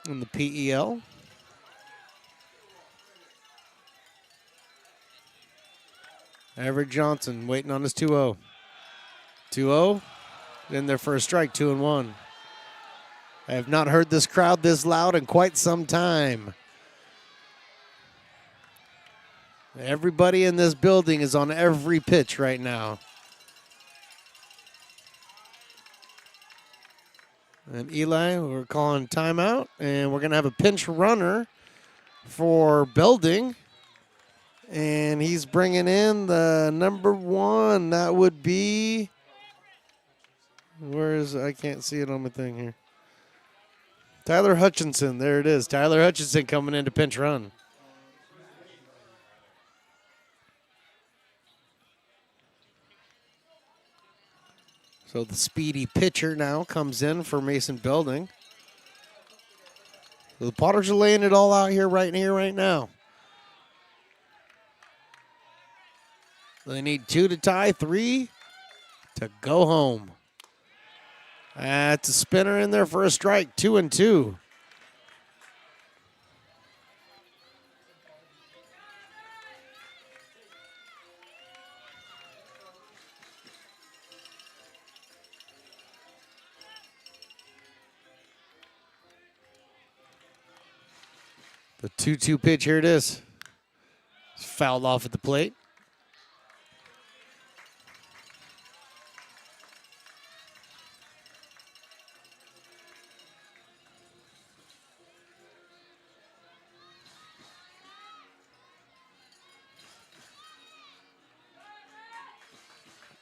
in the PEL. Everett Johnson waiting on his 2-0. 2-0, in there for a strike, 2-1. I have not heard this crowd this loud in quite some time. Everybody in this building is on every pitch right now. And Eli, we're calling timeout, and we're going to have a pinch runner for Belding. And he's bringing in the number 1. That would be, I can't see it on my thing here. Tyler Hutchinson. There it is. Tyler Hutchinson coming in to pinch run. So the speedy pitcher now comes in for Mason Belding. So the Potters are laying it all out here right now. They need 2 to tie, 3 to go home. That's a spinner in there for a strike, 2-2. The 2-2 pitch, here it is. It's fouled off at the plate.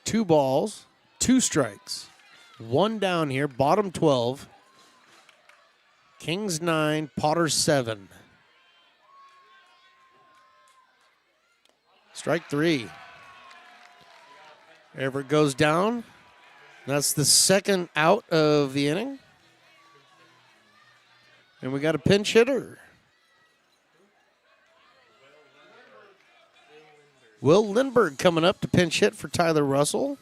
Two balls, 2 strikes. 1 down here, bottom 12. Kings 9, Potters 7. Strike 3. Everett goes down. That's the second out of the inning. And we got a pinch hitter. Will Lindbergh coming up to pinch hit for Tyler Russell.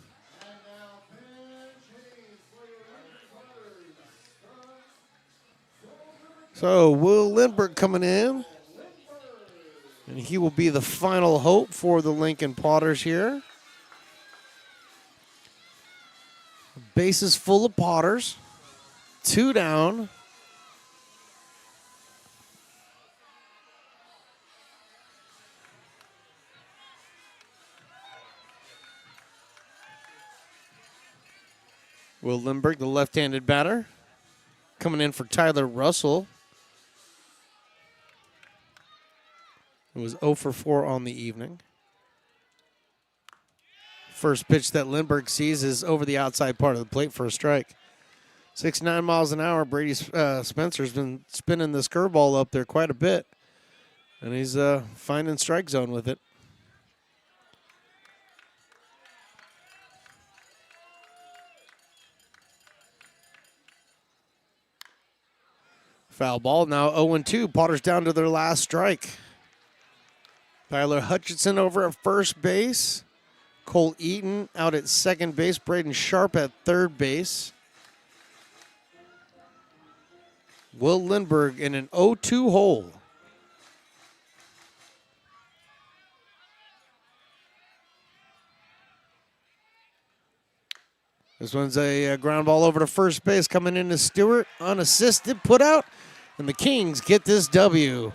So Will Lindbergh coming in. And he will be the final hope for the Lincoln Potters here. Bases full of Potters. 2 down. Will Lindbergh, the left-handed batter, coming in for Tyler Russell. It was 0 for 4 on the evening. First pitch that Lindbergh sees is over the outside part of the plate for a strike. 69 miles an hour. Brady Spencer's been spinning this curveball up there quite a bit. And he's finding strike zone with it. Foul ball, now 0-2. Potters down to their last strike. Tyler Hutchinson over at first base. Cole Eaton out at second base. Braden Sharp at third base. Will Lindbergh in an 0-2 hole. This one's a ground ball over to first base. Coming in to Stewart. Unassisted. Put out. And the Kings get this W.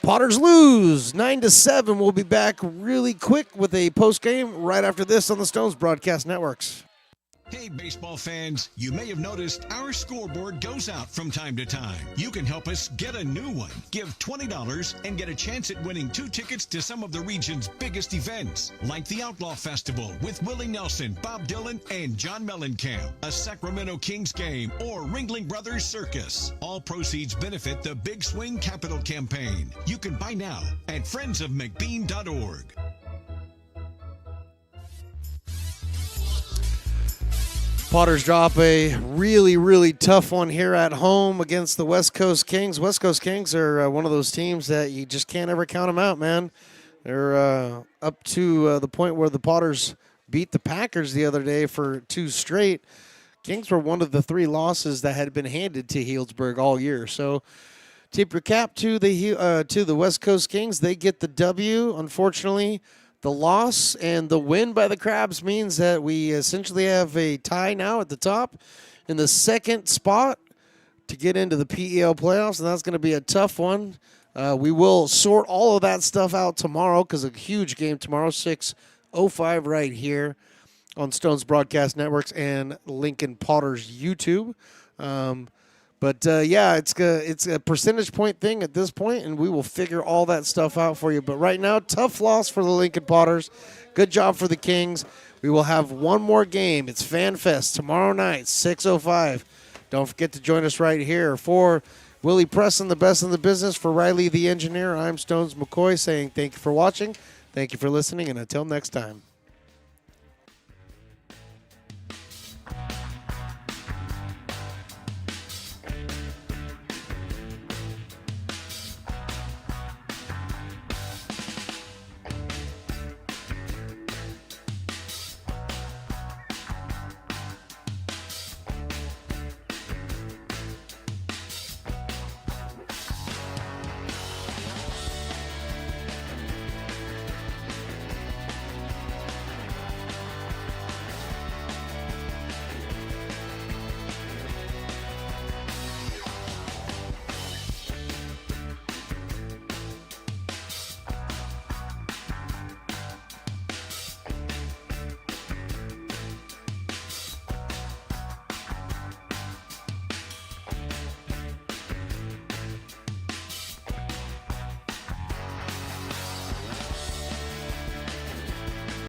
Potters lose 9-7. We'll be back really quick with a post game right after this on the Stones Broadcast Networks. Hey, baseball fans, you may have noticed our scoreboard goes out from time to time. You can help us get a new one. Give $20 and get a chance at winning 2 tickets to some of the region's biggest events, like the Outlaw Festival with Willie Nelson, Bob Dylan, and John Mellencamp, a Sacramento Kings game, or Ringling Brothers Circus. All proceeds benefit the Big Swing Capital Campaign. You can buy now at friendsofmcbean.org. Potters drop a really, really tough one here at home against the West Coast Kings. West Coast Kings are one of those teams that you just can't ever count them out, man. They're up to the point where the Potters beat the Packers the other day for 2 straight. Kings were one of the 3 losses that had been handed to Healdsburg all year. So tip your cap to the West Coast Kings. They get the W. Unfortunately, the loss and the win by the Crabs means that we essentially have a tie now at the top in the second spot to get into the PEL playoffs, and that's going to be a tough one. We will sort all of that stuff out tomorrow because a huge game tomorrow, 6:05 right here on Stones Broadcast Networks and Lincoln Potter's YouTube. Yeah, it's a percentage point thing at this point, and we will figure all that stuff out for you. But right now, tough loss for the Lincoln Potters. Good job for the Kings. We will have one more game. It's Fan Fest tomorrow night, 6:05. Don't forget to join us right here. For Willie Preston, the best in the business, for Riley the engineer, I'm Stones McCoy saying thank you for watching, thank you for listening, and until next time.